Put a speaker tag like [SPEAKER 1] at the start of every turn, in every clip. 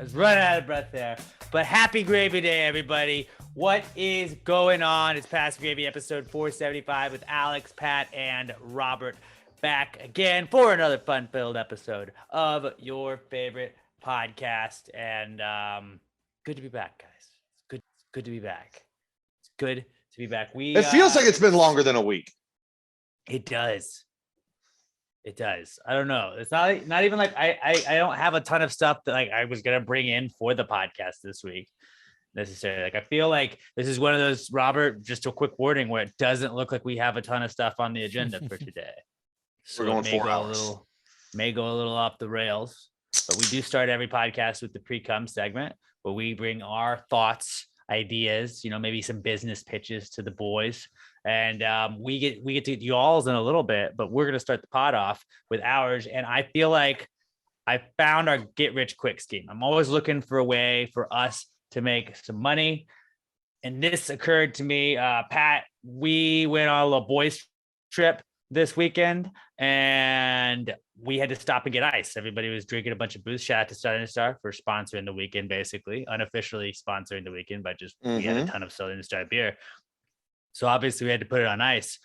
[SPEAKER 1] was running out of breath there. But happy Gravy Day, everybody. What is going on? It's Past Gravy episode 475 with Alex, Pat, and Robert back again for another fun-filled episode of your favorite podcast. And good to be back, guys. It's good to be back. It's good to be back.
[SPEAKER 2] It feels like it's been longer than a week.
[SPEAKER 1] It does. It does. I don't know. It's not even like I don't have a ton of stuff that like I was gonna bring in for the podcast this week necessarily. Like I feel like this is one of those, Robert, just a quick warning where it doesn't look like we have a ton of stuff on the agenda for today. So
[SPEAKER 2] we're going 4 hours.
[SPEAKER 1] May go a little off the rails, but we do start every podcast with the Precome segment where we bring our thoughts, ideas, maybe some business pitches to the boys. And we get to y'all's in a little bit, but we're going to start the pod off with ours. And I feel like I found our get rich quick scheme. I'm always looking for a way for us to make some money. And this occurred to me, Pat, we went on a little boys trip this weekend and we had to stop and get ice. Everybody was drinking a bunch of booze. Shout out to Southern Star for sponsoring the weekend, basically unofficially sponsoring the weekend by just we had a ton of Southern Star beer. So obviously we had to put it on ice.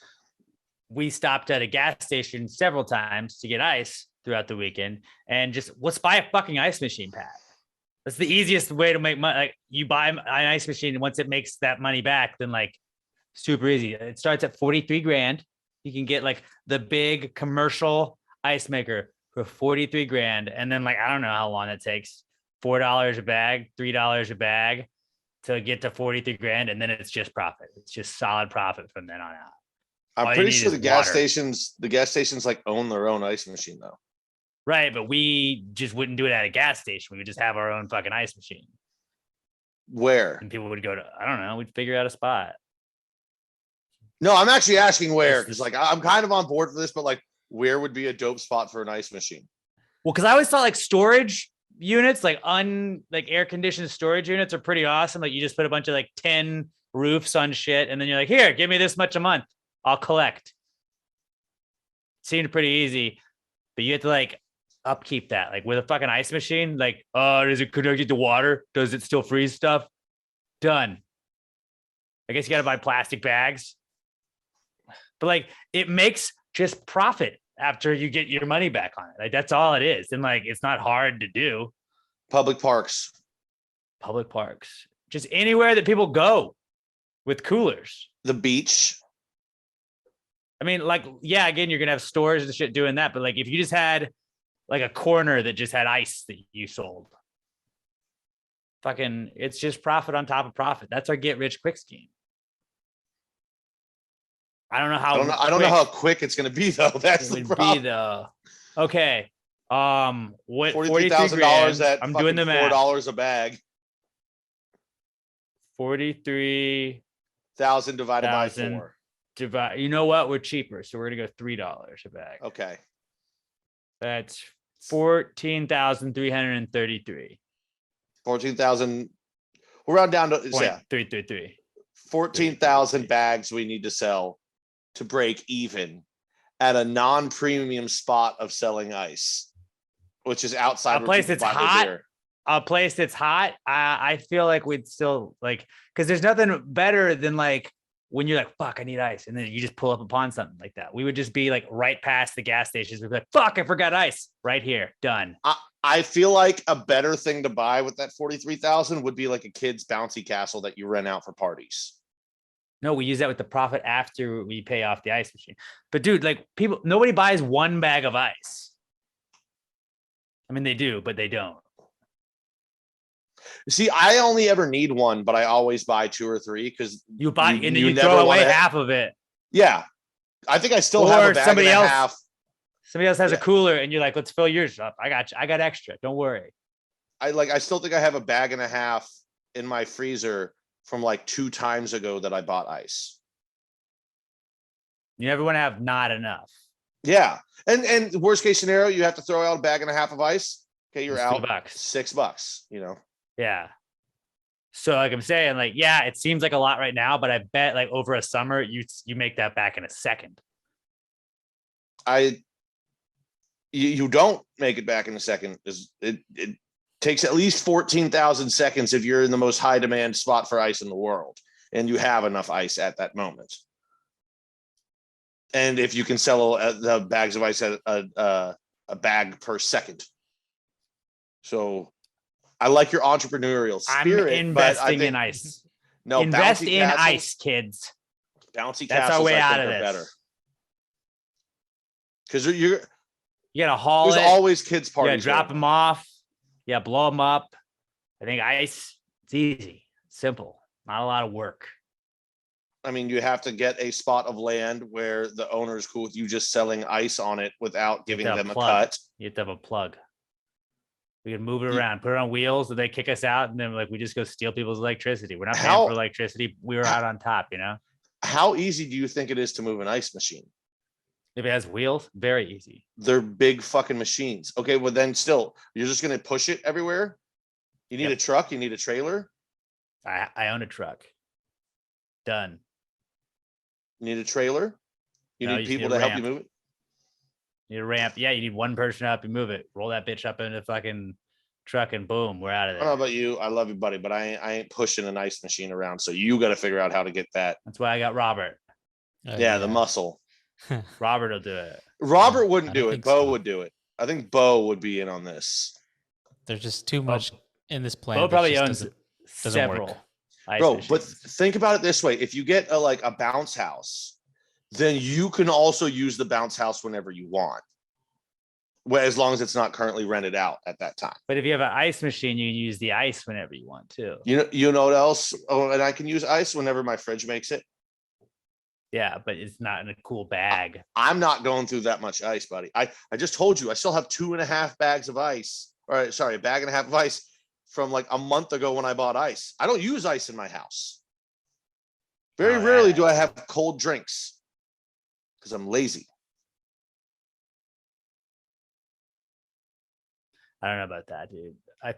[SPEAKER 1] We stopped at a gas station several times to get ice throughout the weekend and just let's buy a fucking ice machine, Pat. That's the easiest way to make money. Like you buy an ice machine and once it makes that money back, then like super easy. It starts at 43 grand. You can get like the big commercial ice maker for 43 grand. And then like, I don't know how long it takes. $4 a bag, $3 a bag to get to 43 grand. And then it's just profit. It's just solid profit from then on out.
[SPEAKER 2] I'm pretty sure the gas stations like own their own ice machine though.
[SPEAKER 1] Right. But we just wouldn't do it at a gas station. We would just have our own fucking ice machine.
[SPEAKER 2] Where?
[SPEAKER 1] And people would go to, I don't know, we'd figure out a spot.
[SPEAKER 2] No, I'm actually asking where, because like I'm kind of on board for this, but like where would be a dope spot for an ice machine?
[SPEAKER 1] Well, because I always thought like storage units, like air conditioned storage units are pretty awesome. Like you just put a bunch of like 10 roofs on shit, and then you're like, here, give me this much a month. I'll collect. Seemed pretty easy, but you have to like upkeep that. Like with a fucking ice machine, like, does it connect to water? Does it still freeze stuff? Done. I guess you got to buy plastic bags. But like it makes just profit after you get your money back on it. Like that's all it is. And like it's not hard to do.
[SPEAKER 2] Public parks.
[SPEAKER 1] Just anywhere that people go with coolers.
[SPEAKER 2] The beach.
[SPEAKER 1] I mean, like, yeah, again, you're gonna have stores and shit doing that. But like if you just had like a corner that just had ice that you sold. Fucking it's just profit on top of profit. That's our get rich quick scheme. I don't know how.
[SPEAKER 2] I don't know how quick it's going to be though. That's the problem.
[SPEAKER 1] Okay. What
[SPEAKER 2] $43,000 at
[SPEAKER 1] I'm doing the math.
[SPEAKER 2] $4 a bag.
[SPEAKER 1] 43,000
[SPEAKER 2] divided by 4.
[SPEAKER 1] You know what? We're cheaper, so we're gonna go $3 a bag.
[SPEAKER 2] Okay.
[SPEAKER 1] That's 14,333.
[SPEAKER 2] 14,000. We're round down to
[SPEAKER 1] 333.
[SPEAKER 2] 14,000 bags we need to sell to break even at a non-premium spot of selling ice, which is outside
[SPEAKER 1] a place that's hot. A place that's hot. I feel like we'd still like, because there's nothing better than like when you're like, fuck, I need ice, and then you just pull up upon something like that. We would just be like right past the gas stations. We'd be like, fuck, I forgot ice. Right here, done.
[SPEAKER 2] I feel like a better thing to buy with that 43,000 would be like a kid's bouncy castle that you rent out for parties.
[SPEAKER 1] No, we use that with the profit after we pay off the ice machine. But dude, like nobody buys one bag of ice. I mean, they do, but they don't.
[SPEAKER 2] See, I only ever need one, but I always buy 2 or 3 because
[SPEAKER 1] you buy and then you throw away half of it.
[SPEAKER 2] Yeah. I think I still have a bag and a half.
[SPEAKER 1] Somebody else has a cooler and you're like, let's fill yours up. I got you. I got extra. Don't worry.
[SPEAKER 2] I still think I have a bag and a half in my freezer from like 2 times ago that I bought ice.
[SPEAKER 1] You never want to have not enough.
[SPEAKER 2] Yeah. And worst case scenario, you have to throw out a bag and a half of ice. Okay, you're out $6,
[SPEAKER 1] Yeah. So like I'm saying, like, yeah, it seems like a lot right now, but I bet like over a summer, you make that back in a second.
[SPEAKER 2] You don't make it back in a second. Takes at least 14,000 seconds if you're in the most high demand spot for ice in the world and you have enough ice at that moment. And if you can sell the bags of ice at a bag per second. So I like your entrepreneurial spirit.
[SPEAKER 1] I'm investing in ice.
[SPEAKER 2] No,
[SPEAKER 1] invest
[SPEAKER 2] bouncy
[SPEAKER 1] in
[SPEAKER 2] castles,
[SPEAKER 1] ice, kids.
[SPEAKER 2] Bouncy
[SPEAKER 1] That's
[SPEAKER 2] castles,
[SPEAKER 1] our way
[SPEAKER 2] I
[SPEAKER 1] out
[SPEAKER 2] think,
[SPEAKER 1] of
[SPEAKER 2] are
[SPEAKER 1] this.
[SPEAKER 2] better. Because you
[SPEAKER 1] gotta haul
[SPEAKER 2] there's
[SPEAKER 1] it.
[SPEAKER 2] always kids parties.
[SPEAKER 1] You gotta drop them off. Yeah, blow them up. I think ice, it's easy, simple, not a lot of work.
[SPEAKER 2] I mean, you have to get a spot of land where the owner is cool with you just selling ice on it without giving them a cut.
[SPEAKER 1] You have to have a plug. We can move it around, put it on wheels, and they kick us out, and then like we just go steal people's electricity. We're not paying for electricity. We were out on top, you know.
[SPEAKER 2] How easy do you think it is to move an ice machine?
[SPEAKER 1] If it has wheels, very easy.
[SPEAKER 2] They're big fucking machines. Okay, well then still, you're just gonna push it everywhere. You need a truck. You need a trailer.
[SPEAKER 1] I own a truck. Done.
[SPEAKER 2] You need a trailer. You need people to help you move it.
[SPEAKER 1] You need a ramp. Yeah, you need one person to help you move it. Roll that bitch up into the fucking truck and boom, we're out of there.
[SPEAKER 2] I don't know about you. I love you, buddy, but I ain't pushing an ice machine around. So you got to figure out how to get that.
[SPEAKER 1] That's why I got Robert.
[SPEAKER 2] Yeah, the muscle.
[SPEAKER 1] Robert will do it.
[SPEAKER 2] Robert wouldn't do it. Bo would do it. I think Bo would be in on this.
[SPEAKER 3] There's just too much in this plan.
[SPEAKER 1] Bo probably owns
[SPEAKER 3] doesn't
[SPEAKER 1] several.
[SPEAKER 3] work.
[SPEAKER 2] Bro,
[SPEAKER 1] machines.
[SPEAKER 2] but think about it this way. If you get a bounce house, then you can also use the bounce house whenever you want. Well, as long as it's not currently rented out at that time.
[SPEAKER 1] But if you have an ice machine, you can use the ice whenever you want to.
[SPEAKER 2] You know what else? Oh, and I can use ice whenever my fridge makes it.
[SPEAKER 1] Yeah, but it's not in a cool bag.
[SPEAKER 2] I'm not going through that much ice, buddy. I just told you I still have 2.5 bags of ice. Or sorry, a bag and a half of ice from like a month ago when I bought ice. I don't use ice in my house. Very rarely do I have cold drinks because I'm lazy.
[SPEAKER 1] I don't know about that, dude. I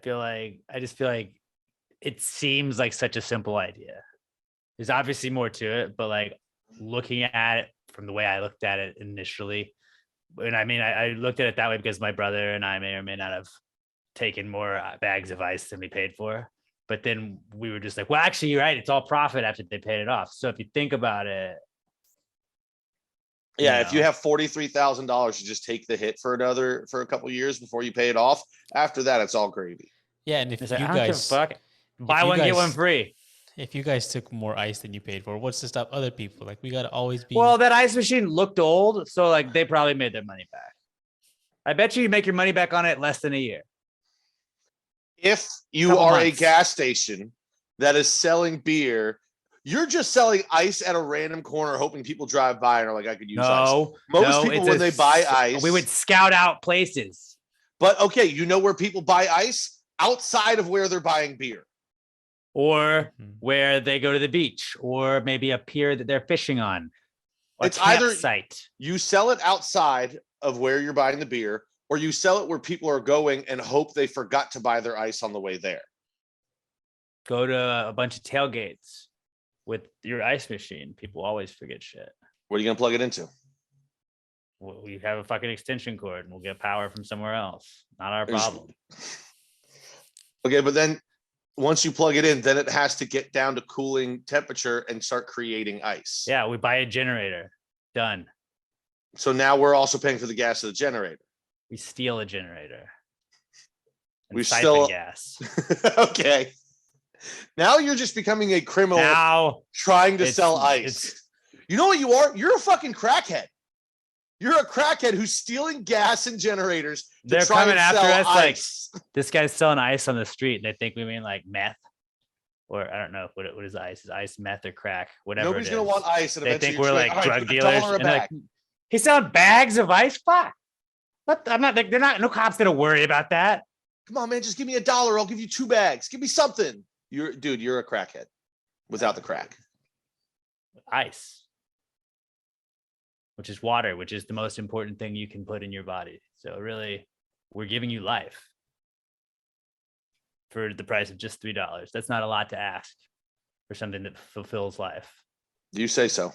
[SPEAKER 1] just feel like it seems like such a simple idea. There's obviously more to it, but like looking at it from the way I looked at it initially, and I mean, I looked at it that way because my brother and I may or may not have taken more bags of ice than we paid for. But then we were just like, well, actually, you're right. It's all profit after they paid it off. So if you think about it.
[SPEAKER 2] Yeah, if you have $43,000, you just take the hit for a couple of years before you pay it off. After that, it's all gravy.
[SPEAKER 3] Yeah, and if
[SPEAKER 1] it's
[SPEAKER 3] you
[SPEAKER 1] like,
[SPEAKER 3] guys
[SPEAKER 1] buy one, get one free.
[SPEAKER 3] If you guys took more ice than you paid for, what's to stop other people? Like we gotta always be.
[SPEAKER 1] Well, that ice machine looked old, so like they probably made their money back. I bet you make your money back on it less than a year.
[SPEAKER 2] If you are a gas station that is selling beer, you're just selling ice at a random corner, hoping people drive by and are like, I could use ice. Most people, when they buy ice,
[SPEAKER 1] we would scout out places.
[SPEAKER 2] But okay, you know where people buy ice? Outside of where they're buying beer.
[SPEAKER 1] Or where they go to the beach, or maybe a pier that they're fishing on.
[SPEAKER 2] It's either you sell it outside of where you're buying the beer, or you sell it where people are going and hope they forgot to buy their ice on the way there.
[SPEAKER 1] Go to a bunch of tailgates with your ice machine. People always forget shit.
[SPEAKER 2] What are you going to plug it into?
[SPEAKER 1] Well, we have a fucking extension cord and we'll get power from somewhere else. Not our problem.
[SPEAKER 2] Okay, but then once you plug it in, then it has to get down to cooling temperature and start creating ice.
[SPEAKER 1] Yeah, we buy a generator. Done.
[SPEAKER 2] So now we're also paying for the gas of the generator.
[SPEAKER 1] We steal a generator.
[SPEAKER 2] We still
[SPEAKER 1] gas.
[SPEAKER 2] Okay. Now you're just becoming a criminal trying to sell ice. You know what you are? You're a fucking crackhead. You're a crackhead who's stealing gas and generators.
[SPEAKER 1] They're coming after us ice. Like this guy's selling ice on the street, and they think we mean like meth, or I don't know what is ice. Is ice meth or crack? Whatever.
[SPEAKER 2] Nobody's gonna want ice. And
[SPEAKER 1] they think we're like drug dealers. And like, he's selling bags of ice. Fuck. I'm not. They're not. No cops gonna worry about that.
[SPEAKER 2] Come on, man. Just give me $1. I'll give you 2 bags. Give me something. You're a crackhead without the crack.
[SPEAKER 1] Ice, which is water, which is the most important thing you can put in your body. So really, we're giving you life for the price of just $3. That's not a lot to ask for something that fulfills life.
[SPEAKER 2] You say so.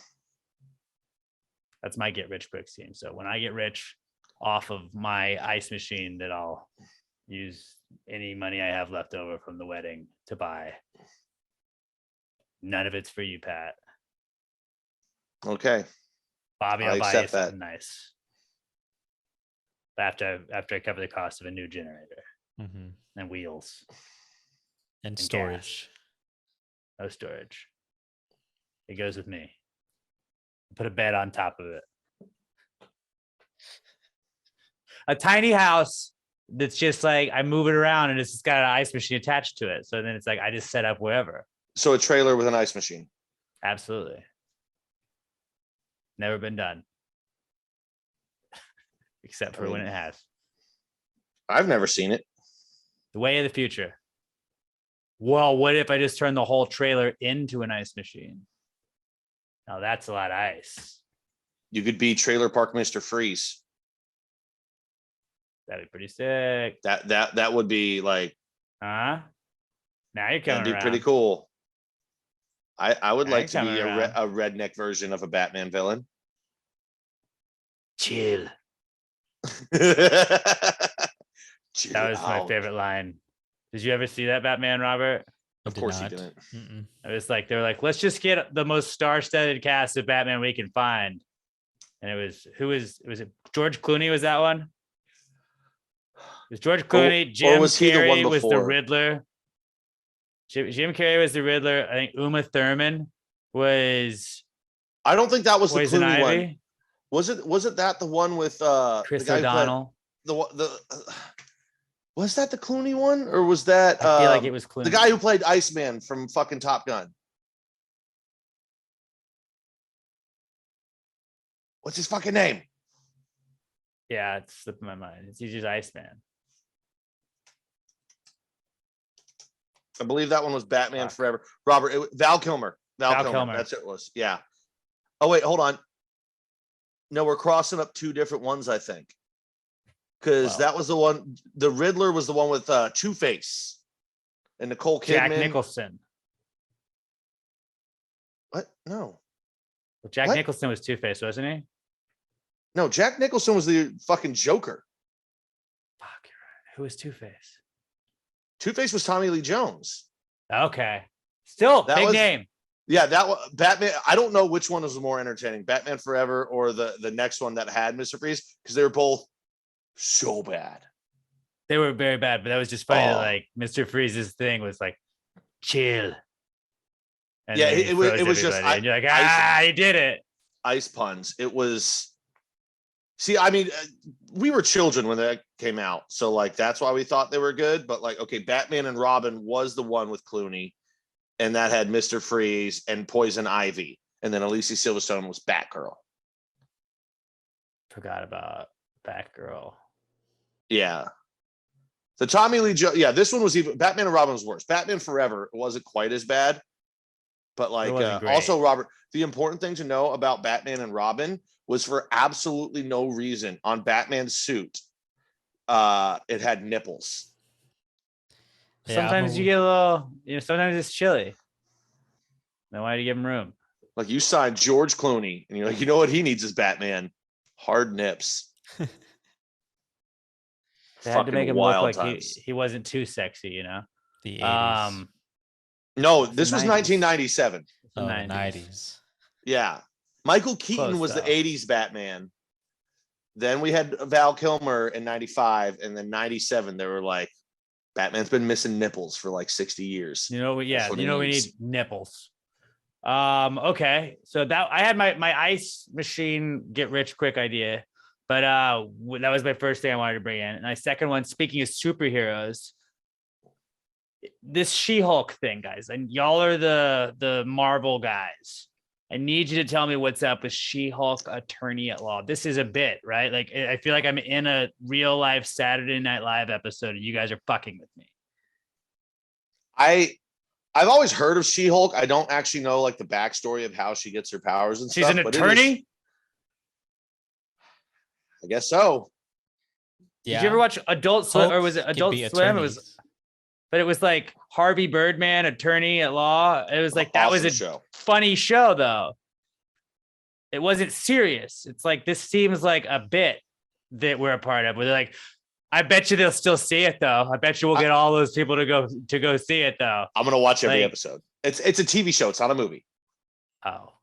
[SPEAKER 1] That's my get rich quick scheme. So when I get rich off of my ice machine that I'll use any money I have left over from the wedding to buy. None of it's for you, Pat.
[SPEAKER 2] Okay.
[SPEAKER 1] Bobby,
[SPEAKER 2] I
[SPEAKER 1] I'll buy you
[SPEAKER 2] accept that.
[SPEAKER 1] something nice. After I cover the cost of a new generator
[SPEAKER 3] Mhm.
[SPEAKER 1] and wheels.
[SPEAKER 3] And
[SPEAKER 1] gas.
[SPEAKER 3] storage.
[SPEAKER 1] No storage. It goes with me. Put a bed on top of it. A tiny house that's just like I move it around and it's just got an ice machine attached to it. So then it's like I just set up wherever.
[SPEAKER 2] So a trailer with an ice machine.
[SPEAKER 1] Absolutely. Never been done. Except for when it has.
[SPEAKER 2] I've never seen it.
[SPEAKER 1] The way of the future. Well, what if I just turn the whole trailer into an ice machine? Now that's a lot of ice.
[SPEAKER 2] You could be Trailer Park Mr. Freeze.
[SPEAKER 1] That'd be pretty sick.
[SPEAKER 2] That would be like,
[SPEAKER 1] Huh? Now you're coming
[SPEAKER 2] that'd be
[SPEAKER 1] around.
[SPEAKER 2] pretty cool. I would
[SPEAKER 1] Now
[SPEAKER 2] like
[SPEAKER 1] you're
[SPEAKER 2] to be
[SPEAKER 1] coming
[SPEAKER 2] a redneck version of a Batman villain.
[SPEAKER 1] Chill.
[SPEAKER 2] That
[SPEAKER 1] That was my favorite line. Did you ever see that, Batman, Robert?
[SPEAKER 2] Of course he didn't.
[SPEAKER 3] Mm-mm.
[SPEAKER 1] It was like, they were like, let's just get the most star-studded cast of Batman we can find. And was it George Clooney was that one? It was George Clooney, Jim
[SPEAKER 2] was he the one
[SPEAKER 1] Carrey was the
[SPEAKER 2] before?
[SPEAKER 1] Riddler. Jim Carrey was the Riddler. I think Uma Thurman was
[SPEAKER 2] I don't think that was the
[SPEAKER 1] Poison
[SPEAKER 2] Clooney one.
[SPEAKER 1] Ivy.
[SPEAKER 2] Was it that the one with
[SPEAKER 1] Chris
[SPEAKER 2] the guy
[SPEAKER 1] O'Donnell.
[SPEAKER 2] was that the Clooney one, or was that
[SPEAKER 1] I feel like it was Clooney.
[SPEAKER 2] the guy who played Iceman from fucking Top Gun? What's his fucking name?
[SPEAKER 1] Yeah, it's slipping my mind. He's just Iceman.
[SPEAKER 2] I believe that one was Batman
[SPEAKER 1] Fuck.
[SPEAKER 2] Forever. Robert, Val Kilmer. Val Kilmer. That's it was. Yeah. Oh wait, hold on. No, we're crossing up two different ones, I think. Because
[SPEAKER 1] Wow.
[SPEAKER 2] that was the one. The Riddler was the one with Two-Face and Nicole Kidman.
[SPEAKER 1] Jack Nicholson.
[SPEAKER 2] What? No.
[SPEAKER 1] Well, Jack
[SPEAKER 2] What?
[SPEAKER 1] Nicholson was Two-Face, wasn't he?
[SPEAKER 2] No, Jack Nicholson was the fucking Joker.
[SPEAKER 1] Fuck, you're right. Who was Two-Face?
[SPEAKER 2] Two-Face was Tommy Lee Jones.
[SPEAKER 1] Okay. Still,
[SPEAKER 2] That
[SPEAKER 1] big
[SPEAKER 2] was-
[SPEAKER 1] name.
[SPEAKER 2] Yeah, that was Batman. I don't know which one was the more entertaining, Batman Forever or the next one that had Mr. Freeze, because they were both so bad.
[SPEAKER 1] They were very bad, but that was just funny that
[SPEAKER 2] Oh.
[SPEAKER 1] like Mr. Freeze's thing was like chill. And
[SPEAKER 2] Yeah,
[SPEAKER 1] then he
[SPEAKER 2] it was
[SPEAKER 1] froze
[SPEAKER 2] just
[SPEAKER 1] everybody, and you're like,
[SPEAKER 2] ice-
[SPEAKER 1] he did it.
[SPEAKER 2] Ice puns. It was. See, I mean, we were children when that came out, so like that's why we thought they were good. But like, okay, Batman and Robin was the one with Clooney, and that had Mr. Freeze and Poison Ivy, and then Alicia Silverstone was Batgirl.
[SPEAKER 1] Forgot about Batgirl.
[SPEAKER 2] Yeah. The Tommy Lee Jones. Yeah, this one was even Batman and Robin was worse. Batman Forever wasn't quite as bad, but like
[SPEAKER 1] wasn't great.
[SPEAKER 2] also Robert. The important thing to know about Batman and Robin was for absolutely no reason on Batman's suit, it had nipples.
[SPEAKER 3] Yeah,
[SPEAKER 1] Sometimes you get a little, sometimes it's chilly. Then why do you give him room?
[SPEAKER 2] Like you signed George Clooney, and you're like, you know what he needs is Batman, hard nips.
[SPEAKER 1] They had to make
[SPEAKER 2] Fucking
[SPEAKER 1] him
[SPEAKER 2] wild
[SPEAKER 1] look like
[SPEAKER 2] times.
[SPEAKER 1] he wasn't too sexy,
[SPEAKER 3] the 80s.
[SPEAKER 2] No,
[SPEAKER 1] the
[SPEAKER 2] this was
[SPEAKER 1] 90s.
[SPEAKER 2] 1997.
[SPEAKER 1] The
[SPEAKER 3] Oh, the
[SPEAKER 1] 90s.
[SPEAKER 3] 90s.
[SPEAKER 2] Yeah. Michael Keaton
[SPEAKER 1] Close,
[SPEAKER 2] was
[SPEAKER 1] though.
[SPEAKER 2] the 80s Batman. Then we had Val Kilmer in 95, and then 97, they were like, Batman's been missing nipples for like 60 years.
[SPEAKER 1] Yeah,
[SPEAKER 2] what
[SPEAKER 1] we
[SPEAKER 2] he
[SPEAKER 1] need
[SPEAKER 2] needs.
[SPEAKER 1] nipples. Okay. So that I had my ice machine get rich quick idea, but that was my first thing I wanted to bring in. And my second one, speaking of superheroes, this She-Hulk thing, guys, and y'all are the Marvel guys. I need you to tell me what's up with She-Hulk Attorney at Law. This is a bit, right? Like I feel like I'm in a real life Saturday Night Live episode and you guys are fucking with me.
[SPEAKER 2] I've always heard of She-Hulk. I don't actually know like the backstory of how she gets her powers and
[SPEAKER 1] She's
[SPEAKER 2] stuff.
[SPEAKER 1] an
[SPEAKER 2] but it
[SPEAKER 1] attorney?
[SPEAKER 2] is- I guess so.
[SPEAKER 1] Did you ever watch Adult Swim, or was it
[SPEAKER 3] Hulk could
[SPEAKER 1] Adult
[SPEAKER 3] be
[SPEAKER 1] Swim? It was,
[SPEAKER 3] attorneys.
[SPEAKER 1] but it was like Harvey Birdman, Attorney at Law. It was like that was a
[SPEAKER 2] Awesome show.
[SPEAKER 1] funny show, though. It wasn't serious. It's like this seems like a bit that we're a part of, where they're like, I bet you they'll still see it though. I bet you we'll get all those people to go see it though.
[SPEAKER 2] I'm gonna watch every
[SPEAKER 1] Like-
[SPEAKER 2] episode. It's a TV show. It's not a movie.
[SPEAKER 1] Oh,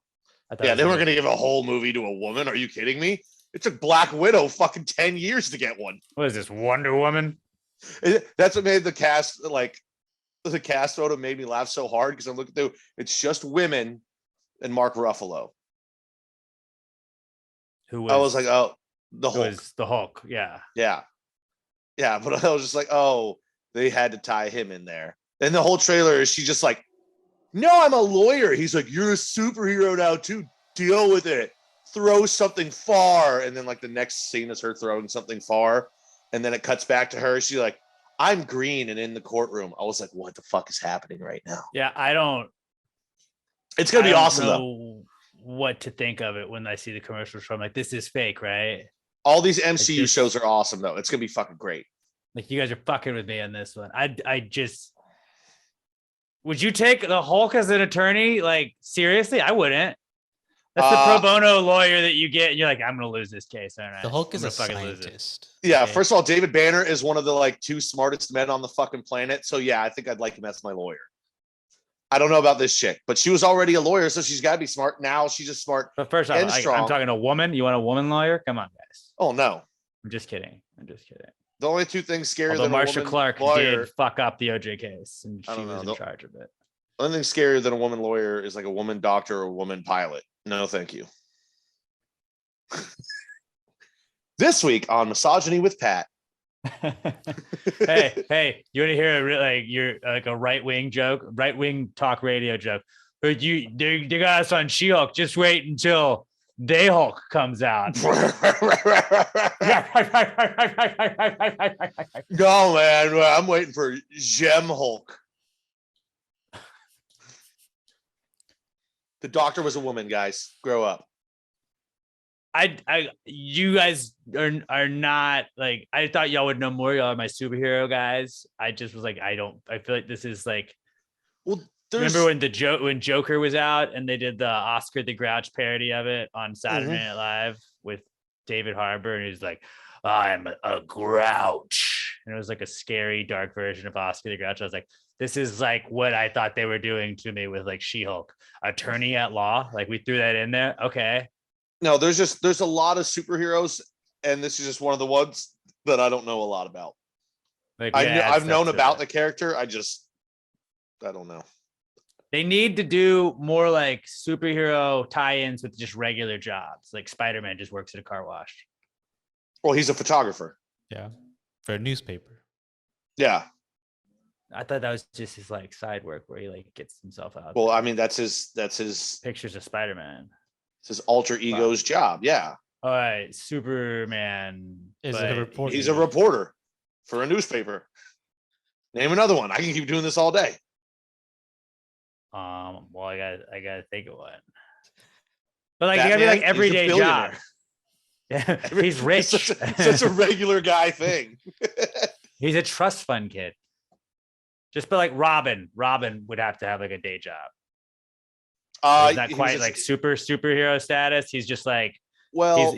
[SPEAKER 1] I thought
[SPEAKER 2] Yeah,
[SPEAKER 1] it
[SPEAKER 2] they
[SPEAKER 1] was
[SPEAKER 2] weren't gonna give a whole movie to a woman. Are you kidding me? It took Black Widow fucking 10 years to get one.
[SPEAKER 1] What is this, Wonder Woman?
[SPEAKER 2] That's what made the cast the cast photo made me laugh so hard because I'm looking through. It's just women and Mark Ruffalo. I was like, oh, the
[SPEAKER 1] who
[SPEAKER 2] Hulk.
[SPEAKER 1] was the Hulk? Yeah.
[SPEAKER 2] Yeah. Yeah. But I was just like, oh, they had to tie him in there. And the whole trailer is she just like, no, I'm a lawyer. He's like, you're a superhero now too. Deal with it. Throw something far. And then like the next scene is her throwing something far. And then it cuts back to her. She's like, I'm green and in the courtroom. I was like, what the fuck is happening right now?
[SPEAKER 1] Yeah.
[SPEAKER 2] It's going to be awesome though.
[SPEAKER 1] Know what to think of it when I see the commercials from like, this is fake, right?
[SPEAKER 2] All these MCU shows are awesome though. It's going to be fucking great.
[SPEAKER 1] Like you guys are fucking with me on this one. Would you take the Hulk as an attorney? Like seriously, I wouldn't. That's the pro bono lawyer that you get, and you're like, I'm gonna lose this case. All right.
[SPEAKER 3] The Hulk is a scientist.
[SPEAKER 2] Yeah,
[SPEAKER 3] Okay.
[SPEAKER 2] first of all, David Banner is one of the like 2 smartest men on the fucking planet. So yeah, I think I'd like him as my lawyer. I don't know about this chick, but she was already a lawyer, so she's got to be smart. Now she's just smart.
[SPEAKER 1] But first off,
[SPEAKER 2] and
[SPEAKER 1] I'm
[SPEAKER 2] strong.
[SPEAKER 1] talking a woman. You want a woman lawyer? Come on, guys.
[SPEAKER 2] Oh no,
[SPEAKER 1] I'm just kidding.
[SPEAKER 2] the only 2 things scarier
[SPEAKER 1] Although
[SPEAKER 2] than
[SPEAKER 1] Marsha
[SPEAKER 2] a woman
[SPEAKER 1] Clark
[SPEAKER 2] lawyer.
[SPEAKER 1] did fuck up the OJ case, and
[SPEAKER 2] I
[SPEAKER 1] she
[SPEAKER 2] don't know.
[SPEAKER 1] was in charge of it.
[SPEAKER 2] The only thing scarier than a woman lawyer is like a woman doctor or a woman pilot. No, thank you. This week on Misogyny with Pat.
[SPEAKER 1] hey, you want to hear a right-wing joke, right-wing talk radio joke? But they got us on She-Hulk. Just wait until They Hulk comes out.
[SPEAKER 2] No, man, I'm waiting for Gem Hulk. The doctor was a woman, guys. Grow up.
[SPEAKER 1] You guys are not like, I thought y'all would know more. Y'all are my superhero guys. I just was like, I feel like this is like,
[SPEAKER 2] Well,
[SPEAKER 1] remember when Joker was out and they did the Oscar the Grouch parody of it on Saturday Night Live with David Harbour, and he's like, I'm a grouch, and it was like a scary dark version of Oscar the Grouch. I was like, this is like what I thought they were doing to me with like She-Hulk, attorney at law. Like we threw that in there. Okay.
[SPEAKER 2] No, there's a lot of superheroes, and this is just one of the ones that I don't know a lot about.
[SPEAKER 1] Like
[SPEAKER 2] I've known about the character. I don't know.
[SPEAKER 1] They need to do more like superhero tie-ins with just regular jobs. Like Spider-Man just works at a car wash.
[SPEAKER 2] Well, he's a photographer.
[SPEAKER 3] Yeah, for a newspaper.
[SPEAKER 2] Yeah.
[SPEAKER 1] I thought that was just his like side work where he like gets himself out.
[SPEAKER 2] Well, I mean, that's his
[SPEAKER 1] Pictures of Spider-Man.
[SPEAKER 2] It's his alter ego's job. Yeah.
[SPEAKER 1] All right, Superman
[SPEAKER 3] Is a reporter.
[SPEAKER 2] He's a reporter for a newspaper. Name another one. I can keep doing this all day.
[SPEAKER 1] Well, I gotta think of one. But like,
[SPEAKER 2] Batman,
[SPEAKER 1] you gotta be like
[SPEAKER 2] he's a
[SPEAKER 1] everyday job.
[SPEAKER 2] billionaire.
[SPEAKER 1] Yeah, he's rich.
[SPEAKER 2] Such a regular guy thing.
[SPEAKER 1] He's a trust fund kid. Just but like Robin would have to have like a day job. He's not quite like superhero status. He's just like,
[SPEAKER 2] well,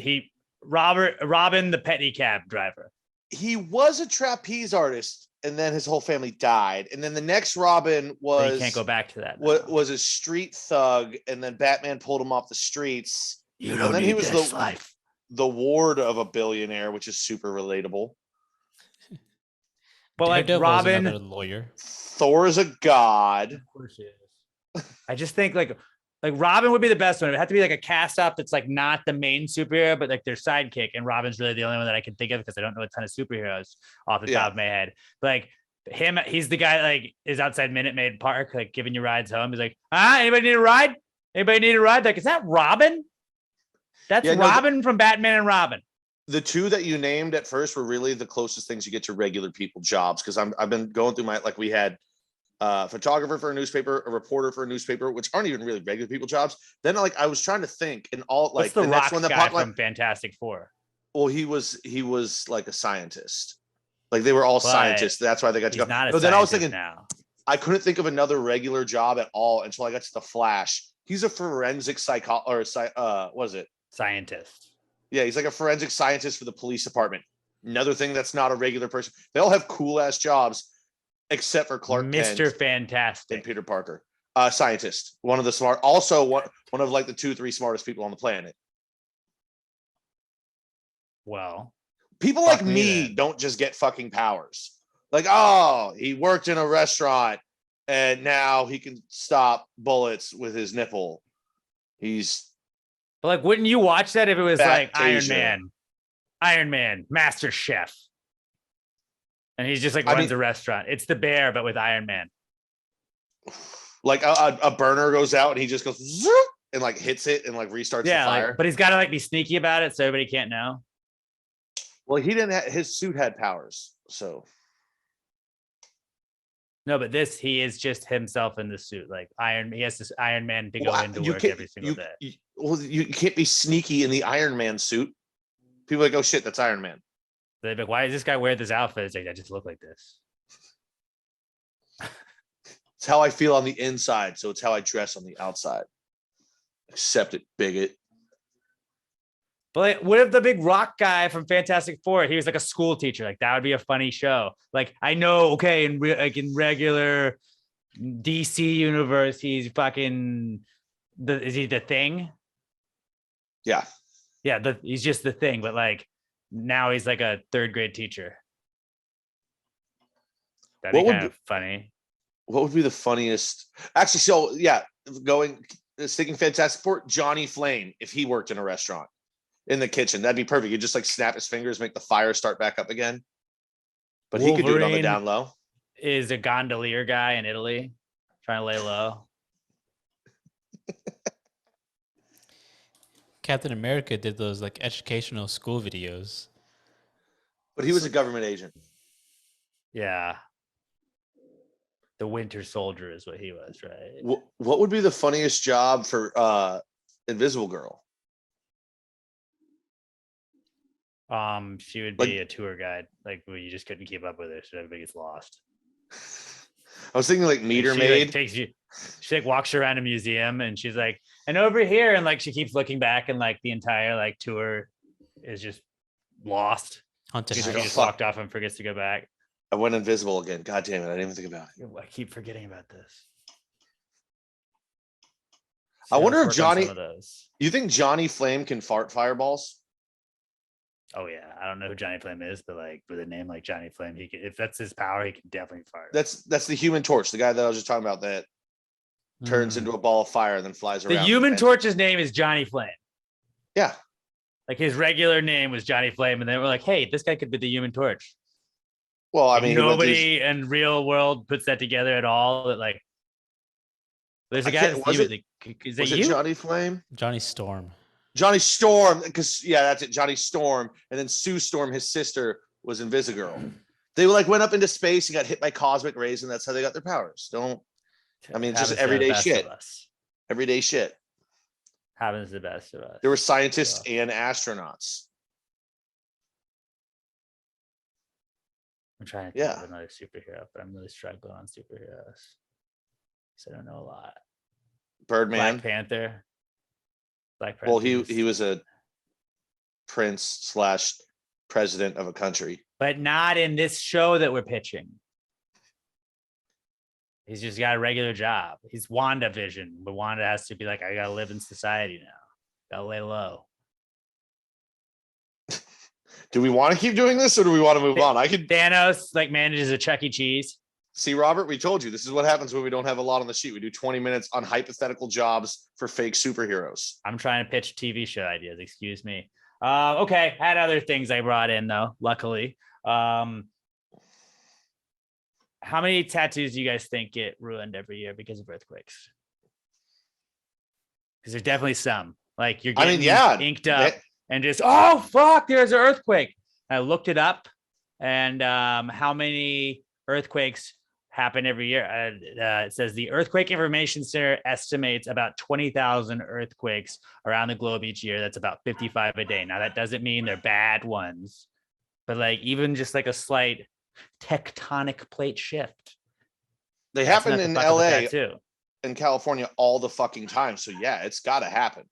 [SPEAKER 1] Robin the pedicab driver.
[SPEAKER 2] He was a trapeze artist, and then his whole family died. And then the next Robin was
[SPEAKER 1] you can't go back to that.
[SPEAKER 2] Was a street thug, and then Batman pulled him off the streets.
[SPEAKER 1] You don't
[SPEAKER 2] and then
[SPEAKER 1] need
[SPEAKER 2] he was
[SPEAKER 1] this life.
[SPEAKER 2] The ward of a billionaire, which is super relatable.
[SPEAKER 1] But like
[SPEAKER 3] Daredevil's
[SPEAKER 1] Robin,
[SPEAKER 3] another lawyer.
[SPEAKER 2] Thor is a god.
[SPEAKER 1] of course he is. I just think like Robin would be the best one. It would have to be like a cast up that's like not the main superhero, but like their sidekick. And Robin's really the only one that I can think of because I don't know a ton of superheroes off the top of my head. But like him, he's the guy that like is outside Minute Maid Park, like giving you rides home. He's like, anybody need a ride? Anybody need a ride? Like, is that Robin? That's Robin from Batman and Robin.
[SPEAKER 2] The 2 that you named at first were really the closest things you get to regular people jobs. Because I've been going through we had photographer for a newspaper, a reporter for a newspaper, which aren't even really regular people jobs. Then like I was trying to think, and all like
[SPEAKER 1] what's the
[SPEAKER 2] next one
[SPEAKER 1] that
[SPEAKER 2] that
[SPEAKER 1] guy
[SPEAKER 2] popped
[SPEAKER 1] from Fantastic Four.
[SPEAKER 2] Well, he was like a scientist. Like they were all scientists. That's why they got to go. But then I was thinking,
[SPEAKER 1] now.
[SPEAKER 2] I couldn't think of another regular job at all until I got to the Flash. He's a forensic what is it?
[SPEAKER 1] Scientist.
[SPEAKER 2] Yeah, he's like a forensic scientist for the police department. Another thing that's not a regular person. They all have cool ass jobs, except for Clark
[SPEAKER 1] Mr.
[SPEAKER 2] Kent and
[SPEAKER 1] Fantastic.
[SPEAKER 2] Peter Parker. Scientist, one of the smart, also one of like the 2-3 smartest people on the planet.
[SPEAKER 1] Well,
[SPEAKER 2] People
[SPEAKER 1] fuck
[SPEAKER 2] like
[SPEAKER 1] me
[SPEAKER 2] me
[SPEAKER 1] then.
[SPEAKER 2] don't just get fucking powers. Like, oh, he worked in a restaurant and now he can stop bullets with his nipple. He's
[SPEAKER 1] but like, wouldn't you watch that if it was like
[SPEAKER 2] Fantasia.
[SPEAKER 1] Iron Man, Master Chef, and he's just like
[SPEAKER 2] I
[SPEAKER 1] runs
[SPEAKER 2] mean-
[SPEAKER 1] a restaurant? It's the bear, but with Iron Man.
[SPEAKER 2] like a burner goes out and he just goes zoop, and like hits it and like restarts the
[SPEAKER 1] Yeah,
[SPEAKER 2] fire.
[SPEAKER 1] like, but he's got to like be sneaky about it so everybody can't know.
[SPEAKER 2] Well, he didn't. His suit had powers, so
[SPEAKER 1] No, but he is just himself in the suit. Like he has this Iron Man to go
[SPEAKER 2] Well,
[SPEAKER 1] into
[SPEAKER 2] you
[SPEAKER 1] work
[SPEAKER 2] can't-
[SPEAKER 1] every single day.
[SPEAKER 2] you can't be sneaky in the Iron Man suit. People are like, oh shit, that's Iron Man.
[SPEAKER 1] They're like, why does this guy wear this outfit? It's like, I just look like this.
[SPEAKER 2] It's how I feel on the inside, so it's how I dress on the outside. Accept it, bigot.
[SPEAKER 1] But like, what if the big rock guy from Fantastic Four, he was like a school teacher? Like that would be a funny show. Like I know, okay, in regular DC universe, he's fucking is he the Thing?
[SPEAKER 2] Yeah.
[SPEAKER 1] Yeah, he's just the Thing, but like now he's like a third grade teacher. That'd be kind of funny.
[SPEAKER 2] What would be the funniest? Actually, so yeah, sticking Fantastic Four, Johnny Flame, if he worked in a restaurant in the kitchen, that'd be perfect. He'd just like snap his fingers, make the fire start back up again. But he could do it on the down low.
[SPEAKER 1] Is a gondolier guy in Italy trying to lay low.
[SPEAKER 3] Captain America did those like educational school videos.
[SPEAKER 2] But he was a government agent.
[SPEAKER 1] Yeah. The Winter Soldier is what he was, right?
[SPEAKER 2] What would be the funniest job for Invisible Girl?
[SPEAKER 1] She would be a tour guide, like where you just couldn't keep up with her, so everybody gets lost.
[SPEAKER 2] I was thinking like meter
[SPEAKER 1] she,
[SPEAKER 2] maid.
[SPEAKER 1] Like, takes you. She like walks around a museum, and she's like, and over here, and like she keeps looking back, and like the entire like tour is just lost.
[SPEAKER 3] Haunted
[SPEAKER 1] She
[SPEAKER 2] She's
[SPEAKER 3] House.
[SPEAKER 2] like,
[SPEAKER 1] just
[SPEAKER 2] "Oh, fuck.
[SPEAKER 1] walked off and forgets to go back.
[SPEAKER 2] I went invisible again. God damn it. I didn't even think about it.
[SPEAKER 1] I keep forgetting about this.
[SPEAKER 2] I wonder if
[SPEAKER 1] let's work on
[SPEAKER 2] Johnny-
[SPEAKER 1] some of those.
[SPEAKER 2] You think Johnny Flame can fart fireballs?
[SPEAKER 1] Oh yeah, I don't know who Johnny Flame is, but like with a name like Johnny Flame, he can, if that's his power, he can definitely fire.
[SPEAKER 2] That's the Human Torch, the guy that I was just talking about that turns into a ball of fire and then flies around.
[SPEAKER 1] The Human Torch's name is Johnny Flame.
[SPEAKER 2] Yeah.
[SPEAKER 1] Like his regular name was Johnny Flame, and they were like, "Hey, this guy could be the Human Torch."
[SPEAKER 2] Well, I
[SPEAKER 1] Like,
[SPEAKER 2] mean, he went
[SPEAKER 1] nobody in real world puts that together at all. That like, there's a
[SPEAKER 2] I
[SPEAKER 1] guy.
[SPEAKER 2] can't-
[SPEAKER 1] That's
[SPEAKER 2] was
[SPEAKER 1] you.
[SPEAKER 2] it-
[SPEAKER 1] Is
[SPEAKER 2] was
[SPEAKER 1] that
[SPEAKER 2] it
[SPEAKER 1] you?
[SPEAKER 2] Johnny Flame?
[SPEAKER 3] Johnny Storm.
[SPEAKER 2] Johnny Storm, because yeah, that's it. Johnny Storm, and then Sue Storm, his sister, was Invisigirl. They like went up into space and got hit by cosmic rays, and that's how they got their powers. Don't I mean, just
[SPEAKER 1] Happens to the
[SPEAKER 2] everyday
[SPEAKER 1] best
[SPEAKER 2] shit.
[SPEAKER 1] of us.
[SPEAKER 2] Everyday shit.
[SPEAKER 1] Happens to the best of us.
[SPEAKER 2] There were scientists
[SPEAKER 1] Yeah.
[SPEAKER 2] and astronauts.
[SPEAKER 1] I'm trying to think
[SPEAKER 2] Yeah.
[SPEAKER 1] of another superhero, but I'm really struggling on superheroes. So I don't know a lot.
[SPEAKER 2] Birdman.
[SPEAKER 1] Black Panther. Black Panther.
[SPEAKER 2] Well, he was a prince / president of a country.
[SPEAKER 1] but not in this show that we're pitching. He's just got a regular job. He's WandaVision, but Wanda has to be like, I gotta live in society now. Gotta lay low.
[SPEAKER 2] Do we want to keep doing this or do we want to move on? I could
[SPEAKER 1] Thanos like manages a Chuck E. Cheese.
[SPEAKER 2] see, Robert, we told you this is what happens when we don't have a lot on the sheet. We do 20 minutes on hypothetical jobs for fake superheroes.
[SPEAKER 1] I'm trying to pitch TV show ideas. Excuse me. Okay, had other things I brought in though. Luckily, how many tattoos do you guys think get ruined every year because of earthquakes? Because there's definitely some. Like you're getting inked up and just oh fuck, there's an earthquake. I looked it up, and how many earthquakes happen every year? It says the Earthquake Information Center estimates about 20,000 earthquakes around the globe each year. That's about 55 a day. Now that doesn't mean they're bad ones, but like even just like a slight tectonic plate shift.
[SPEAKER 2] They
[SPEAKER 1] That's
[SPEAKER 2] happen
[SPEAKER 1] enough to
[SPEAKER 2] in
[SPEAKER 1] fuck up a
[SPEAKER 2] LA
[SPEAKER 1] tattoo.
[SPEAKER 2] and California all the fucking time. So yeah, it's got to happen.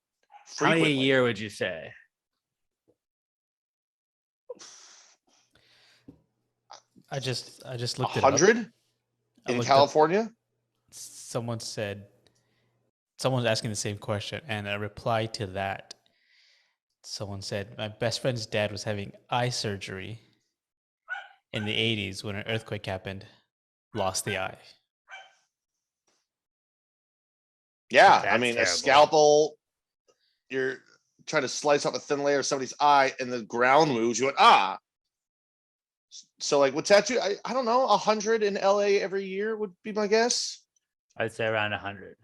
[SPEAKER 1] How many a
[SPEAKER 2] Frequently.
[SPEAKER 1] year would you say?
[SPEAKER 3] I just looked it up.
[SPEAKER 2] 100
[SPEAKER 3] I
[SPEAKER 2] in
[SPEAKER 3] looked up-
[SPEAKER 2] California?
[SPEAKER 3] Someone's asking the same question, and a reply to that, someone said, my best friend's dad was having eye surgery in the 80s when an earthquake happened, lost the eye.
[SPEAKER 2] Yeah, I
[SPEAKER 1] That's
[SPEAKER 2] mean, a
[SPEAKER 1] terrible.
[SPEAKER 2] scalpel, you're trying to slice off a thin layer of somebody's eye and the ground moves, you went, ah. So like with tattoo, I don't know, 100 in LA every year would be my guess.
[SPEAKER 1] I'd say around 100.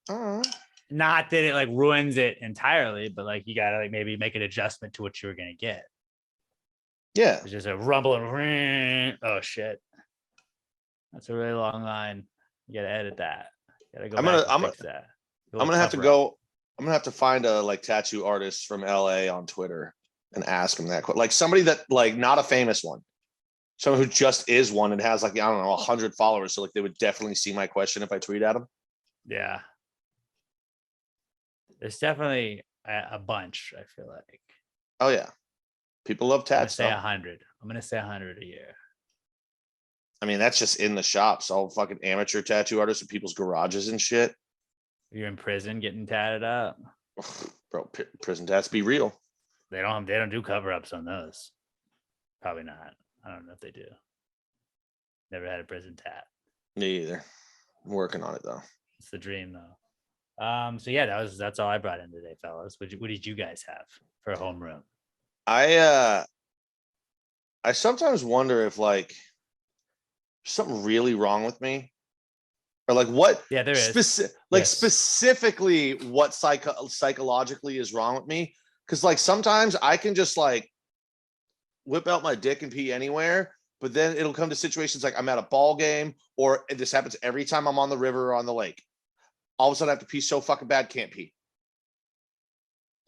[SPEAKER 2] Uh,
[SPEAKER 1] Not that it like ruins it entirely, but like you gotta like maybe make an adjustment to what you were gonna get.
[SPEAKER 2] yeah.
[SPEAKER 1] It's just a rumble and oh shit. That's a really long line. You gotta edit that. You gotta go back and fix that.
[SPEAKER 2] I'm gonna have to go. I'm gonna have to find a like tattoo artist from LA on Twitter and ask him that. Like somebody that like not a famous one, someone who just is one and has like I don't know 100 followers. So like they would definitely see my question if I tweet at them.
[SPEAKER 1] Yeah. There's definitely a bunch. I feel like.
[SPEAKER 2] Oh yeah, people love
[SPEAKER 1] I'm gonna
[SPEAKER 2] tats.
[SPEAKER 1] say
[SPEAKER 2] Though.
[SPEAKER 1] 100. I'm gonna say 100 a year.
[SPEAKER 2] I mean that's just in the shops, all fucking amateur tattoo artists in people's garages and shit.
[SPEAKER 1] You're in prison getting tatted up.
[SPEAKER 2] Bro, prison tats be real.
[SPEAKER 1] They don't do cover-ups on those. Probably not. I don't know if they do. Never had a prison tat.
[SPEAKER 2] Me either. I'm working on it though.
[SPEAKER 1] It's the dream though. So yeah, that's all I brought in today, fellas. What did you guys have for a homeroom?
[SPEAKER 2] I sometimes wonder if like something really wrong with me. Or like what?
[SPEAKER 1] Yeah, there is.
[SPEAKER 2] Specifically, what psychologically is wrong with me? Because like sometimes I can just like whip out my dick and pee anywhere, but then it'll come to situations like I'm at a ball game, or this happens every time I'm on the river or on the lake. All of a sudden, I have to pee so fucking bad, can't pee.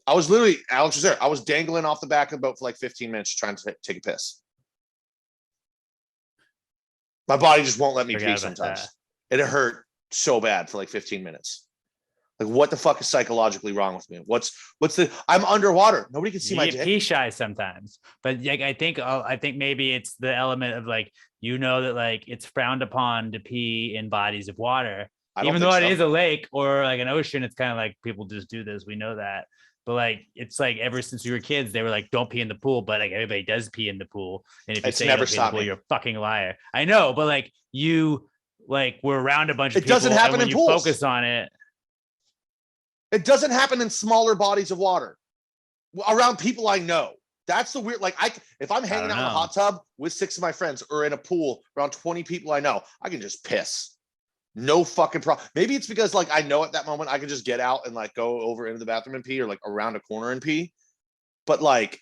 [SPEAKER 2] I was literally, Alex was there. I was dangling off the back of the boat for like 15 minutes trying to take a piss. My body just won't let me pee sometimes. It hurt so bad for like 15 minutes. Like, what the fuck is psychologically wrong with me? What's I'm underwater. Nobody can see my dick.
[SPEAKER 1] Pee shy sometimes, but like I think maybe it's the element of like that like it's frowned upon to pee in bodies of water, even though it is a lake or like an ocean. It's kind of like people just do this. We know that, but like it's like ever since we were kids, they were like, don't pee in the pool, but like everybody does pee in the pool, and if you say never stop me, you're a fucking liar. I know, but like you like we're around a bunch of people. It doesn't happen in pools. You focus on it.
[SPEAKER 2] It doesn't happen in smaller bodies of water around people I know. That's the weird. Like if I'm hanging out in a hot tub with 6 of my friends or in a pool around 20 people I know, I can just piss. No fucking problem. Maybe it's because like I know at that moment I can just get out and like go over into the bathroom and pee or like around a corner and pee. But like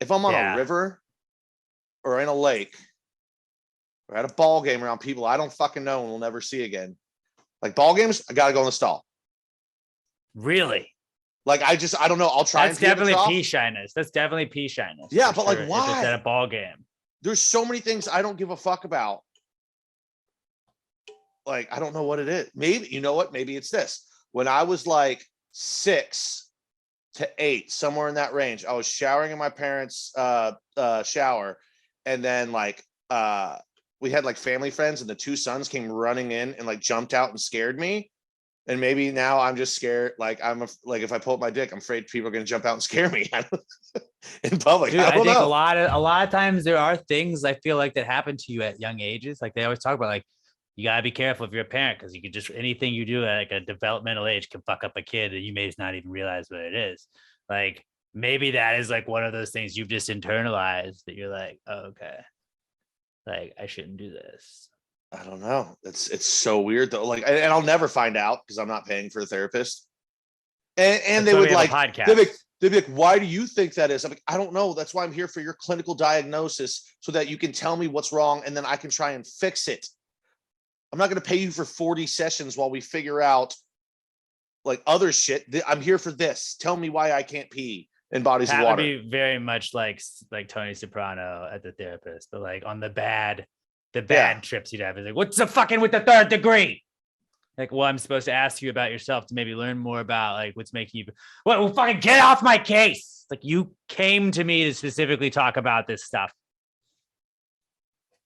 [SPEAKER 2] if I'm on a river or in a lake or at a ball game around people I don't fucking know and will never see again. Like ball games, I gotta go in the stall.
[SPEAKER 1] Really?
[SPEAKER 2] Like I don't know. I'll try.
[SPEAKER 1] That's definitely pee shyness. That's definitely pee shyness.
[SPEAKER 2] Yeah, but like why?
[SPEAKER 1] If it's at a ball game.
[SPEAKER 2] There's so many things I don't give a fuck about. Like I don't know what it is. Maybe you know what? Maybe it's this. When I was like 6 to 8, somewhere in that range, I was showering in my parents' shower, and then like we had like family friends, and the 2 sons came running in and like jumped out and scared me. And maybe now I'm just scared. Like like if I pull up my dick, I'm afraid people are going to jump out and scare me in public.
[SPEAKER 1] Dude, I think a lot of times there are things I feel like that happen to you at young ages. Like they always talk about, like you gotta be careful if you're a parent because you could just anything you do at like a developmental age can fuck up a kid and you may not even realize what it is. Like maybe that is like one of those things you've just internalized that you're like, oh, okay, like I shouldn't do this.
[SPEAKER 2] I don't know. It's so weird though. Like, and I'll never find out because I'm not paying for a therapist. And they would like, they'd be like, why do you think that is? I'm like, I don't know. That's why I'm here for your clinical diagnosis so that you can tell me what's wrong and then I can try and fix it. I'm not going to pay you for 40 sessions while we figure out like other shit. I'm here for this. Tell me why I can't pee in bodies of water.
[SPEAKER 1] That would be very much like Tony Soprano at the therapist, but like on the bad trips you'd have. It's like, what's the fucking with the 3rd degree? Like, well, I'm supposed to ask you about yourself to maybe learn more about like what's making you. Well, fucking get off my case. Like you came to me to specifically talk about this stuff.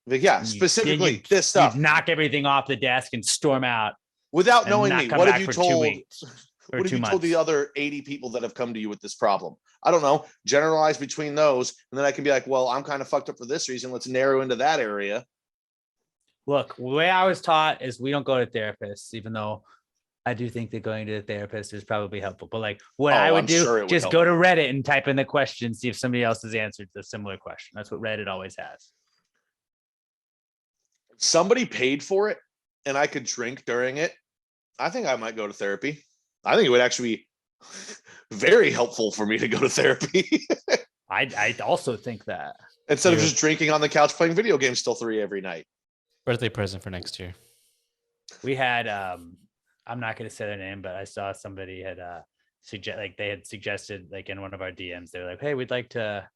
[SPEAKER 2] Like, yeah, specifically this stuff.
[SPEAKER 1] You'd knock everything off the desk and storm out
[SPEAKER 2] Without
[SPEAKER 1] and
[SPEAKER 2] knowing
[SPEAKER 1] not
[SPEAKER 2] me,
[SPEAKER 1] come
[SPEAKER 2] what
[SPEAKER 1] back
[SPEAKER 2] have you
[SPEAKER 1] for 2
[SPEAKER 2] told?
[SPEAKER 1] weeks or
[SPEAKER 2] What have
[SPEAKER 1] 2
[SPEAKER 2] you told the
[SPEAKER 1] months.
[SPEAKER 2] other 80 people that have come to you with this problem? I don't know. Generalize between those, and then I can be like, well, I'm kind of fucked up for this reason. Let's narrow into that area.
[SPEAKER 1] Look, the way I was taught is we don't go to therapists, even though I do think that going to a therapist is probably helpful. But like what I would
[SPEAKER 2] I'm
[SPEAKER 1] do,
[SPEAKER 2] sure it would
[SPEAKER 1] just
[SPEAKER 2] help.
[SPEAKER 1] go to Reddit and type in the question, see if somebody else has answered the similar question. That's what Reddit always has.
[SPEAKER 2] Somebody paid for it and I could drink during it. I think I might go to therapy. I think it would actually be very helpful for me to go to therapy.
[SPEAKER 1] I also think that.
[SPEAKER 2] Instead of just drinking on the couch playing video games till 3 every night.
[SPEAKER 3] Birthday present for next year.
[SPEAKER 1] We had I'm not going to say their name, but I saw somebody had suggested like in one of our DMs, they were like, hey, we'd like to,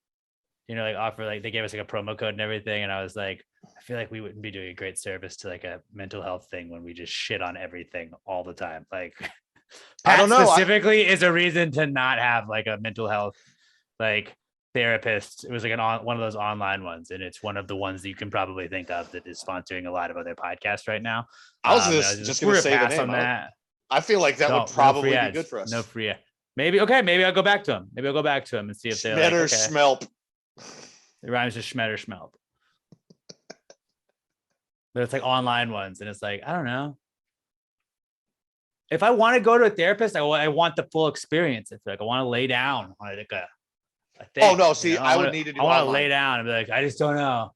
[SPEAKER 1] like offer, like they gave us like a promo code and everything. And I was like, I feel like we wouldn't be doing a great service to like a mental health thing when we just shit on everything all the time. Like
[SPEAKER 2] I don't know.
[SPEAKER 1] Specifically is a reason to not have like a mental health like therapist. It was like one of those online ones, and it's one of the ones that you can probably think of that is sponsoring a lot of other podcasts right now.
[SPEAKER 2] I was just going to say the name.
[SPEAKER 1] On that.
[SPEAKER 2] I feel like that would probably be good for us.
[SPEAKER 1] No free ad. Maybe I'll go back to him. Maybe I'll go back to him and see if they're
[SPEAKER 2] Schmetter Schmelp.
[SPEAKER 1] It rhymes with Schmetter Schmelp. But it's like online ones, and it's like, I don't know. If I want to go to a therapist, I want the full experience. It's like I want to lay down on like a thing.
[SPEAKER 2] Oh no, see, I would need to do.
[SPEAKER 1] I want to lay down and be like, I just don't know.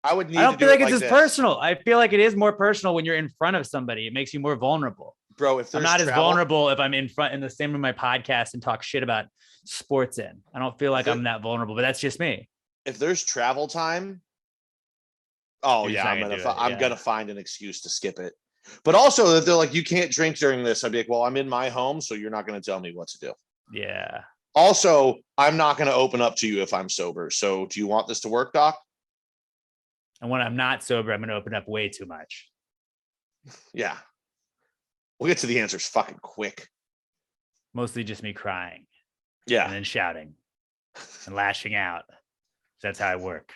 [SPEAKER 2] I would need.
[SPEAKER 1] I don't
[SPEAKER 2] to
[SPEAKER 1] feel
[SPEAKER 2] do
[SPEAKER 1] like it's as
[SPEAKER 2] this.
[SPEAKER 1] personal. I feel like it is more personal when you're in front of somebody. It makes you more vulnerable.
[SPEAKER 2] Bro, if
[SPEAKER 1] I'm not as vulnerable if I'm in the same room my podcast and talk shit about sports in. I don't feel like I'm that vulnerable, but that's just me.
[SPEAKER 2] If there's travel time, I'm gonna find an excuse to skip it. But also that they're like, you can't drink during this. I'd be like, well, I'm in my home, so you're not going to tell me what to do.
[SPEAKER 1] Yeah.
[SPEAKER 2] Also, I'm not going to open up to you if I'm sober. So do you want this to work, Doc?
[SPEAKER 1] And when I'm not sober, I'm going to open up way too much.
[SPEAKER 2] Yeah. We'll get to the answers fucking quick.
[SPEAKER 1] Mostly just me crying.
[SPEAKER 2] Yeah.
[SPEAKER 1] And then shouting and lashing out. That's how I work.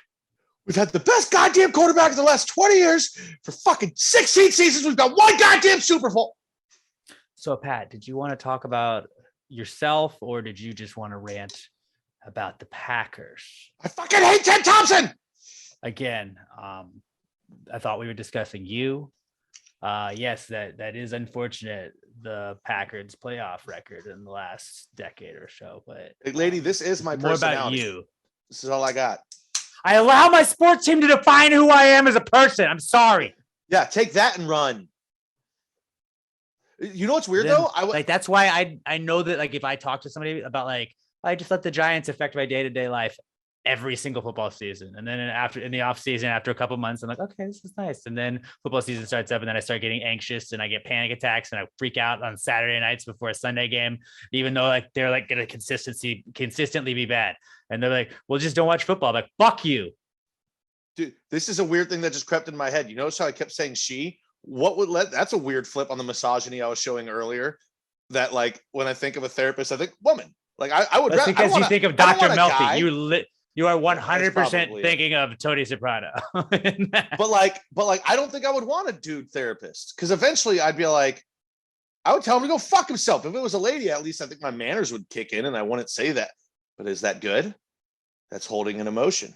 [SPEAKER 2] We've had the best goddamn quarterback in the last 20 years for fucking 16 seasons. We've got one goddamn Super Bowl.
[SPEAKER 1] So, Pat, did you want to talk about yourself, or did you just want to rant about the Packers?
[SPEAKER 2] I fucking hate Ted Thompson.
[SPEAKER 1] Again, I thought we were discussing you. Yes, that is unfortunate, the Packers playoff record in the last decade or so. But
[SPEAKER 2] hey, lady, this is my personality.
[SPEAKER 1] More about you.
[SPEAKER 2] This is all I got.
[SPEAKER 1] I allow my sports team to define who I am as a person. I'm sorry.
[SPEAKER 2] Yeah, take that and run. You know what's weird though?
[SPEAKER 1] That's why I know that like if I talk to somebody about like I just let the Giants affect my day-to-day life every single football season, and then in the off season after a couple months I'm like, okay, this is nice, and then football season starts up and then I start getting anxious and I get panic attacks and I freak out on Saturday nights before a Sunday game, even though like they're like gonna consistently be bad, and they're like, well, just don't watch football. I'm like, fuck you,
[SPEAKER 2] dude. This is a weird thing that just crept in my head. You notice how I kept saying she? That's a weird flip on the misogyny I was showing earlier, that like when I think of a therapist I think woman. Like I would.
[SPEAKER 1] That's because you think of Dr. Melfi. You are 100% thinking of Tony Soprano.
[SPEAKER 2] but like I don't think I would want a dude therapist, because eventually I'd be like, I would tell him to go fuck himself. If it was a lady, at least I think my manners would kick in and I wouldn't say that. But is that good? That's holding an emotion.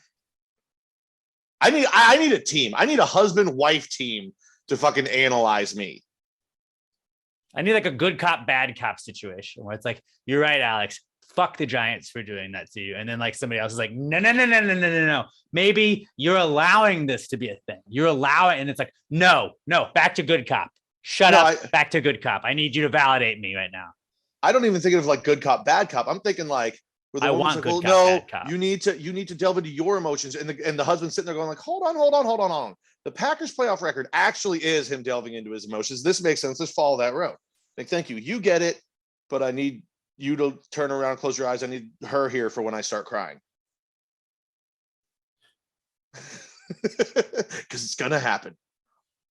[SPEAKER 2] I need a team. I need a husband-wife team to fucking analyze me.
[SPEAKER 1] I need like a good cop, bad cop situation where it's like, you're right, Alex. Fuck the Giants for doing that to you. And then like somebody else is like, no. Maybe you're allowing this to be a thing. You're allowing, and it's like, no, back to good cop. Shut up. Back to good cop. I need you to validate me right now.
[SPEAKER 2] I don't even think of like good cop, bad cop. I'm thinking like,
[SPEAKER 1] I want good cop, bad cop.
[SPEAKER 2] You need to delve into your emotions. And the husband's sitting there going like, hold on. The Packers playoff record actually is him delving into his emotions. This makes sense. Let's follow that road. Like, thank you. You get it, but I need you to turn around, close your eyes. I need her here for when I start crying. Because it's going to happen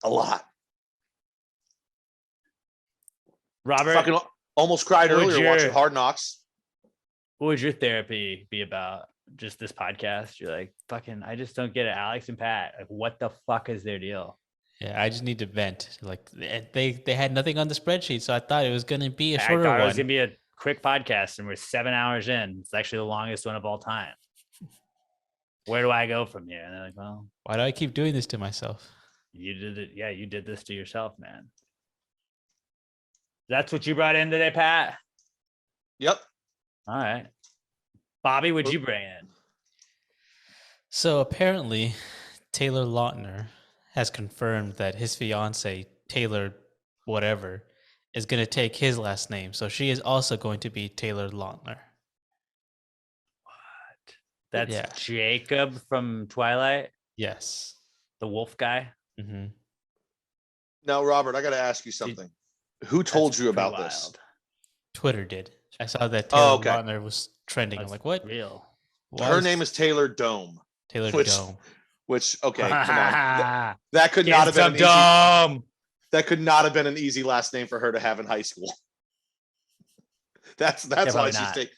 [SPEAKER 2] a lot.
[SPEAKER 1] Robert,
[SPEAKER 2] fucking almost cried earlier watching Hard Knocks.
[SPEAKER 1] What would your therapy be about? just this podcast, you're like, fucking, I just don't get it. Alex and Pat, like, what the fuck is their deal?
[SPEAKER 3] Yeah, I just need to vent. Like they had nothing on the spreadsheet, so I thought it was gonna be a
[SPEAKER 1] I
[SPEAKER 3] shorter
[SPEAKER 1] thought it
[SPEAKER 3] one.
[SPEAKER 1] was gonna be a quick podcast, and we're 7 hours in. It's actually the longest one of all time. Where do I go from here? And they're like, well,
[SPEAKER 3] Why do I keep doing this to myself?
[SPEAKER 1] you did it. Yeah, you did this to yourself, man. That's what you brought in today, Pat?
[SPEAKER 2] Yep.
[SPEAKER 1] All right. Bobby, what'd you bring in?
[SPEAKER 3] So apparently, Taylor Lautner has confirmed that his fiance, Taylor whatever, is going to take his last name. So she is also going to be Taylor Lautner.
[SPEAKER 1] That's
[SPEAKER 3] Yeah.
[SPEAKER 1] Jacob from Twilight,
[SPEAKER 3] Yes.
[SPEAKER 1] the wolf guy.
[SPEAKER 3] Mm-hmm.
[SPEAKER 2] Now, Robert, I got to ask you something. Who told
[SPEAKER 1] That's
[SPEAKER 2] you
[SPEAKER 1] pretty
[SPEAKER 2] about this?
[SPEAKER 1] wild.
[SPEAKER 3] Twitter did. I saw that Taylor
[SPEAKER 2] Oh, okay.
[SPEAKER 3] Lautner was trending.
[SPEAKER 1] That's
[SPEAKER 3] I'm like, what?
[SPEAKER 1] real.
[SPEAKER 3] Why
[SPEAKER 2] Her
[SPEAKER 3] is
[SPEAKER 2] name is Taylor Dome.
[SPEAKER 3] Taylor
[SPEAKER 2] which-
[SPEAKER 3] Dome.
[SPEAKER 2] Which, okay, come on. That could
[SPEAKER 1] Kids
[SPEAKER 2] not have been an easy,
[SPEAKER 1] dumb.
[SPEAKER 2] that could not have been an easy last name for her to have in high school. That's why
[SPEAKER 1] Definitely
[SPEAKER 2] she's
[SPEAKER 1] not.
[SPEAKER 2] taking.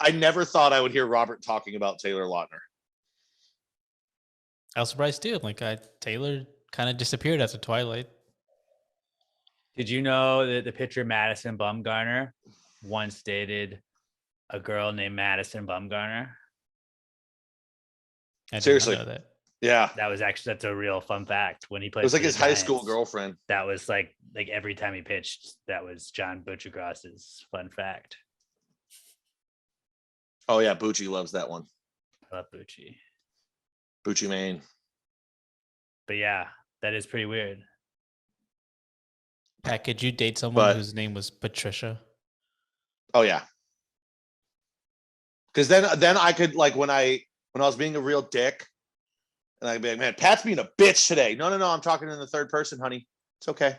[SPEAKER 2] I never thought I would hear Robert talking about Taylor Lautner.
[SPEAKER 3] I was surprised too. Like Taylor kind of disappeared after Twilight.
[SPEAKER 1] Did you know that the pitcher Madison Bumgarner once dated a girl named Madison Bumgarner?
[SPEAKER 3] I did not
[SPEAKER 2] Seriously.
[SPEAKER 3] know that.
[SPEAKER 2] Yeah.
[SPEAKER 1] That's a real fun fact. When he played,
[SPEAKER 2] It was like
[SPEAKER 1] for the
[SPEAKER 2] his high school
[SPEAKER 1] Giants,
[SPEAKER 2] girlfriend.
[SPEAKER 1] That was like every time he pitched, that was John Butchergross's fun fact.
[SPEAKER 2] Oh, yeah. Bucci loves that one.
[SPEAKER 1] I love Bucci.
[SPEAKER 2] Bucci Maine.
[SPEAKER 1] But yeah, that is pretty weird.
[SPEAKER 3] Pat, could you date someone
[SPEAKER 2] But-
[SPEAKER 3] whose name was Patricia?
[SPEAKER 2] Oh, yeah. Because then I could, like, when I was being a real dick, and I'd be like, man, Pat's being a bitch today. No, I'm talking in the third person, honey. It's okay.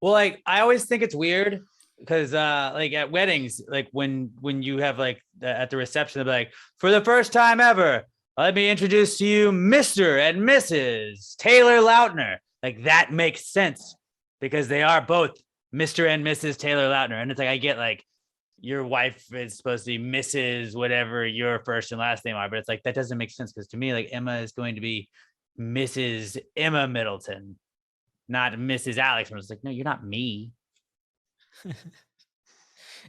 [SPEAKER 1] Well, like I always think it's weird because like at weddings, like when you have like at the reception, they'll be like, for the first time ever, let me introduce to you Mr. and Mrs. Taylor Lautner. Like that makes sense because they are both Mr. and Mrs. Taylor Lautner. And it's like, I get like your wife is supposed to be Mrs. whatever your first and last name are, but it's like, that doesn't make sense. Cause to me, like Emma is going to be Mrs. Emma Middleton, not Mrs. Alex. And I was like, no, you're not me.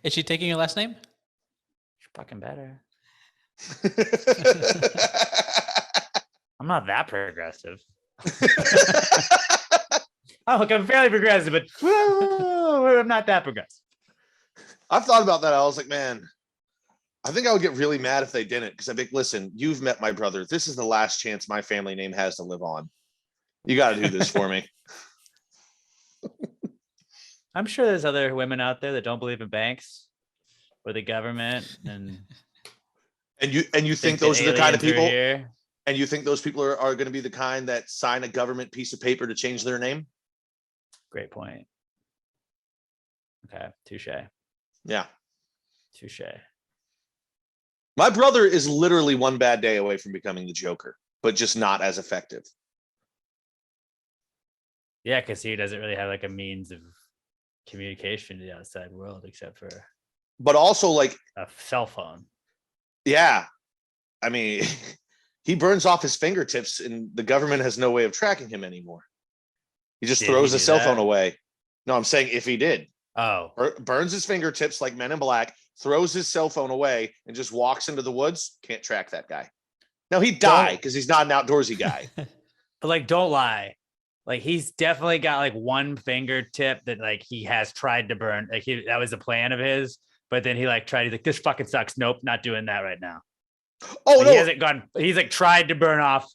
[SPEAKER 3] Is she taking your last name?
[SPEAKER 1] You're fucking better. I'm not that progressive. Oh, look, I'm fairly progressive, but I'm not that progressive.
[SPEAKER 2] I've thought about that. I was like, man, I think I would get really mad if they didn't. Because I'd be like, listen, you've met my brother. This is the last chance my family name has to live on. You got to do this for me.
[SPEAKER 1] I'm sure there's other women out there that don't believe in banks or the government, and
[SPEAKER 2] And you think
[SPEAKER 1] that
[SPEAKER 2] those are the kind of
[SPEAKER 1] aliens are
[SPEAKER 2] people,
[SPEAKER 1] here.
[SPEAKER 2] and you think those people are going to be the kind that sign a government piece of paper to change their name?
[SPEAKER 1] Great point. Okay, touche.
[SPEAKER 2] Yeah.
[SPEAKER 1] Touche.
[SPEAKER 2] My brother is literally one bad day away from becoming the Joker, but just not as effective.
[SPEAKER 1] Yeah, because he doesn't really have like a means of communication to the outside world except for
[SPEAKER 2] But also, like,
[SPEAKER 1] a cell phone.
[SPEAKER 2] yeah, I mean, he burns off his fingertips and the government has no way of tracking him anymore. He just
[SPEAKER 1] Did
[SPEAKER 2] throws
[SPEAKER 1] he
[SPEAKER 2] the
[SPEAKER 1] do
[SPEAKER 2] cell
[SPEAKER 1] that?
[SPEAKER 2] phone away. No, I'm saying if he did.
[SPEAKER 1] Oh,
[SPEAKER 2] Burns his fingertips like Men in Black, throws his cell phone away, and just walks into the woods. Can't track that guy. Now he'd die because he's not an outdoorsy guy.
[SPEAKER 1] but like, don't lie. Like he's definitely got like one fingertip that like he has tried to burn. Like that was a plan of his, but then he like tried. He's like, this fucking sucks. Nope, not doing that right now.
[SPEAKER 2] Oh
[SPEAKER 1] Like,
[SPEAKER 2] no!
[SPEAKER 1] he hasn't gone. He's like tried to burn off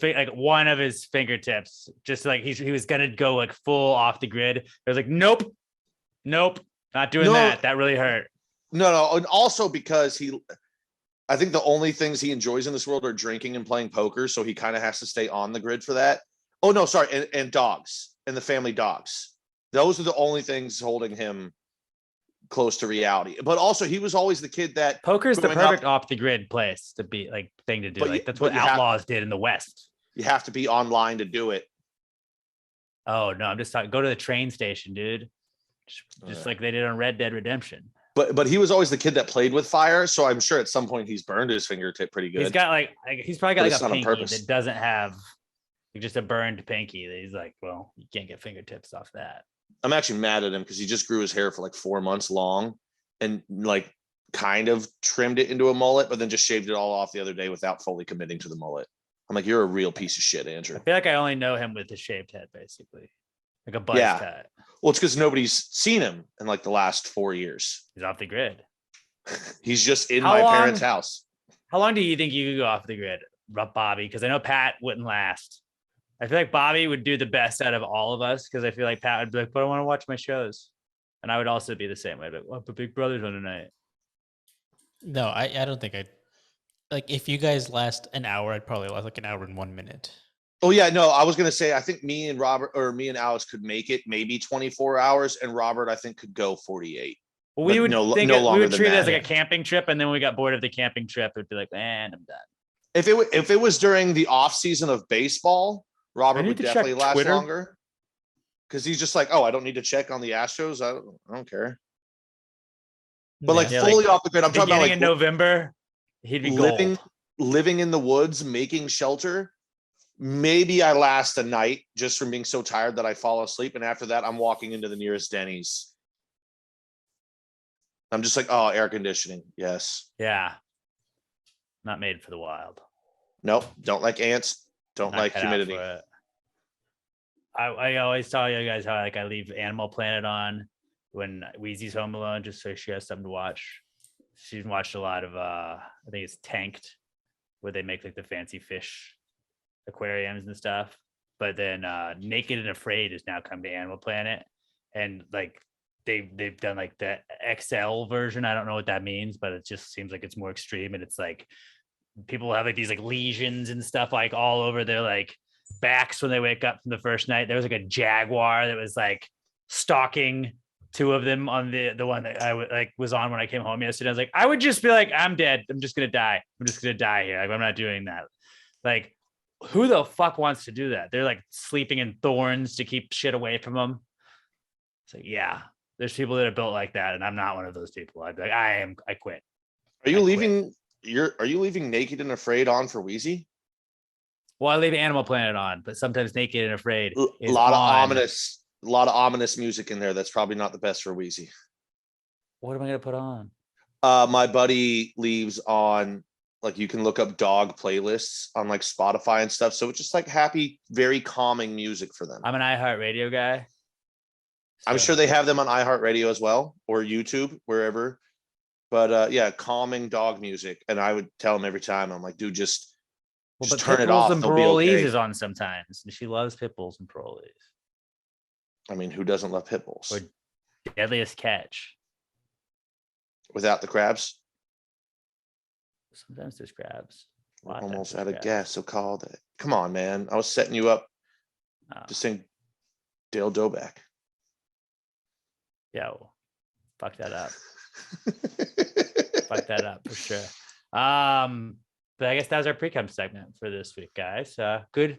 [SPEAKER 1] like one of his fingertips. Just like he was gonna go like full off the grid. It was like, nope, not doing
[SPEAKER 2] No.
[SPEAKER 1] that. That really hurt.
[SPEAKER 2] No, and also because I think the only things he enjoys in this world are drinking and playing poker, so he kind of has to stay on the grid for that. Oh no, sorry, and dogs and the family dogs. Those are the only things holding him close to reality. But also, he was always the kid that
[SPEAKER 1] Poker's the
[SPEAKER 2] growing up-
[SPEAKER 1] perfect off the grid place to be like thing to do.
[SPEAKER 2] But
[SPEAKER 1] Like
[SPEAKER 2] you-
[SPEAKER 1] that's
[SPEAKER 2] but
[SPEAKER 1] what
[SPEAKER 2] you have-
[SPEAKER 1] outlaws did in the West.
[SPEAKER 2] you have to be online to do it.
[SPEAKER 1] Oh no, I'm just talking. Go to the train station, dude. Just
[SPEAKER 2] Alright.
[SPEAKER 1] like they did on Red Dead Redemption.
[SPEAKER 2] But he was always the kid that played with fire, so I'm sure at some point he's burned his fingertip pretty good.
[SPEAKER 1] He's got he's probably got
[SPEAKER 2] But
[SPEAKER 1] like
[SPEAKER 2] it's
[SPEAKER 1] a
[SPEAKER 2] not on
[SPEAKER 1] pinky
[SPEAKER 2] purpose.
[SPEAKER 1] that doesn't have just a burned pinky. That he's like, well, you can't get fingertips off that.
[SPEAKER 2] I'm actually mad at him because he just grew his hair for like 4 months long and like kind of trimmed it into a mullet, but then just shaved it all off the other day without fully committing to the mullet. I'm like, you're a real piece of shit, Andrew.
[SPEAKER 1] I feel like I only know him with his shaved head, basically, like a buzz
[SPEAKER 2] Yeah.
[SPEAKER 1] cut.
[SPEAKER 2] Well, it's because nobody's seen him in like the last 4 years.
[SPEAKER 1] He's off the grid.
[SPEAKER 2] He's just in
[SPEAKER 1] How
[SPEAKER 2] my
[SPEAKER 1] long-
[SPEAKER 2] parents' house.
[SPEAKER 1] How long do you think you could go off the grid, Bobby? Because I know Pat wouldn't last. I feel like Bobby would do the best out of all of us because I feel like Pat would be like, but I want to watch my shows. And I would also be the same way. But what the Big Brother's on tonight?
[SPEAKER 3] No, I don't think I'd like if you guys last an hour, I'd probably last like an hour and 1 minute.
[SPEAKER 2] Oh yeah, no, I was gonna say I think me and Alex could make it maybe 24 hours, and Robert I think could go 48.
[SPEAKER 1] Well, we
[SPEAKER 2] But
[SPEAKER 1] would
[SPEAKER 2] no
[SPEAKER 1] think
[SPEAKER 2] longer
[SPEAKER 1] we would
[SPEAKER 2] than
[SPEAKER 1] treat it
[SPEAKER 2] that.
[SPEAKER 1] as like a camping trip, and then when we got bored of the camping trip, it'd be like, man, I'm done.
[SPEAKER 2] If it was during the off season of baseball, Robert
[SPEAKER 1] need
[SPEAKER 2] would
[SPEAKER 1] to check
[SPEAKER 2] definitely last
[SPEAKER 1] Twitter.
[SPEAKER 2] longer. Because he's just like, oh, I don't need to check on the Astros. I don't care. But like
[SPEAKER 1] Yeah,
[SPEAKER 2] fully off the grid, I'm talking
[SPEAKER 1] Beginning
[SPEAKER 2] about like
[SPEAKER 1] in November, he'd be gold.
[SPEAKER 2] living in the woods, making shelter. Maybe I last a night just from being so tired that I fall asleep, and after that, I'm walking into the nearest Denny's. I'm just like, oh, air conditioning. Yes.
[SPEAKER 1] Yeah. Not made for the wild.
[SPEAKER 2] Nope. Don't like ants. Don't
[SPEAKER 1] Not
[SPEAKER 2] like
[SPEAKER 1] cut out
[SPEAKER 2] humidity.
[SPEAKER 1] for it. I always tell you guys how like I leave Animal Planet on when Wheezy's home alone just so she has something to watch. She's watched a lot of I think it's Tanked, where they make like the fancy fish aquariums and stuff. But then Naked and Afraid has now come to Animal Planet, and like they've done like the XL version. I don't know what that means, but it just seems like it's more extreme, and it's like people have like these like lesions and stuff like all over their like backs when they wake up from the first night. There was like a jaguar that was like stalking two of them on the one that I was on when I came home yesterday. I was like, I would just be like, I'm dead. I'm just gonna die. I'm just gonna die here. Like, I'm not doing that. Like, who the fuck wants to do that? They're like sleeping in thorns to keep shit away from them. It's like, yeah, there's people that are built like that, and I'm not one of those people. I'd be like, I quit.
[SPEAKER 2] Are you
[SPEAKER 1] I
[SPEAKER 2] leaving? Are you leaving Naked and Afraid on for Wheezy?
[SPEAKER 1] Well, I leave Animal Planet on, but sometimes Naked and Afraid
[SPEAKER 2] A
[SPEAKER 1] is
[SPEAKER 2] lot
[SPEAKER 1] on.
[SPEAKER 2] of ominous music in there. That's probably not the best for Wheezy.
[SPEAKER 1] What am I gonna put on?
[SPEAKER 2] My buddy leaves on, like, you can look up dog playlists on like Spotify and stuff. So it's just like happy, very calming music for them.
[SPEAKER 1] I'm an iHeartRadio guy.
[SPEAKER 2] I'm
[SPEAKER 1] so-
[SPEAKER 2] sure they have them on iHeartRadio as well, or YouTube, wherever. But yeah, calming dog music. And I would tell him every time, I'm like, dude, just
[SPEAKER 1] but
[SPEAKER 2] turn it
[SPEAKER 1] Pitbulls
[SPEAKER 2] off.
[SPEAKER 1] and
[SPEAKER 2] They'll be
[SPEAKER 1] Parolees
[SPEAKER 2] okay.
[SPEAKER 1] is on sometimes, and she loves Pitbulls and Parolees.
[SPEAKER 2] I mean, who doesn't love pit bulls?
[SPEAKER 1] Or Deadliest Catch.
[SPEAKER 2] Without the crabs?
[SPEAKER 1] Sometimes there's crabs.
[SPEAKER 2] We're
[SPEAKER 1] A lot of
[SPEAKER 2] almost
[SPEAKER 1] times
[SPEAKER 2] out
[SPEAKER 1] there's
[SPEAKER 2] of
[SPEAKER 1] crabs.
[SPEAKER 2] gas, so called it. Come on, man. I was setting you up
[SPEAKER 1] Oh,
[SPEAKER 2] to sing Dale Doback.
[SPEAKER 1] yeah, well, fuck that up. Fuck that up for sure. But I guess that was our pre-com segment for this week, guys. Good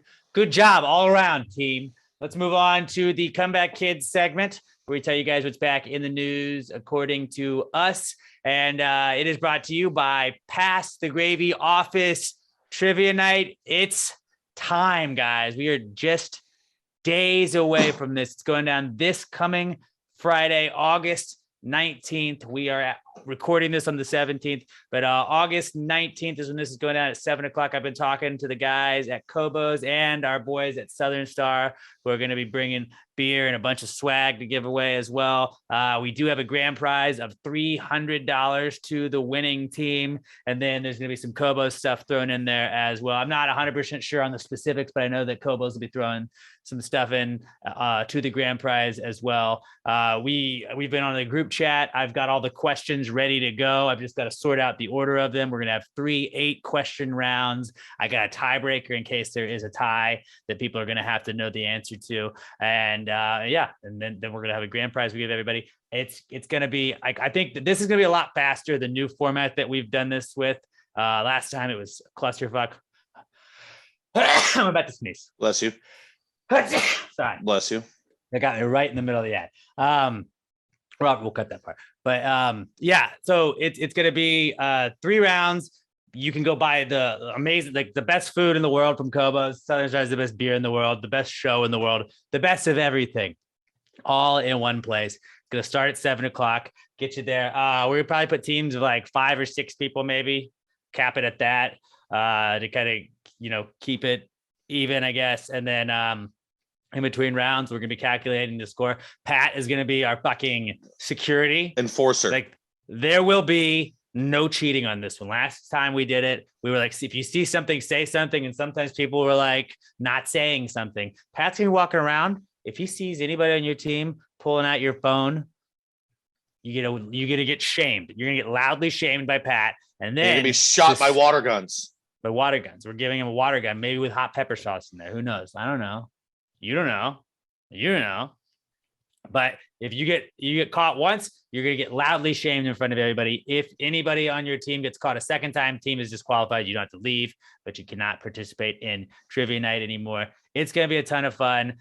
[SPEAKER 1] job all around, team. Let's move on to the Comeback Kids segment, where we tell you guys what's back in the news according to us. And it is brought to you by Pass the Gravy Office Trivia Night. It's time, guys. We are just days away from this. It's going down this coming Friday, August 19th. We are recording this on the 17th, but August 19th is when this is going down at 7:00. I've been talking to the guys at Kobo's and our boys at Southern Star, who are going to be bringing beer and a bunch of swag to give away as well. We do have a grand prize of $300 to the winning team. And then there's going to be some Kobo's stuff thrown in there as well. I'm not 100% sure on the specifics, but I know that Kobo's will be throwing some stuff in to the grand prize as well. We've been on the group chat. I've got all the questions ready to go. I've just got to sort out the order of them. We're going to have 3 8-question rounds. I got a tiebreaker in case there is a tie that people are going to have to know the answer to. And yeah, and then we're going to have a grand prize we give everybody. It's going to be, I think that this is going to be a lot faster, the new format that we've done this with. Last time it was clusterfuck. I'm about to sneeze.
[SPEAKER 2] Bless you.
[SPEAKER 1] Sorry.
[SPEAKER 2] Bless you.
[SPEAKER 1] They got me right in the middle of the ad. Robert will cut that part. But yeah, so it's gonna be 3 rounds. You can go buy the amazing, like the best food in the world from Kobo's. Southern Star's the best beer in the world, the best show in the world, the best of everything, all in one place. Gonna start at 7:00. Get you there. We probably put teams of like 5 or 6 people, maybe cap it at that, to kind of keep it even, I guess. And then in between rounds, we're gonna be calculating the score. Pat is gonna be our fucking security
[SPEAKER 2] enforcer.
[SPEAKER 1] Like there will be no cheating on this one. Last time we did it, we were like, if you see something, say something. And sometimes people were like not saying something. Pat's gonna be walking around. If he sees anybody on your team pulling out your phone, you're gonna get shamed. You're gonna get loudly shamed by Pat, and then
[SPEAKER 2] you're gonna be shot by water guns.
[SPEAKER 1] By water guns. We're giving him a water gun, maybe with hot pepper sauce in there. Who knows? I don't know. You don't know. You don't know. But if you get caught once, you're gonna get loudly shamed in front of everybody. If anybody on your team gets caught a second time, team is disqualified. You don't have to leave, but you cannot participate in trivia night anymore. It's gonna be a ton of fun.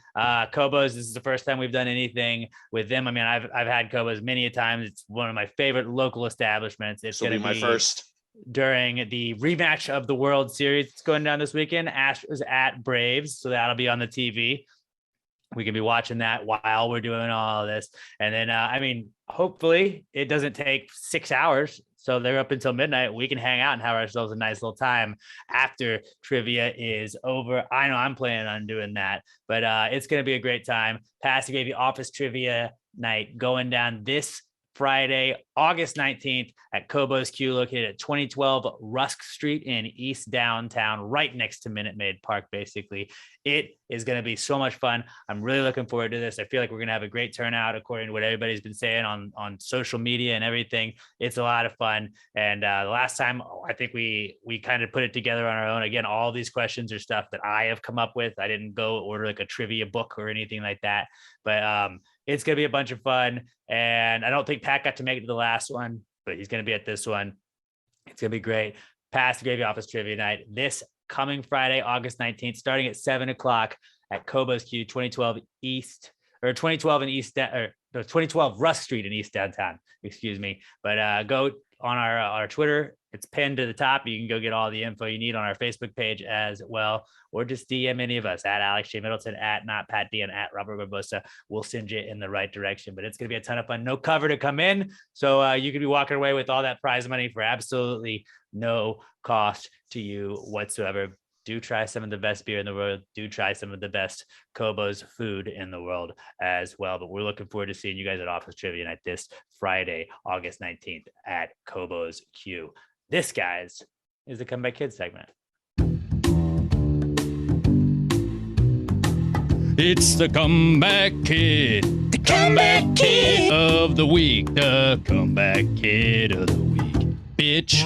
[SPEAKER 1] Kobo's, this is the first time we've done anything with them. I mean, I've had Kobo's many a times. It's one of my favorite local establishments. It's gonna be
[SPEAKER 2] my first
[SPEAKER 1] during the rematch of the World Series. It's going down this weekend. Astros at Braves, so that'll be on the TV. We can be watching that while we're doing all of this. And then, I mean, hopefully it doesn't take 6 hours. So they're up until midnight. We can hang out and have ourselves a nice little time after trivia is over. I know I'm planning on doing that, but it's going to be a great time. Passive Baby Office Trivia Night going down this Friday, August 19th at Kobo's Q, located at 2012 Rusk Street in East Downtown, right next to Minute Maid Park, basically. It is going to be so much fun. I'm really looking forward to this. I feel like we're going to have a great turnout according to what everybody's been saying on social media and everything. It's a lot of fun. And the last time, I think we kind of put it together on our own. Again, all these questions are stuff that I have come up with. I didn't go order like a trivia book or anything like that. But it's going to be a bunch of fun. And I don't think Pat got to make it to the last one, but he's going to be at this one. It's going to be great. Pass the Gravy Office Trivia Night this coming Friday, August 19th, starting at 7:00 at Kobo's Q, 2012 Rusk Street in East Downtown. Excuse me. But go on our Twitter. It's pinned to the top. You can go get all the info you need on our Facebook page as well, or just DM any of us at Alex J. Middleton, at Not Pat D, and at Robert Barbosa. We'll send you in the right direction. But it's going to be a ton of fun. No cover to come in. So you could be walking away with all that prize money for absolutely no cost to you whatsoever. Do try some of the best beer in the world. Do try some of the best Kobo's food in the world as well. But we're looking forward to seeing you guys at Office Trivia Night this Friday, August 19th at Kobo's Q. This, guys, is the Comeback Kid segment.
[SPEAKER 4] It's the Comeback Kid. The Comeback Kid of the week. The Comeback Kid of the week. Bitch.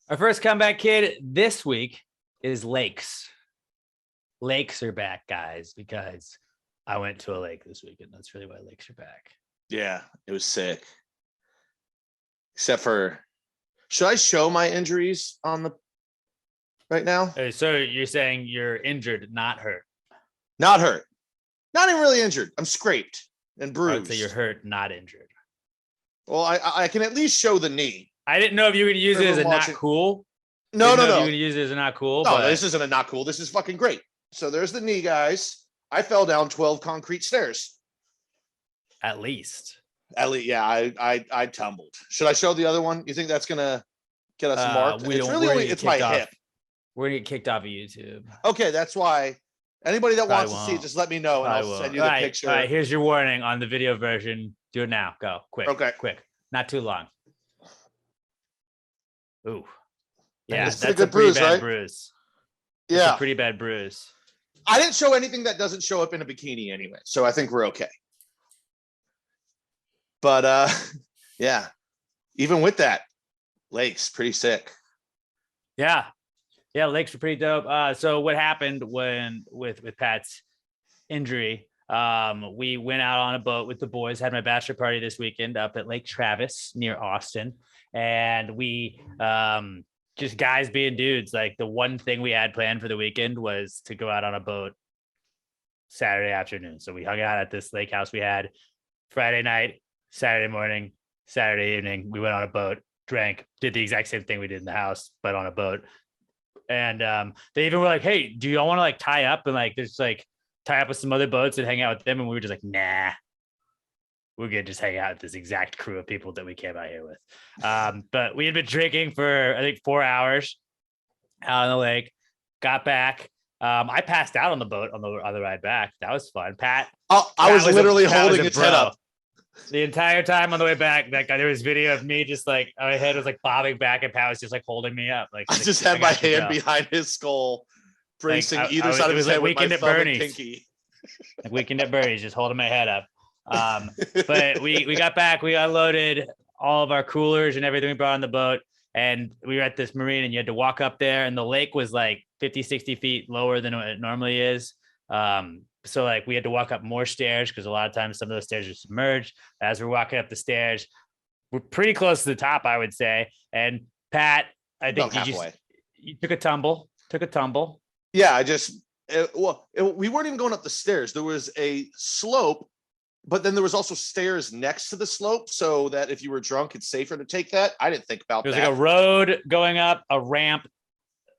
[SPEAKER 1] Our first Comeback Kid this week is lakes. Lakes are back, guys, because I went to a lake this weekend. That's really why lakes are back.
[SPEAKER 2] Yeah, it was sick. Except for, should I show my injuries on the right now?
[SPEAKER 1] So you're saying you're injured, not hurt?
[SPEAKER 2] Not hurt. Not even really injured. I'm scraped and bruised.
[SPEAKER 1] So you're hurt, not injured.
[SPEAKER 2] Well, I can at least show the knee.
[SPEAKER 1] I didn't know if you were going to use it as a not cool.
[SPEAKER 2] No.
[SPEAKER 1] If you were going to use it as a not cool.
[SPEAKER 2] No,
[SPEAKER 1] but
[SPEAKER 2] this isn't a not cool. This is fucking great. So there's the knee, guys. I fell down 12 concrete stairs.
[SPEAKER 1] At least,
[SPEAKER 2] yeah, I tumbled. Should I show the other one? You think that's gonna get us marked? It's my hip.
[SPEAKER 1] We're gonna get kicked off of YouTube.
[SPEAKER 2] Okay, that's why. Anybody that wants to see it, just let me know and I'll send you the picture.
[SPEAKER 1] All right, here's your warning on the video version. Do it now. Go quick. Okay, quick. Not too long. Ooh, yeah, that's a pretty bad bruise.
[SPEAKER 2] Yeah,
[SPEAKER 1] that's a pretty bad bruise.
[SPEAKER 2] I didn't show anything that doesn't show up in a bikini anyway, so I think we're okay. But yeah, even with that, lakes pretty sick.
[SPEAKER 1] Yeah, lakes were pretty dope. So what happened with Pat's injury? We went out on a boat with the boys. Had my bachelor party this weekend up at Lake Travis near Austin, and we just guys being dudes. Like the one thing we had planned for the weekend was to go out on a boat Saturday afternoon. So we hung out at this lake house we had Friday night, Saturday morning, Saturday evening. We went on a boat, drank, did the exact same thing we did in the house, but on a boat. And they even were like, hey, do y'all want to like tie up and like there's like tie up with some other boats and hang out with them? And we were just like, nah, we're gonna just hang out with this exact crew of people that we came out here with. But we had been drinking for I think 4 hours out on the lake, got back. I passed out on the boat on the ride back. That was fun. Pat
[SPEAKER 2] I was literally holding its head
[SPEAKER 1] bro.
[SPEAKER 2] up.
[SPEAKER 1] The entire time on the way back, that guy, there was video of me just like my head was like bobbing back, and Pat was just like holding me up. Like
[SPEAKER 2] I just had my hand behind his skull, bracing either side of his head with my thumb and pinky.
[SPEAKER 1] Like Weekend at Bernie's, just holding my head up. But we got back, we unloaded all of our coolers and everything we brought on the boat, and we were at this marina, and you had to walk up there, and the lake was like 50, 60 feet lower than what it normally is. So like we had to walk up more stairs because a lot of times some of those stairs are submerged. As we're walking up the stairs, we're pretty close to the top, I would say. And Pat, I think you took a tumble.
[SPEAKER 2] Yeah, we weren't even going up the stairs. There was a slope, but then there was also stairs next to the slope, so that if you were drunk, it's safer to take that. I didn't think about that.
[SPEAKER 1] There's like a road going up, a ramp,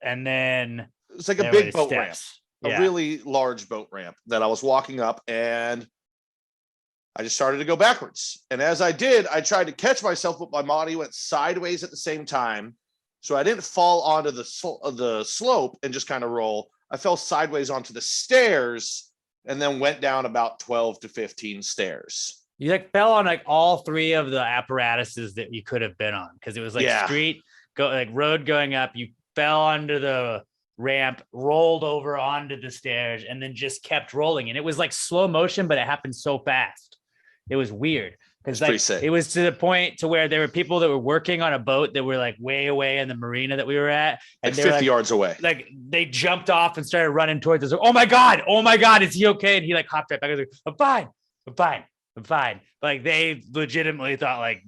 [SPEAKER 1] and then
[SPEAKER 2] it's like a big boat ramp.
[SPEAKER 1] Yeah.
[SPEAKER 2] A really large boat ramp that I was walking up, and I just started to go backwards. And as I did, I tried to catch myself, but my body went sideways at the same time. So I didn't fall onto the slope and just kind of roll. I fell sideways onto the stairs and then went down about 12 to 15 stairs.
[SPEAKER 1] You like fell on like all three of the apparatuses that you could have been on, because it was like road going up. You fell under the ramp, rolled over onto the stairs, and then just kept rolling. And it was like slow motion, but it happened so fast. It was weird because like it was to the point to where there were people that were working on a boat that were like way away in the marina that we were at, and
[SPEAKER 2] like 50 yards away.
[SPEAKER 1] Like they jumped off and started running towards us. Like, oh my god, is he okay? And he like hopped right back. I was like, I'm fine. But like they legitimately thought like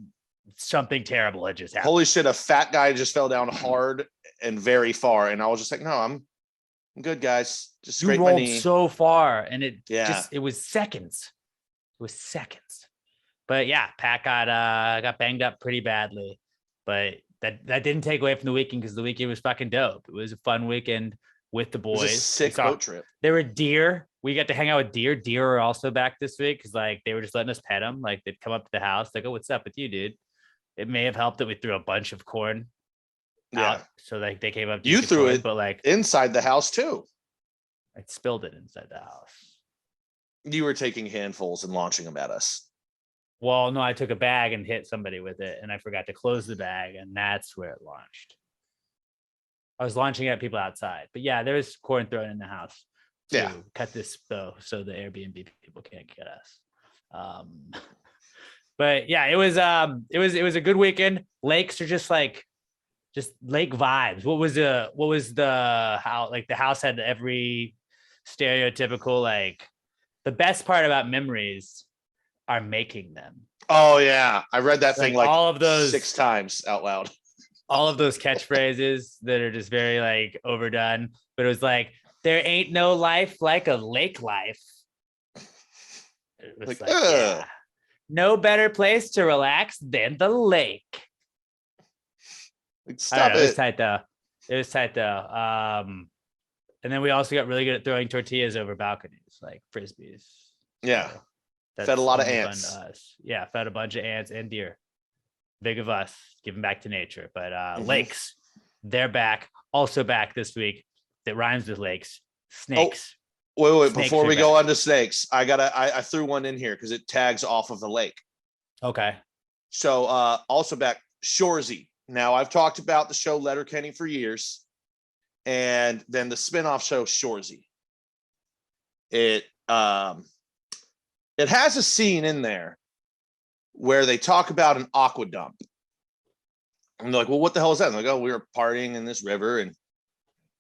[SPEAKER 1] something terrible had just happened.
[SPEAKER 2] Holy shit! A fat guy just fell down hard and very far, and I was just like, no, I'm good, guys. Just scrape my knee.
[SPEAKER 1] So far, and it was seconds. But yeah, Pat got banged up pretty badly, but that didn't take away from the weekend, because the weekend was fucking dope. It was a fun weekend with the boys.
[SPEAKER 2] It was a sick boat trip.
[SPEAKER 1] There were deer. We got to hang out with deer. Deer are also back this week because like they were just letting us pet them. Like they'd come up to the house, like, oh, what's up with you, dude? It may have helped that we threw a bunch of corn out, so like they came up.
[SPEAKER 2] You threw it,
[SPEAKER 1] but like
[SPEAKER 2] inside the house too.
[SPEAKER 1] I spilled it inside the house.
[SPEAKER 2] You were taking handfuls and launching them at us.
[SPEAKER 1] Well, no, I took a bag and hit somebody with it, and I forgot to close the bag, and that's where it launched. I was launching at people outside, but yeah, there was corn thrown in the house to cut this though, so the Airbnb people can't get us. But yeah, it was a good weekend. Lakes are just lake vibes. What was the how like the house had every stereotypical, like the best part about memories are making them.
[SPEAKER 2] Oh yeah, I read that thing like
[SPEAKER 1] all of those
[SPEAKER 2] 6 times out loud.
[SPEAKER 1] All of those catchphrases that are just very like overdone, but it was like, there ain't no life like a lake life. It was like yeah. No better place to relax than the lake.
[SPEAKER 2] Stop it.
[SPEAKER 1] It was tight though. And then we also got really good at throwing tortillas over balconies, like frisbees.
[SPEAKER 2] Yeah.
[SPEAKER 1] So
[SPEAKER 2] fed a lot of ants.
[SPEAKER 1] Yeah, fed a bunch of ants and deer. Big of us, giving back to nature. But lakes, they're back. Also back this week. That rhymes with lakes. Snakes.
[SPEAKER 2] Oh, wait. Snakes before we go on to snakes, I threw one in here because it tags off of the lake.
[SPEAKER 1] Okay.
[SPEAKER 2] So also back, Shoresy. Now I've talked about the show Letterkenny for years, and then the spinoff show Shoresy. It has a scene in there where they talk about an aqua dump. I'm like, well, what the hell is that? And they're like, oh, we were partying in this river, and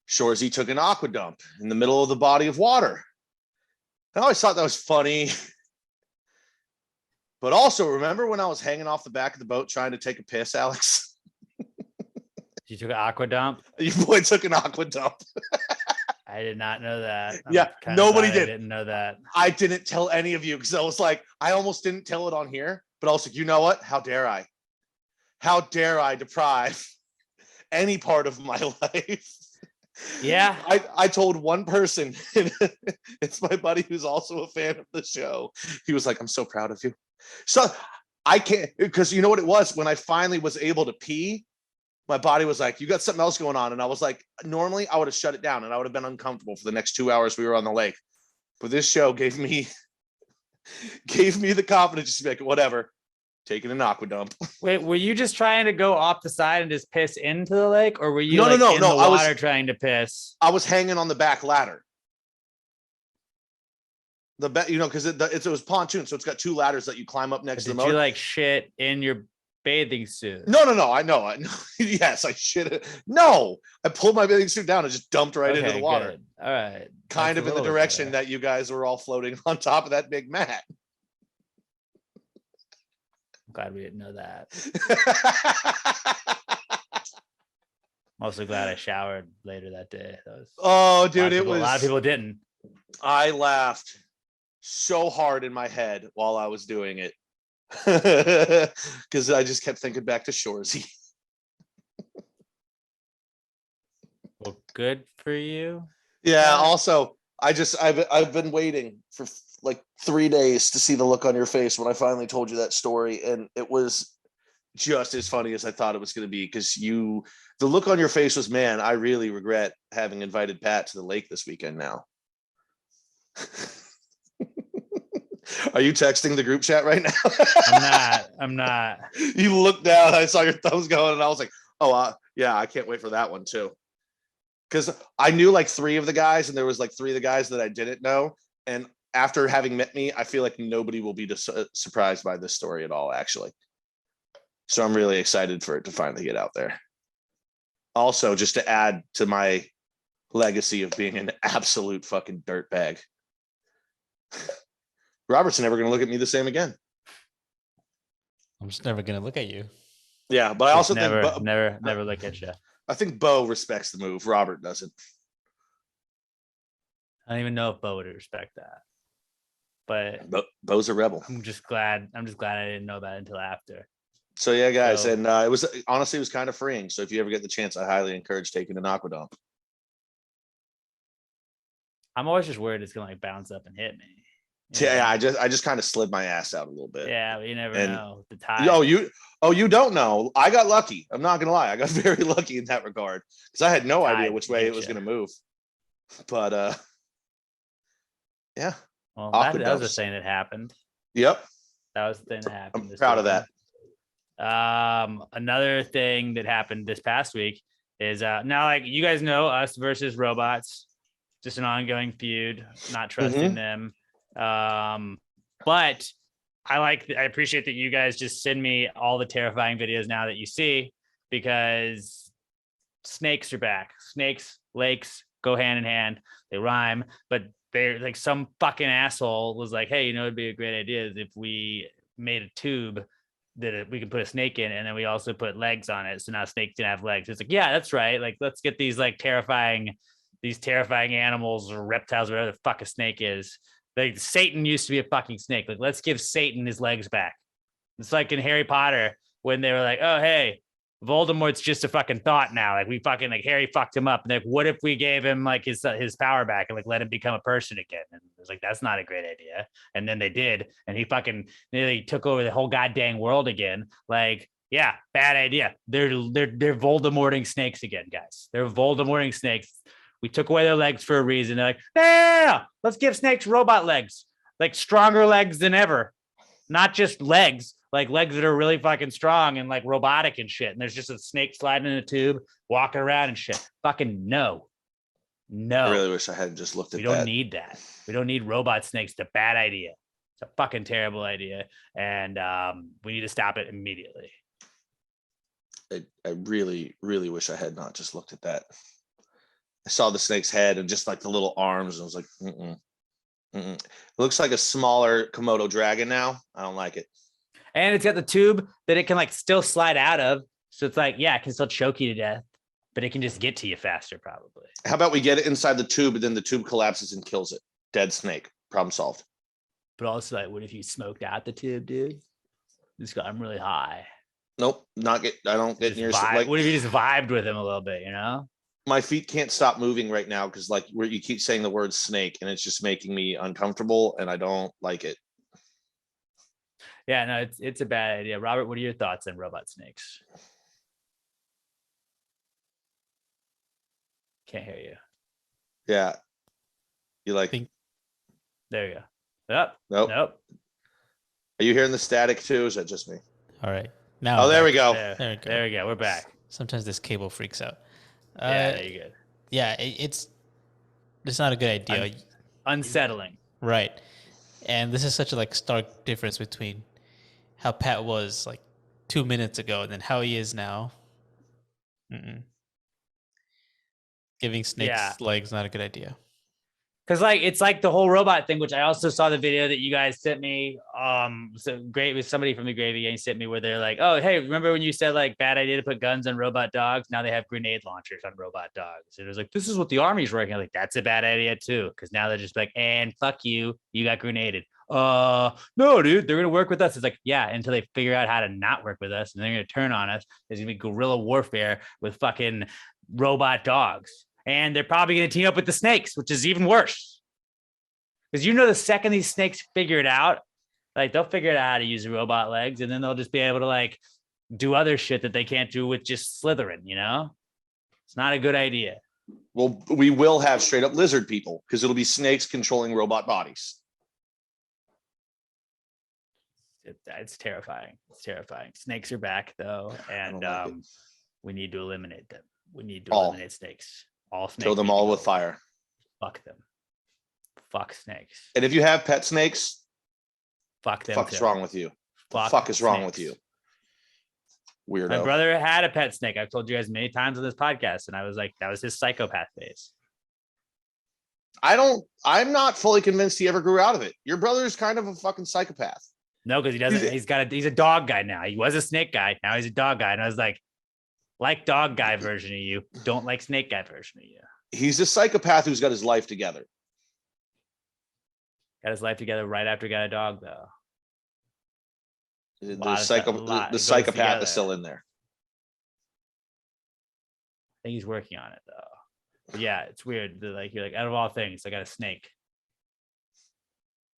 [SPEAKER 2] Shoresy took an aqua dump in the middle of the body of water. I always thought that was funny. But also, remember when I was hanging off the back of the boat trying to take a piss, Alex?
[SPEAKER 1] You took an aqua dump?
[SPEAKER 2] Your boy took an aqua dump.
[SPEAKER 1] I I did not know that.
[SPEAKER 2] Yeah,
[SPEAKER 1] kinda
[SPEAKER 2] nobody
[SPEAKER 1] glad I
[SPEAKER 2] did.
[SPEAKER 1] didn't know that.
[SPEAKER 2] I didn't tell any of you because I was like, I almost didn't tell it on here, but I was like, you know what? How dare I? How dare I deprive any part of my life?
[SPEAKER 1] Yeah.
[SPEAKER 2] I told one person, it's my buddy who's also a fan of the show. He was like, I'm so proud of you. So I can't, because you know what it was? When I finally was able to pee, my body was like, you got something else going on. And I was like, normally I would have shut it down and I would have been uncomfortable for the next 2 hours we were on the lake. But this show gave me the confidence to be like, whatever, taking an aqua dump.
[SPEAKER 1] Wait, were you just trying to go off the side and just piss into the lake, or were you
[SPEAKER 2] No,
[SPEAKER 1] in the
[SPEAKER 2] I was-
[SPEAKER 1] water trying to piss?
[SPEAKER 2] I was hanging on the back ladder. Because it was pontoon, so it's got 2 ladders that you climb up next to the
[SPEAKER 1] Did
[SPEAKER 2] motor.
[SPEAKER 1] you like shit in your bathing suit?
[SPEAKER 2] No. I know. Yes, I should have. No, I pulled my bathing suit down and just dumped right into the water.
[SPEAKER 1] Good. All right.
[SPEAKER 2] Kind
[SPEAKER 1] That's
[SPEAKER 2] of
[SPEAKER 1] a
[SPEAKER 2] in the
[SPEAKER 1] little bit
[SPEAKER 2] direction
[SPEAKER 1] better.
[SPEAKER 2] that you guys were all floating on top of that big mat.
[SPEAKER 1] I'm glad we didn't know that. I'm also glad I showered later that day. That was
[SPEAKER 2] Oh, dude,
[SPEAKER 1] a
[SPEAKER 2] it was.
[SPEAKER 1] lot of people didn't.
[SPEAKER 2] I laughed so hard in my head while I was doing it because I just kept thinking back to Shorzy.
[SPEAKER 1] Well, good for you.
[SPEAKER 2] Yeah. Also, I've been waiting for like 3 days to see the look on your face when I finally told you that story, and it was just as funny as I thought it was going to be because the look on your face was, man, I really regret having invited Pat to the lake this weekend now. Are you texting the group chat right now?
[SPEAKER 1] I'm not.
[SPEAKER 2] You looked down, I saw your thumbs going, and I was like, oh, yeah, I can't wait for that one too. Because I knew like 3 of the guys, and there was like 3 of the guys that I didn't know. And after having met me, I feel like nobody will be surprised by this story at all, actually. So I'm really excited for it to finally get out there. Also, just to add to my legacy of being an absolute fucking dirtbag, Robert's never going to look at me the same again.
[SPEAKER 3] I'm just never gonna look at you.
[SPEAKER 2] Yeah, but I also
[SPEAKER 1] never
[SPEAKER 2] think
[SPEAKER 1] look at you.
[SPEAKER 2] I think Bo respects the move. Robert doesn't.
[SPEAKER 1] I don't even know if Bo would respect that. But
[SPEAKER 2] Bo's a rebel.
[SPEAKER 1] I'm just glad I didn't know that until after.
[SPEAKER 2] So yeah, guys,
[SPEAKER 1] So-
[SPEAKER 2] and it was honestly kind of freeing. So if you ever get the chance, I highly encourage taking an aqua dump.
[SPEAKER 1] I'm always just worried it's gonna like bounce up and hit me.
[SPEAKER 2] Yeah, I just kind of slid my ass out a little bit.
[SPEAKER 1] Yeah, but you never
[SPEAKER 2] And-
[SPEAKER 1] know. The tide.
[SPEAKER 2] You don't know. I got lucky. I'm not gonna lie. I got very lucky in that regard because I had no idea
[SPEAKER 1] Tide
[SPEAKER 2] which way it
[SPEAKER 1] hit
[SPEAKER 2] was
[SPEAKER 1] ya.
[SPEAKER 2] gonna move. But yeah,
[SPEAKER 1] Well,
[SPEAKER 2] Aqua
[SPEAKER 1] that was a
[SPEAKER 2] dumps.
[SPEAKER 1] thing that happened.
[SPEAKER 2] yep,
[SPEAKER 1] That was the thing that happened.
[SPEAKER 2] I'm
[SPEAKER 1] this
[SPEAKER 2] proud of that.
[SPEAKER 1] weekend. Another thing that happened this past week is now, like you guys know, us versus robots, just an ongoing feud. Not trusting them. But I appreciate that you guys just send me all the terrifying videos now that you see, because snakes are back. Snakes, lakes go hand in hand. They rhyme, but they're like, some fucking asshole was like, hey, it'd be a great idea is if we made a tube that we can put a snake in, and then we also put legs on it. So now snakes can have legs. It's like, yeah, that's right. Like, let's get these terrifying animals or reptiles, whatever the fuck a snake is. Like, Satan used to be a fucking snake. Like, let's give Satan his legs back. It's like in Harry Potter when they were like, oh, hey, Voldemort's just a fucking thought now. Like, we fucking, like, Harry fucked him up. And like, what if we gave him like his power back and like let him become a person again? And it was like, that's not a great idea. And then they did, and he fucking nearly took over the whole goddamn world again. Like, yeah, bad idea. They're Voldemorting snakes again, guys. They're Voldemorting snakes. We took away their legs for a reason. They're like, no, let's give snakes robot legs, like stronger legs than ever. Not just legs, like legs that are really fucking strong and like robotic and shit. And there's just a snake sliding in a tube, walking around and shit. Fucking no.
[SPEAKER 2] I really wish I hadn't just looked at
[SPEAKER 1] We
[SPEAKER 2] that.
[SPEAKER 1] don't need that. We don't need robot snakes. It's a bad idea. It's a fucking terrible idea. And we need to stop it immediately.
[SPEAKER 2] I really, really wish I had not just looked at that. I saw the snake's head and just like the little arms, and I was like, It looks like a smaller Komodo dragon now. I don't like it.
[SPEAKER 1] And it's got the tube that it can like still slide out of. So it's like, yeah, it can still choke you to death. but it can just get to you faster, probably.
[SPEAKER 2] How about we get it inside the tube and then the tube collapses and kills it? Dead snake. Problem solved.
[SPEAKER 1] But also, like, what if you smoked out the tube, dude? Just got him really high.
[SPEAKER 2] Nope, I don't get
[SPEAKER 1] Just
[SPEAKER 2] near.
[SPEAKER 1] vibe. What if you just vibed with him a little bit,
[SPEAKER 2] My feet can't stop moving right now because like where you keep saying the word snake and it's just making me uncomfortable and I don't like it.
[SPEAKER 1] Yeah, no, it's a bad idea. Robert, what are your thoughts on robot snakes? Can't hear you.
[SPEAKER 2] Yeah. You like,
[SPEAKER 1] There you go. Yep.
[SPEAKER 2] nope.
[SPEAKER 1] Nope.
[SPEAKER 2] Are you hearing the static too? Is that just me?
[SPEAKER 3] All right. Now
[SPEAKER 2] Oh, there we go.
[SPEAKER 3] There we go.
[SPEAKER 1] There we go. We're back.
[SPEAKER 3] Sometimes this cable freaks out.
[SPEAKER 1] Yeah, there you go.
[SPEAKER 3] Yeah, it's not a good idea.
[SPEAKER 1] Unsettling.
[SPEAKER 3] Right. And this is such a like stark difference between how Pat was like 2 minutes ago and then how he is now. Giving snakes legs not a good idea.
[SPEAKER 1] Because like it's like the whole robot thing, which I also saw the video that you guys sent me. So great with somebody from the Gravy Gang sent me where they're like, oh, hey, remember when you said like bad idea to put guns on robot dogs? Now they have grenade launchers on robot dogs. And it was like, this is what the army's working on. Like, that's a bad idea too. Because now they're just like, and fuck you, you got grenaded. No, dude, they're gonna work with us. It's like, yeah, until they figure out how to not work with us, and they're gonna turn on us. There's gonna be guerrilla warfare with fucking robot dogs. And they're probably going to team up with the snakes, which is even worse. Because the second these snakes figure it out, like they'll figure out how to use robot legs, and then they'll just be able to like do other shit that they can't do with just slithering, It's not a good idea.
[SPEAKER 2] Well, we will have straight up lizard people because it'll be snakes controlling robot bodies.
[SPEAKER 1] It's terrifying. It's terrifying. Snakes are back though, and we need to eliminate them. We need to eliminate snakes. All snakes.
[SPEAKER 2] Kill them all with fire.
[SPEAKER 1] Fuck them. Fuck snakes.
[SPEAKER 2] And if you have pet snakes,
[SPEAKER 1] fuck them.
[SPEAKER 2] Fuck's wrong with you? Fuck is wrong with you? Weirdo.
[SPEAKER 1] My brother had a pet snake. I've told you guys many times on this podcast, and I was like, that was his psychopath phase.
[SPEAKER 2] I'm not fully convinced he ever grew out of it. Your brother is kind of a fucking psychopath.
[SPEAKER 1] No, because he doesn't. He's a dog guy now. He was a snake guy. Now he's a dog guy. And I was like dog guy version of you, don't like snake guy version of you.
[SPEAKER 2] He's a psychopath who's got his life together.
[SPEAKER 1] Got his life together right after he got a dog, though.
[SPEAKER 2] The psychopath is still in there.
[SPEAKER 1] I think he's working on it, though. But yeah, it's weird. You're like, out of all things, I got a snake.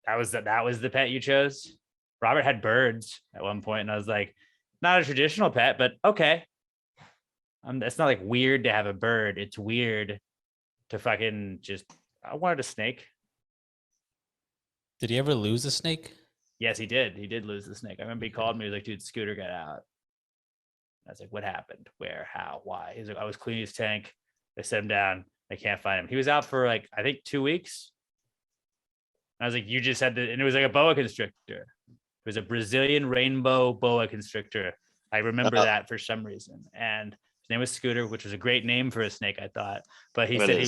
[SPEAKER 1] That was the pet you chose? Robert had birds at one point, and I was like, not a traditional pet, but okay. It's not like weird to have a bird. It's weird to fucking I wanted a snake.
[SPEAKER 3] Did he ever lose a snake?
[SPEAKER 1] Yes, he did. He did lose the snake. I remember he called me. He was like, dude, Scooter got out. I was like, what happened? Where? How? Why? He's like, I was cleaning his tank. I set him down. I can't find him. He was out for like, I think 2 weeks. And I was like, you just had and it was like a boa constrictor. It was a Brazilian rainbow boa constrictor. I remember that for some reason. And his name was Scooter, which was a great name for a snake, I thought. But he said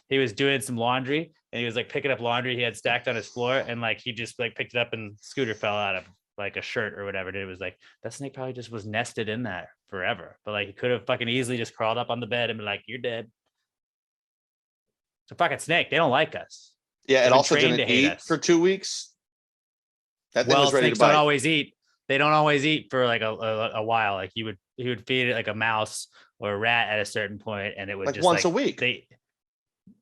[SPEAKER 1] he was doing some laundry, and he was like picking up laundry he had stacked on his floor, and like he just like picked it up, and Scooter fell out of like a shirt or whatever. And it was like that snake probably just was nested in there forever. But like he could have fucking easily just crawled up on the bed and been like, "You're dead." It's a fucking snake. They don't like us.
[SPEAKER 2] Yeah, it also didn't eat for 2 weeks. That thing was ready to bite.
[SPEAKER 1] Don't always eat. They don't always eat for like a while. Like he would feed it like a mouse or a rat at a certain point, and it would
[SPEAKER 2] like
[SPEAKER 1] just
[SPEAKER 2] once a week.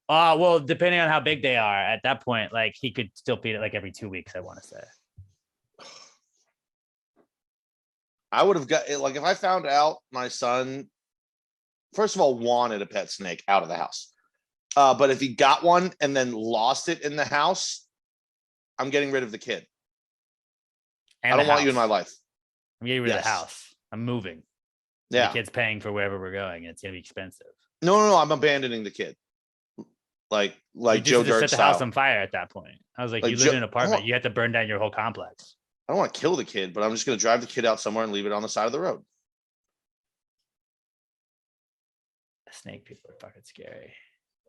[SPEAKER 1] Well, depending on how big they are at that point, like he could still feed it like every 2 weeks, I want to say.
[SPEAKER 2] I would have got like if I found out my son, first of all, wanted a pet snake out of the house. But if he got one and then lost it in the house, I'm getting rid of the kid. I don't want you in my life.
[SPEAKER 1] I'm getting rid of the house. I'm moving.
[SPEAKER 2] Yeah.
[SPEAKER 1] The kid's paying for wherever we're going. It's gonna be expensive.
[SPEAKER 2] No. I'm abandoning the kid. Like Joe Dirt
[SPEAKER 1] set the
[SPEAKER 2] style.
[SPEAKER 1] house on fire at that point. I was like you live in an apartment. You have to burn down your whole complex.
[SPEAKER 2] I don't want to kill the kid, but I'm just going to drive the kid out somewhere and leave it on the side of the road.
[SPEAKER 1] Snake people are fucking scary.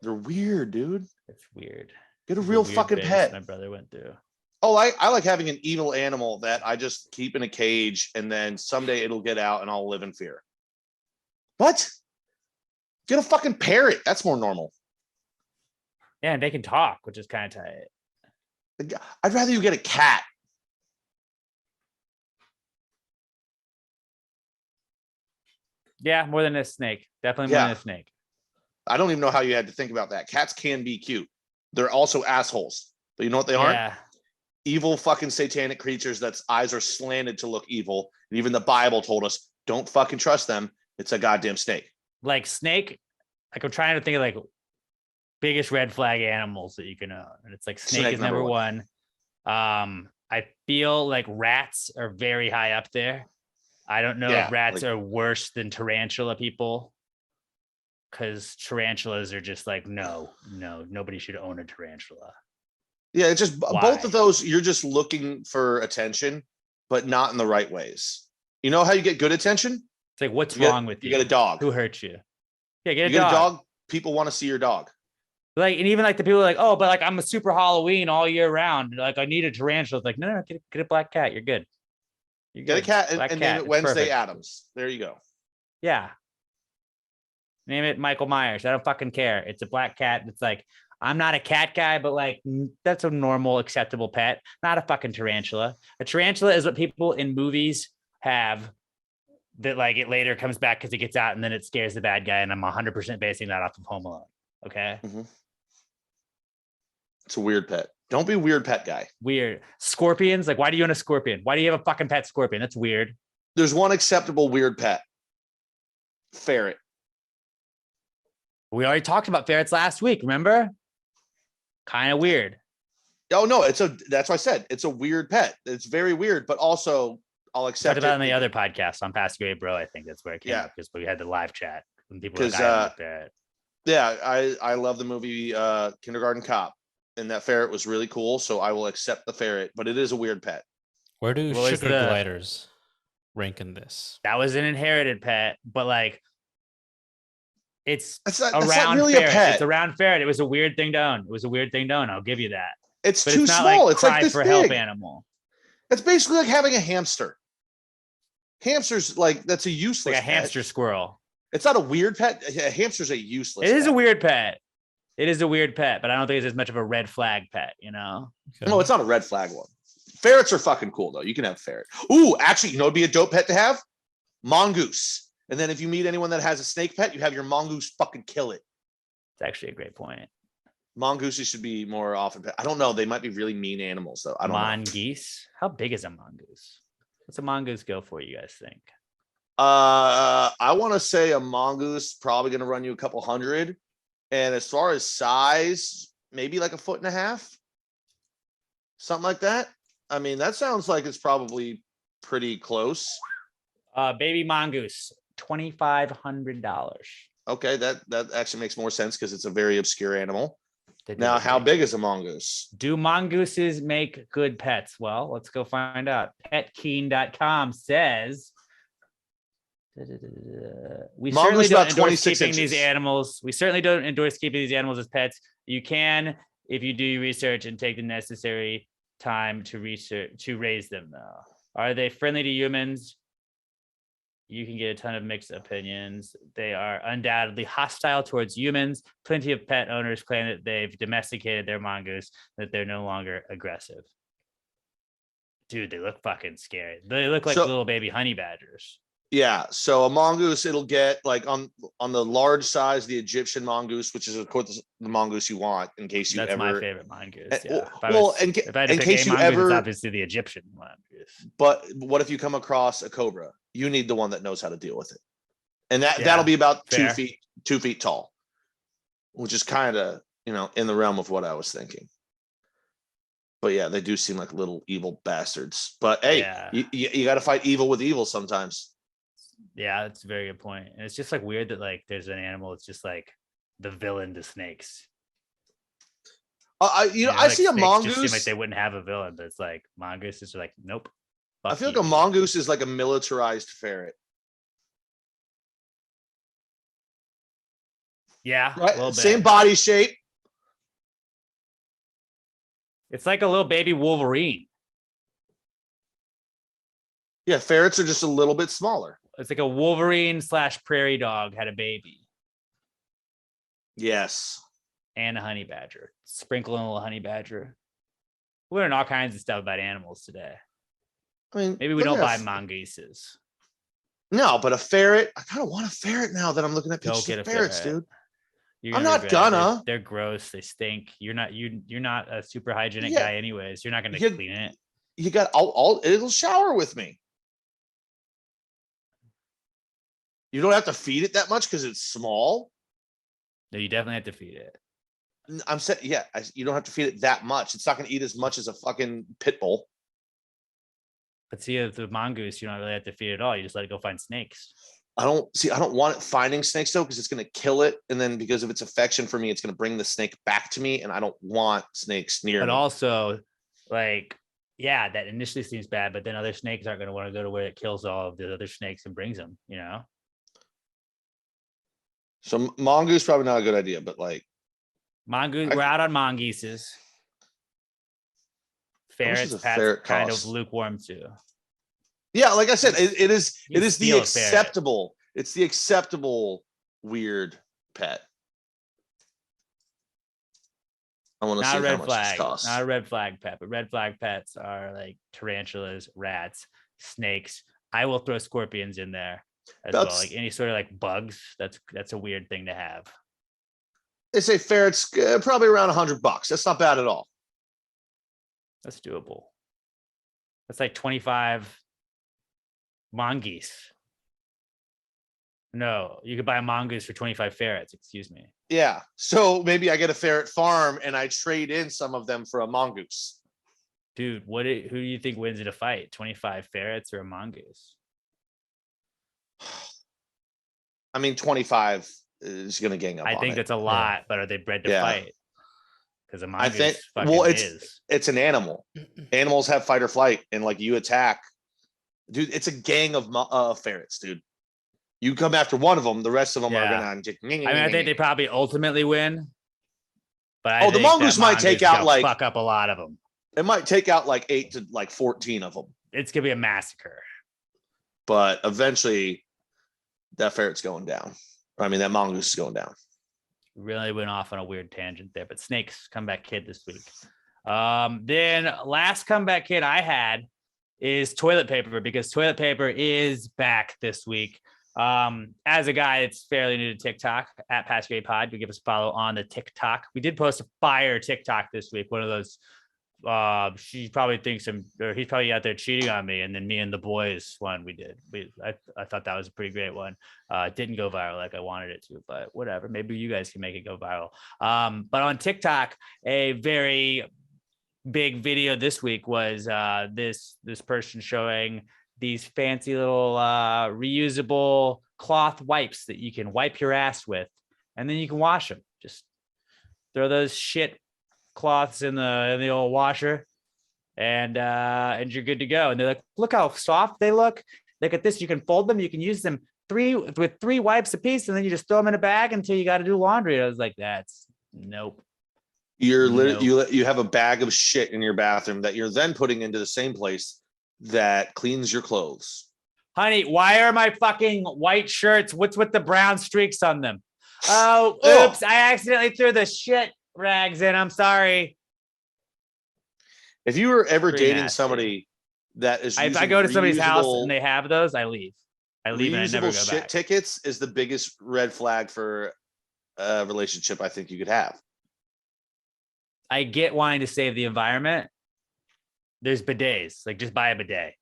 [SPEAKER 2] They're weird, dude.
[SPEAKER 1] It's weird.
[SPEAKER 2] Get a real fucking pet.
[SPEAKER 1] My brother went through.
[SPEAKER 2] Oh, I like having an evil animal that I just keep in a cage, and then someday it'll get out and I'll live in fear. What? Get a fucking parrot. That's more normal.
[SPEAKER 1] Yeah, and they can talk, which is kind of tight.
[SPEAKER 2] I'd rather you get a cat.
[SPEAKER 1] Yeah, more than a snake. Definitely more
[SPEAKER 2] Yeah.
[SPEAKER 1] than a snake.
[SPEAKER 2] I don't even know how you had to think about that. Cats can be cute. They're also assholes. But you know what they aren't?
[SPEAKER 1] Yeah.
[SPEAKER 2] Evil fucking satanic creatures that's eyes are slanted to look evil. And even the Bible told us, don't fucking trust them. It's a goddamn snake.
[SPEAKER 1] Like snake, like I'm trying to think of like biggest red flag animals that you can own. And it's like snake is number one. I feel like rats are very high up there. I don't know if rats are worse than tarantula people. Because tarantulas are just like, no, nobody should own a tarantula.
[SPEAKER 2] Yeah, it's just both of those, you're just looking for attention, but not in the right ways. You know how you get good attention?
[SPEAKER 1] It's like, what's wrong with you?
[SPEAKER 2] You get a dog.
[SPEAKER 1] Who hurt you? Yeah, get a
[SPEAKER 2] you
[SPEAKER 1] dog.
[SPEAKER 2] Get a dog. People want to see your dog.
[SPEAKER 1] Like, and even like the people are like, oh, but like I'm a super Halloween all year round. Like I need a tarantula. It's like, no, get a black cat. You're good.
[SPEAKER 2] Get a cat and name it Wednesday Addams. There you go.
[SPEAKER 1] Yeah. Name it Michael Myers. I don't fucking care. It's a black cat. It's like, I'm not a cat guy, but like, that's a normal, acceptable pet. Not a fucking tarantula. A tarantula is what people in movies have that like it later comes back because it gets out and then it scares the bad guy. And I'm 100% basing that off of Home Alone. Okay.
[SPEAKER 2] Mm-hmm. It's a weird pet. Don't be a weird pet guy.
[SPEAKER 1] Weird. Scorpions. Like, why do you own a scorpion? Why do you have a fucking pet scorpion? That's weird.
[SPEAKER 2] There's one acceptable weird pet. Ferret.
[SPEAKER 1] We already talked about ferrets last week. Remember? Kind of weird.
[SPEAKER 2] Oh no, that's why I said it's a weird pet. It's very weird, but also I'll accept
[SPEAKER 1] talked about it on the other podcast on Past Great Bro. I think that's where it came up because we had the live chat when people were like, I like ferret.
[SPEAKER 2] Yeah, I love the movie Kindergarten Cop, and that ferret was really cool. So I will accept the ferret, but it is a weird pet.
[SPEAKER 3] Where do sugar gliders rank in this?
[SPEAKER 1] That was an inherited pet, but like it's
[SPEAKER 2] that's
[SPEAKER 1] around
[SPEAKER 2] really
[SPEAKER 1] ferret.
[SPEAKER 2] A pet.
[SPEAKER 1] It's around ferret. It was a weird thing to own. It was a weird thing to own. I'll give you that.
[SPEAKER 2] It's
[SPEAKER 1] but
[SPEAKER 2] too
[SPEAKER 1] it's not
[SPEAKER 2] small.
[SPEAKER 1] Like
[SPEAKER 2] it's like this
[SPEAKER 1] for
[SPEAKER 2] big.
[SPEAKER 1] help animal.
[SPEAKER 2] It's basically like having a hamster. Hamster's like that's a useless.
[SPEAKER 1] Like a hamster squirrel.
[SPEAKER 2] It's not a weird pet. A hamster's a useless.
[SPEAKER 1] It is a weird pet. It is a weird pet, but I don't think it's as much of a red flag pet. You know?
[SPEAKER 2] No, it's not a red flag one. Ferrets are fucking cool though. You can have ferret. Ooh, actually, you know, it'd be a dope pet to have mongoose. And then if you meet anyone that has a snake pet, you have your mongoose fucking kill it.
[SPEAKER 1] It's actually a great point.
[SPEAKER 2] Mongooses should be more often. I don't know. They might be really mean animals, though. I don't know.
[SPEAKER 1] Mongoose? How big is a mongoose? What's a mongoose go for, you guys think?
[SPEAKER 2] I want to say a mongoose probably going to run you a couple hundred. And as far as size, maybe like 1.5 feet. Something like that. I mean, that sounds like it's probably pretty close.
[SPEAKER 1] Baby mongoose, $2,500.
[SPEAKER 2] Okay, that actually makes more sense because it's a very obscure animal. Now, how big is a mongoose?
[SPEAKER 1] Do mongooses make good pets? Well, let's go find out. Petkeen.com says we certainly don't endorse keeping these animals. We certainly don't endorse keeping these animals as pets. You can, if you do your research and take the necessary time to raise them, though. Are they friendly to humans? You can get a ton of mixed opinions. They are undoubtedly hostile towards humans. Plenty of pet owners claim that they've domesticated their mongoose, that they're no longer aggressive. Dude, they look fucking scary. They look like little baby honey badgers.
[SPEAKER 2] Yeah, so a mongoose, it'll get like on the large size, the Egyptian mongoose, which is of course the mongoose you want in case you
[SPEAKER 1] That's
[SPEAKER 2] ever.
[SPEAKER 1] My favorite mongoose. Yeah.
[SPEAKER 2] If I had to pick a mongoose,
[SPEAKER 1] it's obviously the Egyptian mongoose.
[SPEAKER 2] But what if you come across a cobra? You need the one that knows how to deal with it, and that'll be about
[SPEAKER 1] fair.
[SPEAKER 2] 2 feet tall, which is kind of in the realm of what I was thinking. But yeah, they do seem like little evil bastards. But hey, you got to fight evil with evil sometimes.
[SPEAKER 1] Yeah, that's a very good point. And it's just like weird that like there's an animal that's just like the villain to snakes.
[SPEAKER 2] I see a mongoose.
[SPEAKER 1] Just seem like they wouldn't have a villain, but it's like mongooses are like, nope.
[SPEAKER 2] I feel like a mongoose is like a militarized ferret.
[SPEAKER 1] Yeah,
[SPEAKER 2] right. Same body shape.
[SPEAKER 1] It's like a little baby Wolverine.
[SPEAKER 2] Yeah, ferrets are just a little bit smaller.
[SPEAKER 1] It's like a Wolverine / prairie dog had a baby.
[SPEAKER 2] Yes.
[SPEAKER 1] and a honey badger. Sprinkle in a little honey badger. We learn all kinds of stuff about animals today.
[SPEAKER 2] I mean,
[SPEAKER 1] Maybe we
[SPEAKER 2] look
[SPEAKER 1] don't
[SPEAKER 2] at
[SPEAKER 1] buy
[SPEAKER 2] a-
[SPEAKER 1] mongooses.
[SPEAKER 2] No, but a ferret. I kind of want a ferret now that I'm looking at
[SPEAKER 1] Don't
[SPEAKER 2] pictures
[SPEAKER 1] get
[SPEAKER 2] of
[SPEAKER 1] a
[SPEAKER 2] ferrets,
[SPEAKER 1] ferret.
[SPEAKER 2] dude.
[SPEAKER 1] You're
[SPEAKER 2] I'm
[SPEAKER 1] gonna
[SPEAKER 2] not
[SPEAKER 1] regret it.
[SPEAKER 2] gonna.
[SPEAKER 1] They're gross. They stink. You're not a super hygienic
[SPEAKER 2] Yeah.
[SPEAKER 1] guy anyways. You're not gonna
[SPEAKER 2] You-
[SPEAKER 1] clean it.
[SPEAKER 2] You got it'll shower with me. You don't have to feed it that much because it's small.
[SPEAKER 1] No, you definitely have to feed it.
[SPEAKER 2] I'm saying, yeah, you don't have to feed it that much. It's not going to eat as much as a fucking pit bull.
[SPEAKER 1] But see, if the mongoose, you don't really have to feed it at all. You just let it go find snakes.
[SPEAKER 2] I don't want it finding snakes though, because it's going to kill it. And then because of its affection for me, it's going to bring the snake back to me. And I don't want snakes near
[SPEAKER 1] But
[SPEAKER 2] me.
[SPEAKER 1] also, like, yeah, that initially seems bad, but then other snakes aren't going to want to go to where it kills all of the other snakes and brings them, you know?
[SPEAKER 2] So mongoose probably not a good idea, but like
[SPEAKER 1] Mongoose, we're out on mongooses.
[SPEAKER 2] How much does
[SPEAKER 1] Ferrets,
[SPEAKER 2] a
[SPEAKER 1] Pat's
[SPEAKER 2] ferret
[SPEAKER 1] kind
[SPEAKER 2] cost?
[SPEAKER 1] of lukewarm too.
[SPEAKER 2] yeah, like I said, it is
[SPEAKER 1] You can
[SPEAKER 2] the
[SPEAKER 1] steal a ferret.
[SPEAKER 2] acceptable. It's the acceptable weird pet. I want to
[SPEAKER 1] Not
[SPEAKER 2] see
[SPEAKER 1] a
[SPEAKER 2] how
[SPEAKER 1] red
[SPEAKER 2] much
[SPEAKER 1] flag,
[SPEAKER 2] this costs.
[SPEAKER 1] not a red flag pet, but red flag pets are like tarantulas, rats, snakes. I will throw scorpions in there as well.
[SPEAKER 2] That's-
[SPEAKER 1] Like any sort of like bugs. That's a weird thing to have.
[SPEAKER 2] They say ferrets probably around $100. That's not bad at all.
[SPEAKER 1] That's doable. That's like 25 mongoose. No, you could buy a mongoose for 25 ferrets. Excuse me.
[SPEAKER 2] Yeah. So maybe I get a ferret farm and I trade in some of them for a mongoose.
[SPEAKER 1] Dude, who do you think wins in a fight? 25 ferrets or a mongoose?
[SPEAKER 2] I mean, 25 is going to gang up
[SPEAKER 1] I
[SPEAKER 2] on
[SPEAKER 1] think
[SPEAKER 2] it.
[SPEAKER 1] that's a lot, but are they bred to
[SPEAKER 2] Yeah.
[SPEAKER 1] fight? Because a
[SPEAKER 2] I
[SPEAKER 1] mongoose
[SPEAKER 2] think-
[SPEAKER 1] fucking
[SPEAKER 2] well,
[SPEAKER 1] is.
[SPEAKER 2] It's an animal. Animals have fight or flight, and like you attack, dude. It's a gang of ferrets, dude. You come after one of them, the rest of them are
[SPEAKER 1] Yeah.
[SPEAKER 2] gonna. Just,
[SPEAKER 1] I mean, I think they probably ultimately win. But I
[SPEAKER 2] Oh, the
[SPEAKER 1] think that
[SPEAKER 2] mongoose might take
[SPEAKER 1] mongoose
[SPEAKER 2] out,
[SPEAKER 1] gonna
[SPEAKER 2] like-
[SPEAKER 1] fuck up a lot of them.
[SPEAKER 2] It might take out like 8 to like 14 of them,
[SPEAKER 1] It's gonna be a massacre.
[SPEAKER 2] but eventually, that ferret's going down. I mean, that mongoose is going down.
[SPEAKER 1] Really went off on a weird tangent there, but snakes comeback kid this week. Then last comeback kid I had is toilet paper, because toilet paper is back this week. As a guy that's fairly new to TikTok, at Pascal Pod, you give us a follow on the TikTok. We did post a fire TikTok this week. One of those, she probably thinks he's probably out there cheating on me. And then me and the boys one we did. I thought that was a pretty great one. It didn't go viral like I wanted it to, but whatever. Maybe you guys can make it go viral. But on TikTok, a very big video this week was this person showing these fancy little reusable cloth wipes that you can wipe your ass with, and then you can wash them. Just throw those shit cloths in the old washer, and you're good to go. And they're like, look how soft they look. Look at this. You can fold them. You can use them with three wipes a piece, and then you just throw them in a bag until you got to do laundry. I was like, that's nope.
[SPEAKER 2] You're
[SPEAKER 1] Nope.
[SPEAKER 2] you have a bag of shit in your bathroom that you're then putting into the same place that cleans your clothes.
[SPEAKER 1] Honey, why are my fucking white shirts? What's with the brown streaks on them? Oh,
[SPEAKER 2] Oh.
[SPEAKER 1] oops. I accidentally threw the shit rags in. I'm sorry.
[SPEAKER 2] If you were ever
[SPEAKER 1] Pretty
[SPEAKER 2] dating
[SPEAKER 1] nasty.
[SPEAKER 2] somebody that is,
[SPEAKER 1] If I
[SPEAKER 2] using
[SPEAKER 1] go to somebody's house
[SPEAKER 2] reusable-
[SPEAKER 1] and they have those, I leave. I leave and I never
[SPEAKER 2] reusable
[SPEAKER 1] go
[SPEAKER 2] shit
[SPEAKER 1] back.
[SPEAKER 2] tickets is the biggest red flag for a relationship I think you could have.
[SPEAKER 1] I get wanting to save the environment. There's bidets. Like, just buy a bidet.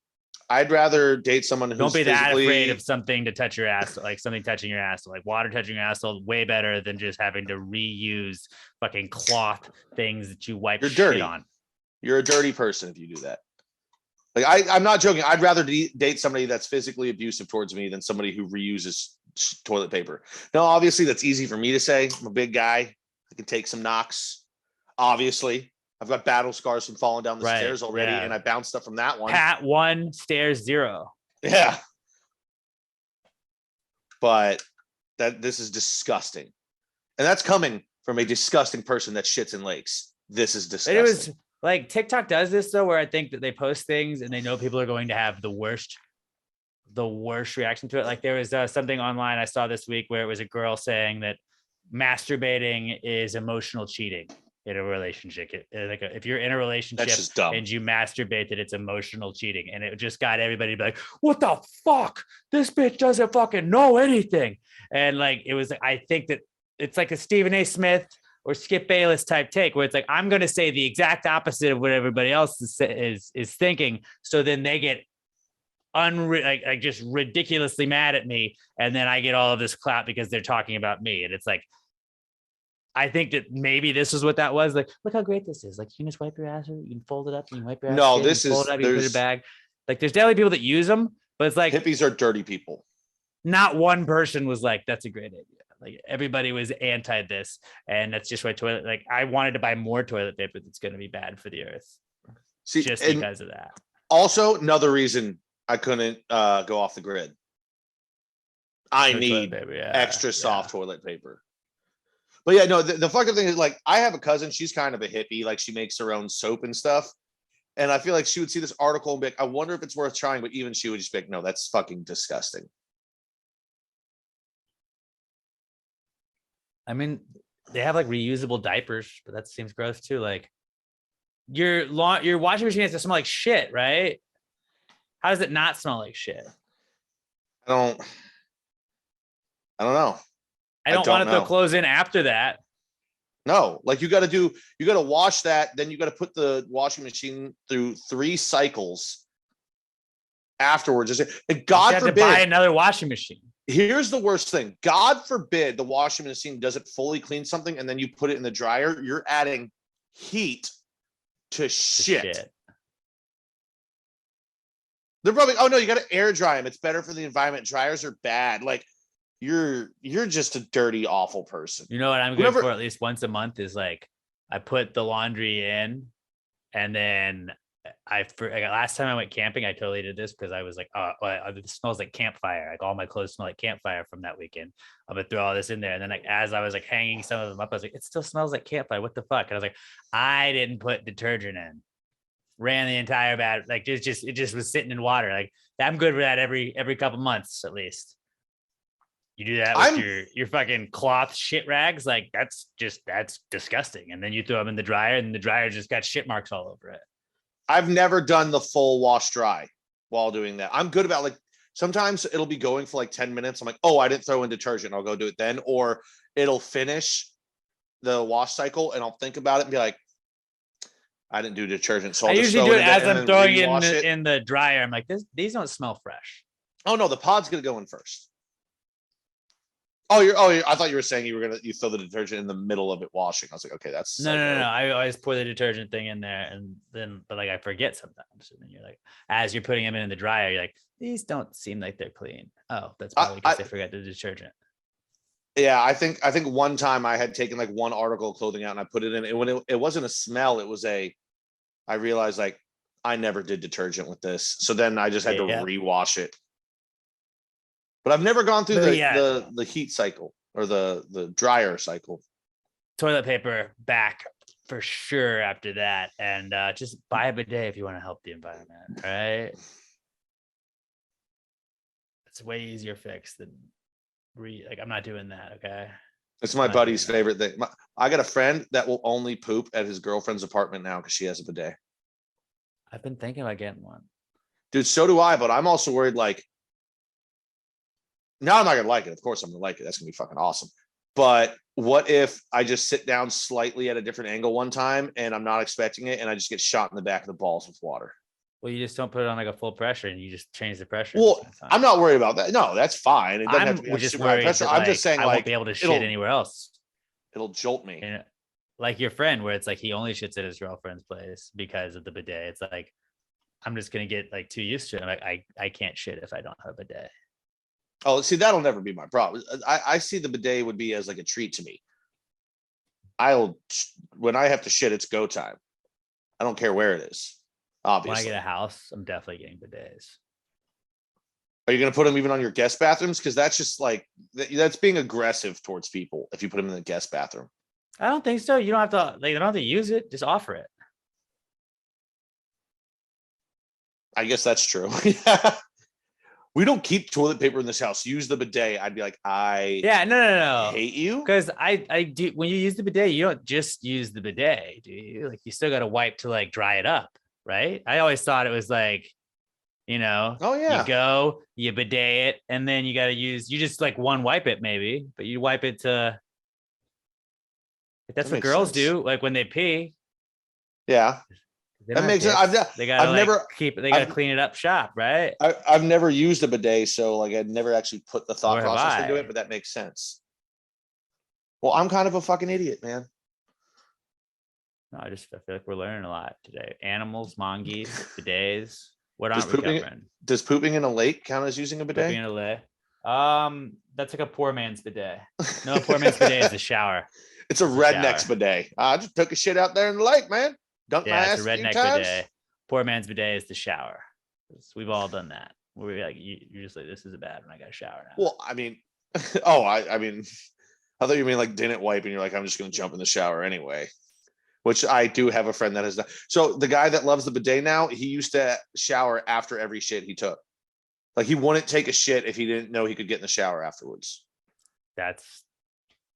[SPEAKER 2] I'd rather date someone who's
[SPEAKER 1] Don't be that
[SPEAKER 2] physically-
[SPEAKER 1] afraid of something to touch your ass, like something touching your ass, like water touching your asshole. Way better than just having to reuse fucking cloth things that you wipe
[SPEAKER 2] You're
[SPEAKER 1] shit
[SPEAKER 2] dirty.
[SPEAKER 1] on.
[SPEAKER 2] You're a dirty person if you do that. Like I'm not joking. I'd rather date somebody that's physically abusive towards me than somebody who reuses toilet paper. Now, obviously, that's easy for me to say. I'm a big guy. I can take some knocks. Obviously, I've got battle scars from falling down the
[SPEAKER 1] Right,
[SPEAKER 2] stairs already,
[SPEAKER 1] yeah.
[SPEAKER 2] and I bounced stuff from that one.
[SPEAKER 1] Pat 1, stairs 0.
[SPEAKER 2] Yeah. But this is disgusting. And that's coming from a disgusting person that shits in lakes. This is disgusting.
[SPEAKER 1] It was like TikTok does this though, where I think that they post things and they know people are going to have the worst reaction to it. Like there was something online I saw this week where it was a girl saying that masturbating is emotional cheating in a relationship. If you're in a relationship
[SPEAKER 2] That's just dumb.
[SPEAKER 1] and you masturbate, that it's emotional cheating. And it just got everybody to be like, what the fuck? This bitch doesn't fucking know anything. And like, it was, I think that it's like a Stephen A. Smith or Skip Bayless type take where it's like, I'm going to say the exact opposite of what everybody else is thinking. So then they get just ridiculously mad at me. And then I get all of this clap because they're talking about me. And it's like, I think that maybe this is what that was. Like, look how great this is. Like, you can just wipe your ass, or you can fold it up, you can wipe your ass.
[SPEAKER 2] No,
[SPEAKER 1] again,
[SPEAKER 2] this
[SPEAKER 1] you fold
[SPEAKER 2] is,
[SPEAKER 1] it up, you put it in a
[SPEAKER 2] there's
[SPEAKER 1] bag. Like, there's definitely people that use them, but it's like
[SPEAKER 2] hippies are dirty people.
[SPEAKER 1] not one person was like, that's a great idea. Like, everybody was anti this. And that's just why toilet, like, I wanted to buy more toilet paper that's going to be bad for the earth.
[SPEAKER 2] See,
[SPEAKER 1] Just
[SPEAKER 2] and
[SPEAKER 1] because of that.
[SPEAKER 2] also another reason I couldn't go off the grid. I
[SPEAKER 1] No toilet
[SPEAKER 2] need
[SPEAKER 1] paper, yeah,
[SPEAKER 2] extra soft
[SPEAKER 1] yeah.
[SPEAKER 2] toilet paper. But yeah, no, the fucking thing is, like, I have a cousin, she's kind of a hippie, like she makes her own soap and stuff. And I feel like she would see this article and be like, I wonder if it's worth trying, but even she would just be like, no, that's fucking disgusting.
[SPEAKER 1] I mean, they have like reusable diapers, but that seems gross too. Like, your washing machine has to smell like shit, right? How does it not smell like shit?
[SPEAKER 2] I don't know.
[SPEAKER 1] I don't want to throw clothes in after that.
[SPEAKER 2] No, like you got to wash that. Then you got to put the washing machine through 3 cycles afterwards. And God
[SPEAKER 1] you have
[SPEAKER 2] forbid,
[SPEAKER 1] to buy another washing machine.
[SPEAKER 2] Here's the worst thing. God forbid the washing machine doesn't fully clean something and then you put it in the dryer. You're adding heat to shit. They're probably, oh no, you got to air dry them. It's better for the environment. Dryers are bad. Like, you're just a dirty, awful person.
[SPEAKER 1] You know what I'm good for at least once a month is like, I put the laundry in, and then last time I went camping, I totally did this because I was like, oh, it smells like campfire. Like, all my clothes smell like campfire from that weekend. I'm gonna throw all this in there. And then, like, as I was like hanging some of them up, I was like, it still smells like campfire. What the fuck? And I was like, I didn't put detergent in. Ran the entire bad, like, it just was sitting in water. Like, I'm good for that every couple months at least. You do that with your fucking cloth shit rags, like that's disgusting. And then you throw them in the dryer, and the dryer just got shit marks all over it.
[SPEAKER 2] I've never done the full wash dry while doing that. I'm good about, like, sometimes it'll be going for like 10 minutes. I'm like, oh, I didn't throw in detergent. I'll go do it then. Or it'll finish the wash cycle and I'll think about it and be like, I didn't do detergent. So
[SPEAKER 1] I usually do it as I'm throwing it in the dryer. I'm like, these don't smell fresh.
[SPEAKER 2] Oh no, the pod's gonna go in first. I thought you were saying you throw the detergent in the middle of it washing. I was like, okay, that's
[SPEAKER 1] no. I always pour the detergent thing in there, and then, but like, I forget sometimes. And then you're like, as you're putting them in the dryer, you're like, these don't seem like they're clean. Oh, that's probably because they forgot the detergent.
[SPEAKER 2] Yeah, I think one time I had taken like one article of clothing out and I put it in, and when it wasn't a smell, it was I realized, like, I never did detergent with this. So then I just had to rewash it. But I've never gone through the heat cycle or the dryer cycle.
[SPEAKER 1] Toilet paper back for sure after that. And just buy a bidet if you want to help the environment, right? It's a way easier fix than I'm not doing that, okay?
[SPEAKER 2] It's my buddy's favorite thing. I got a friend that will only poop at his girlfriend's apartment now because she has a bidet.
[SPEAKER 1] I've been thinking about getting one.
[SPEAKER 2] Dude, so do I, but I'm also worried, like, now I'm not gonna like it. Of course I'm gonna like it. That's gonna be fucking awesome. But what if I just sit down slightly at a different angle one time and I'm not expecting it and I just get shot in the back of the balls with water?
[SPEAKER 1] Well, you just don't put it on like a full pressure and you just change the pressure.
[SPEAKER 2] Well, I'm not worried about that. No, that's fine. It doesn't have to be
[SPEAKER 1] just
[SPEAKER 2] super high pressure. I'm just saying,
[SPEAKER 1] I
[SPEAKER 2] like,
[SPEAKER 1] won't be able to shit anywhere else.
[SPEAKER 2] It'll jolt me.
[SPEAKER 1] And like your friend, where it's like he only shits at his girlfriend's place because of the bidet. It's like, I'm just gonna get like too used to it. Like, I can't shit if I don't have a bidet.
[SPEAKER 2] Oh, see, that'll never be my problem. I see the bidet would be as like a treat to me. When I have to shit, it's go time. I don't care where it is. Obviously.
[SPEAKER 1] When I get a house, I'm definitely getting bidets.
[SPEAKER 2] Are you going to put them even on your guest bathrooms? Because that's just like, that's being aggressive towards people if you put them in the guest bathroom.
[SPEAKER 1] I don't think so. You don't have to, they don't have to use it. Just offer it.
[SPEAKER 2] I guess that's true. We don't keep toilet paper in this house. Use the bidet. I'd be like,
[SPEAKER 1] No.
[SPEAKER 2] hate you.
[SPEAKER 1] Because I do, when you use the bidet, you don't just use the bidet, do you? Like, you still got to wipe to like dry it up, right? I always thought it was like, you know,
[SPEAKER 2] Oh yeah.
[SPEAKER 1] you go, you bidet it, and then you got to use, you just like one wipe it maybe, but you wipe it to, that's
[SPEAKER 2] That
[SPEAKER 1] what
[SPEAKER 2] makes
[SPEAKER 1] girls
[SPEAKER 2] sense.
[SPEAKER 1] do, like when they pee.
[SPEAKER 2] Yeah.
[SPEAKER 1] They
[SPEAKER 2] That
[SPEAKER 1] don't have
[SPEAKER 2] makes sense.
[SPEAKER 1] dicks. They gotta
[SPEAKER 2] I've
[SPEAKER 1] like
[SPEAKER 2] never-
[SPEAKER 1] they gotta
[SPEAKER 2] I've-
[SPEAKER 1] clean it up shop, right?
[SPEAKER 2] I've never used a bidet, so like I'd never actually put the thought
[SPEAKER 1] Nor have
[SPEAKER 2] process into
[SPEAKER 1] I.
[SPEAKER 2] it, but that makes sense. Well, I'm kind of a fucking idiot, man.
[SPEAKER 1] No, I feel like we're learning a lot today. Animals, mongoose, bidets. What
[SPEAKER 2] Does
[SPEAKER 1] aren't we
[SPEAKER 2] pooping-
[SPEAKER 1] covering?
[SPEAKER 2] Does pooping in a lake count as using a bidet?
[SPEAKER 1] Pooping in a lake. That's like a poor man's bidet. No, poor man's bidet is a shower.
[SPEAKER 2] It's a
[SPEAKER 1] It's a
[SPEAKER 2] redneck's
[SPEAKER 1] shower.
[SPEAKER 2] bidet. I just took a shit out there in the lake, man. Dunked my
[SPEAKER 1] Yeah,
[SPEAKER 2] ass
[SPEAKER 1] it's a
[SPEAKER 2] a few
[SPEAKER 1] redneck
[SPEAKER 2] times.
[SPEAKER 1] bidet. Poor man's bidet is the shower. We've all done that. We're like, you're just like, this is a bad one. I got to shower now.
[SPEAKER 2] Well, I mean, I mean, I thought you mean like didn't wipe and you're like, I'm just going to jump in the shower anyway, which I do have a friend that has done. So the guy that loves the bidet now, he used to shower after every shit he took. Like he wouldn't take a shit if he didn't know he could get in the shower afterwards.
[SPEAKER 1] That's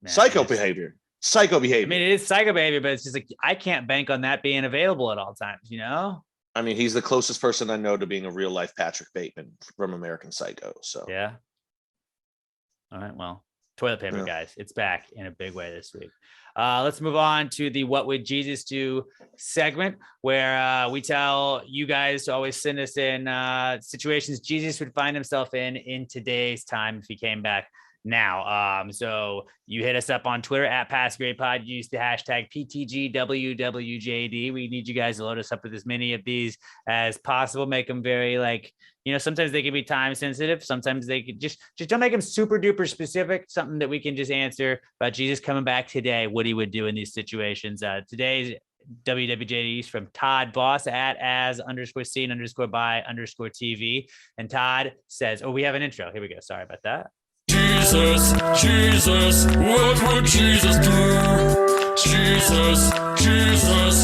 [SPEAKER 1] man,
[SPEAKER 2] Psycho
[SPEAKER 1] it's-
[SPEAKER 2] behavior. Psycho behavior.
[SPEAKER 1] I mean, it is psycho behavior, but it's just like, I can't bank on that being available at all times, you know?
[SPEAKER 2] I mean, he's the closest person I know to being a real life Patrick Bateman from American Psycho. So
[SPEAKER 1] Yeah. All right. Well, toilet paper,
[SPEAKER 2] Yeah.
[SPEAKER 1] guys, it's back in a big way this week. Let's move on to the What Would Jesus Do segment, where we tell you guys to always send us in situations Jesus would find himself in today's time if he came back now. So you hit us up on Twitter at PassGradePod. Use the hashtag PTGWWJD. We need you guys to load us up with as many of these as possible. Make them very like, you know, sometimes they can be time sensitive. Sometimes they could just don't make them super duper specific. Something that we can just answer about Jesus coming back today, what he would do in these situations. Today's WWJD is from Todd Boss at as_seen_by_TV. And Todd says, oh, we have an intro. Here we go. Sorry about that.
[SPEAKER 4] Jesus, what would Jesus do? Jesus,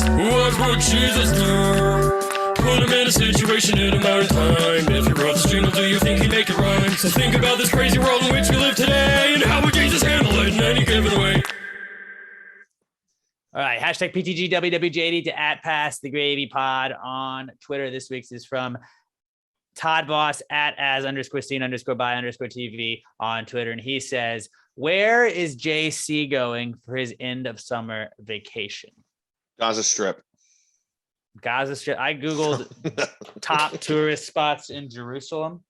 [SPEAKER 4] what would Jesus do? Put him in a situation in a matter of time. If you wrote this jingle, do you think he'd make it rhyme? So think about this crazy world in which we live today, and how would Jesus handle it in any given way?
[SPEAKER 1] All right, hashtag PTGWWJD to at Pass the Gravy Pod on Twitter. This week's is from Todd Boss at as_seen_by_TV on Twitter. And he says, where is JC going for his end of summer vacation?
[SPEAKER 2] Gaza Strip.
[SPEAKER 1] Gaza Strip. I Googled top tourist spots in Jerusalem.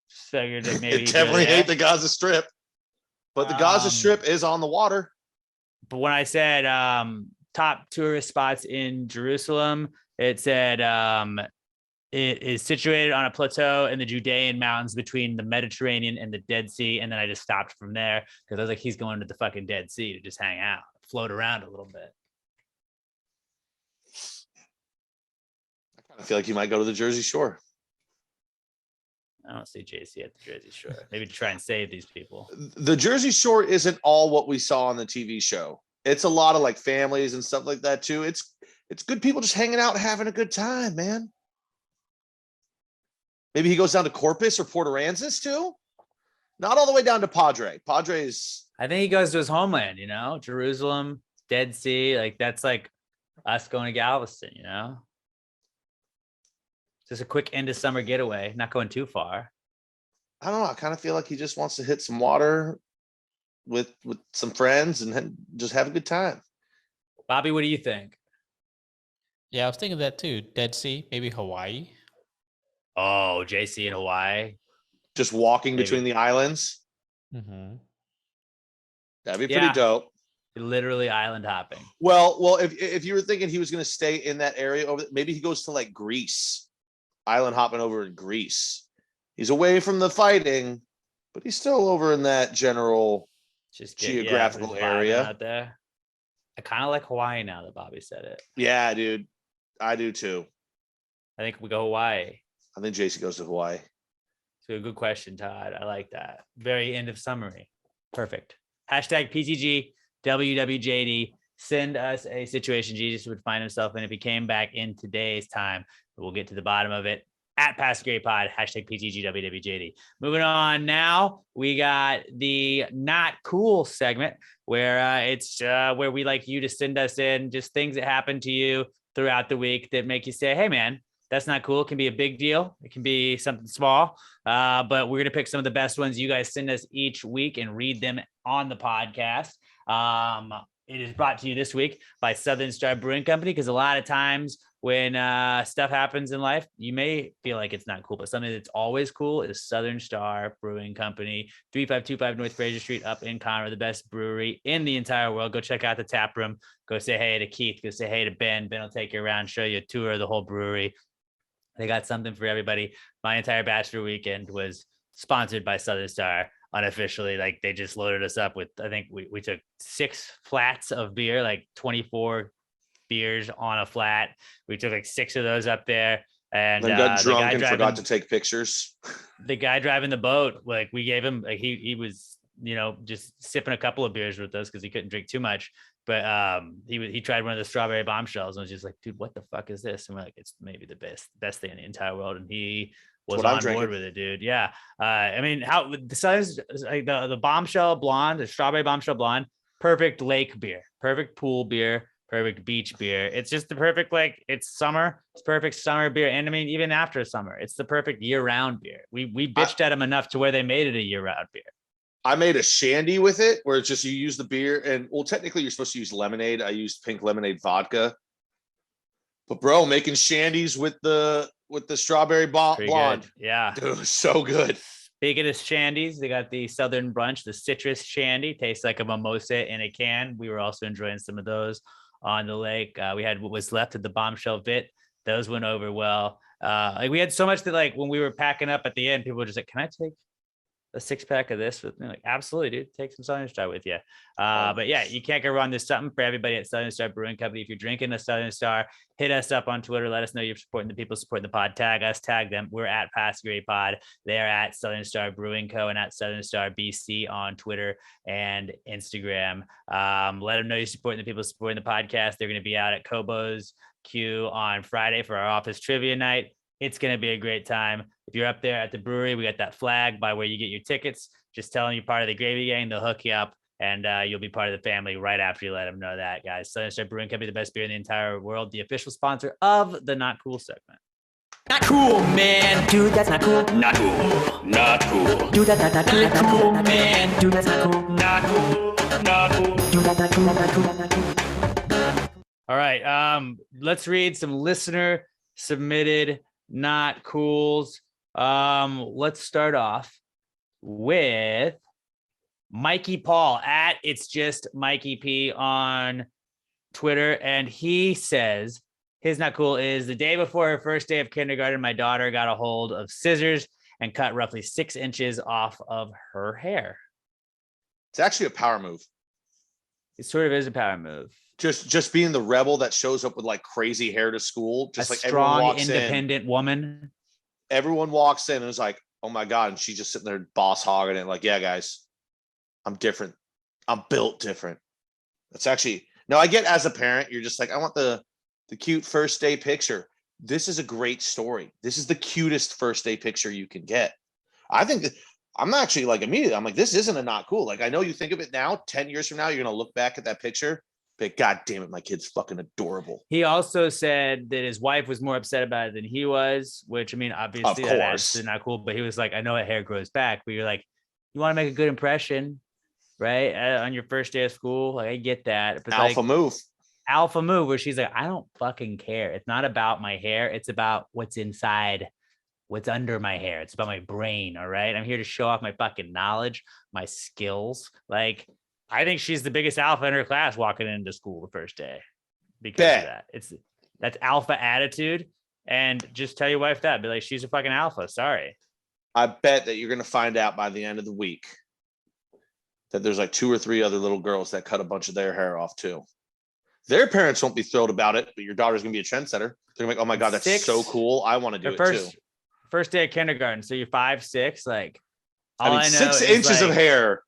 [SPEAKER 1] Just figured that maybe
[SPEAKER 2] It
[SPEAKER 1] he'd go
[SPEAKER 2] definitely
[SPEAKER 1] there.
[SPEAKER 2] hate the Gaza Strip, but the Gaza Strip is on the water.
[SPEAKER 1] But when I said top tourist spots in Jerusalem, it said it is situated on a plateau in the Judean mountains between the Mediterranean and the Dead Sea. And then I just stopped from there because I was like, he's going to the fucking Dead Sea to just hang out, float around a little bit.
[SPEAKER 2] I feel like you might go to the Jersey Shore.
[SPEAKER 1] I don't see JC at the Jersey Shore. Maybe to try and save these people.
[SPEAKER 2] The Jersey Shore isn't all what we saw on the TV show. It's a lot of like families and stuff like that too. It's good people just hanging out and having a good time, man. Maybe he goes down to Corpus or Port Aransas too. Not all the way down to Padre. Padre's.
[SPEAKER 1] I think he goes to his homeland, you know, Jerusalem, Dead Sea. Like that's like us going to Galveston, you know. Just a quick end of summer getaway, not going too far.
[SPEAKER 2] I don't know. I kind of feel like he just wants to hit some water with some friends and then just have a good time.
[SPEAKER 1] Bobby, what do you think?
[SPEAKER 3] Yeah, I was thinking that too. Dead Sea, maybe Hawaii.
[SPEAKER 1] Oh, JC in Hawaii.
[SPEAKER 2] Just walking
[SPEAKER 1] Maybe.
[SPEAKER 2] between the islands.
[SPEAKER 3] Mm-hmm.
[SPEAKER 2] That'd be
[SPEAKER 1] Yeah.
[SPEAKER 2] pretty dope.
[SPEAKER 1] Literally island hopping.
[SPEAKER 2] Well, if you were thinking he was going to stay in that area over, maybe he goes to like Greece, island hopping over in Greece. He's away from the fighting, but he's still over in that general
[SPEAKER 1] Just
[SPEAKER 2] geographical
[SPEAKER 1] just vibing
[SPEAKER 2] area.
[SPEAKER 1] out there. I kind of like Hawaii now that Bobby said it.
[SPEAKER 2] Yeah, dude. I do too.
[SPEAKER 1] I think we go Hawaii.
[SPEAKER 2] I think JC goes to Hawaii.
[SPEAKER 1] So a good question, Todd. I like that. Very end of summary. Perfect. Hashtag PTG WWJD. Send us a situation Jesus would find himself in if he came back in today's time. We'll get to the bottom of it at Pass Grade Pod, hashtag PTGWWJD. Moving on now, we got the Not Cool segment where it's where we like you to send us in just things that happen to you throughout the week that make you say, hey, man, that's not cool. It can be a big deal. It can be something small, but we're going to pick some of the best ones you guys send us each week and read them on the podcast. It is brought to you this week by Southern Star Brewing Company, because a lot of times when stuff happens in life, you may feel like it's not cool, but something that's always cool is Southern Star Brewing Company, 3525 North Fraser Street up in Conroe, the best brewery in the entire world. Go check out the tap room. Go say hey to Keith. Go say hey to Ben. Ben will take you around, show you a tour of the whole brewery. They got something for everybody. My entire bachelor weekend was sponsored by Southern Star. Unofficially, like they just loaded us up with, I think we took 6 flats of beer, like 24 beers on a flat. We took like 6 of those up there, and
[SPEAKER 2] then got drunk and forgot to take pictures.
[SPEAKER 1] The guy driving the boat, like we gave him, like he was, just sipping a couple of beers with us because he couldn't drink too much. But he tried one of the strawberry bombshells and was just like, dude, what the fuck is this? And we're like, it's maybe the best thing in the entire world. And he was on board with it, dude. Yeah. I mean, how the size, like the bombshell blonde, the strawberry bombshell blonde, perfect lake beer, perfect pool beer, perfect beach beer. It's just the perfect, like it's summer. It's perfect summer beer. And I mean, even after summer, it's the perfect year-round beer. We bitched at them enough to where they made it a year-round beer.
[SPEAKER 2] I made a shandy with it where it's just you use the beer and well, technically you're supposed to use lemonade. I used pink lemonade vodka. But bro, making shandies with the strawberry blonde.
[SPEAKER 1] Good. Yeah.
[SPEAKER 2] Dude, so good.
[SPEAKER 1] Speaking of shandies, they got the Southern Brunch, the citrus shandy. Tastes like a mimosa in a can. We were also enjoying some of those on the lake. We had what was left of the bombshell vit. Those went over well. Like we had so much that like when we were packing up at the end, people were just like, can I take a 6-pack of this with me? Like, absolutely, dude. Take some Southern Star with you. But yeah, you can't go wrong. There's something for everybody at Southern Star Brewing Company. If you're drinking a Southern Star, hit us up on Twitter. Let us know you're supporting the people supporting the pod. Tag us, tag them. We're at Pass Grade Pod. They're at Southern Star Brewing Co. and at Southern Star BC on Twitter and Instagram. Let them know you're supporting the people supporting the podcast. They're going to be out at Kobo's Q on Friday for our office trivia night. It's going to be a great time. If you're up there at the brewery, we got that flag by where you get your tickets. Just tell them you're part of the Gravy Gang. They'll hook you up and you'll be part of the family right after you let them know that, guys. Southern Star Brewing Company, the best beer in the entire world, the official sponsor of the Not Cool segment.
[SPEAKER 5] Not cool, man. Dude, that's not cool.
[SPEAKER 4] Not cool. Not cool.
[SPEAKER 5] Dude, that's not cool. Not cool, man. Dude, that's not cool.
[SPEAKER 4] Not cool. Not cool.
[SPEAKER 5] Dude, that's not cool. Not cool. Not cool.
[SPEAKER 1] All right. Let's read some listener submitted Not Cools. Let's start off with Mikey Paul at It's Just Mikey P on Twitter. And he says his Not Cool is the day before her first day of kindergarten, my daughter got a hold of scissors and cut roughly 6 inches off of her hair.
[SPEAKER 2] It's actually a power move.
[SPEAKER 1] It sort of is a power move.
[SPEAKER 2] Just being the rebel that shows up with like crazy hair to school, just
[SPEAKER 1] a
[SPEAKER 2] like everyone
[SPEAKER 1] strong,
[SPEAKER 2] walks
[SPEAKER 1] independent woman.
[SPEAKER 2] Everyone walks in and is like, oh my God. And she's just sitting there boss hogging it. Like, yeah, guys, I'm different. I'm built different. That's actually, no, I get as a parent, you're just like, I want the cute first day picture. This is a great story. This is the cutest first day picture you can get. I think that I'm actually like immediately, I'm like, this isn't a Not Cool. Like, I know you think of it now, 10 years from now, you're going to look back at that picture. But God damn it, my kid's fucking adorable.
[SPEAKER 1] He also said that his wife was more upset about it than he was, which I mean, obviously that adds to Not Cool. But he was like, I know that hair grows back, but you're like, you want to make a good impression, right? On your first day of school. Like, I get that. But
[SPEAKER 2] alpha move.
[SPEAKER 1] Alpha move, where she's like, I don't fucking care. It's not about my hair. It's about what's inside, what's under my hair. It's about my brain. All right. I'm here to show off my fucking knowledge, my skills. I think she's the biggest alpha in her class walking into school the first day because of that. That's alpha attitude. And just tell your wife that. Be like, she's a fucking alpha. Sorry.
[SPEAKER 2] I bet that you're going to find out by the end of the week that there's like 2 or 3 other little girls that cut a bunch of their hair off too. Their parents won't be thrilled about it, but your daughter's going to be a trendsetter. They're going to be like, oh my God, that's so cool. I want to do it too.
[SPEAKER 1] First day of kindergarten. So you're 5, 6. Like,
[SPEAKER 2] I mean, 6 inches of hair.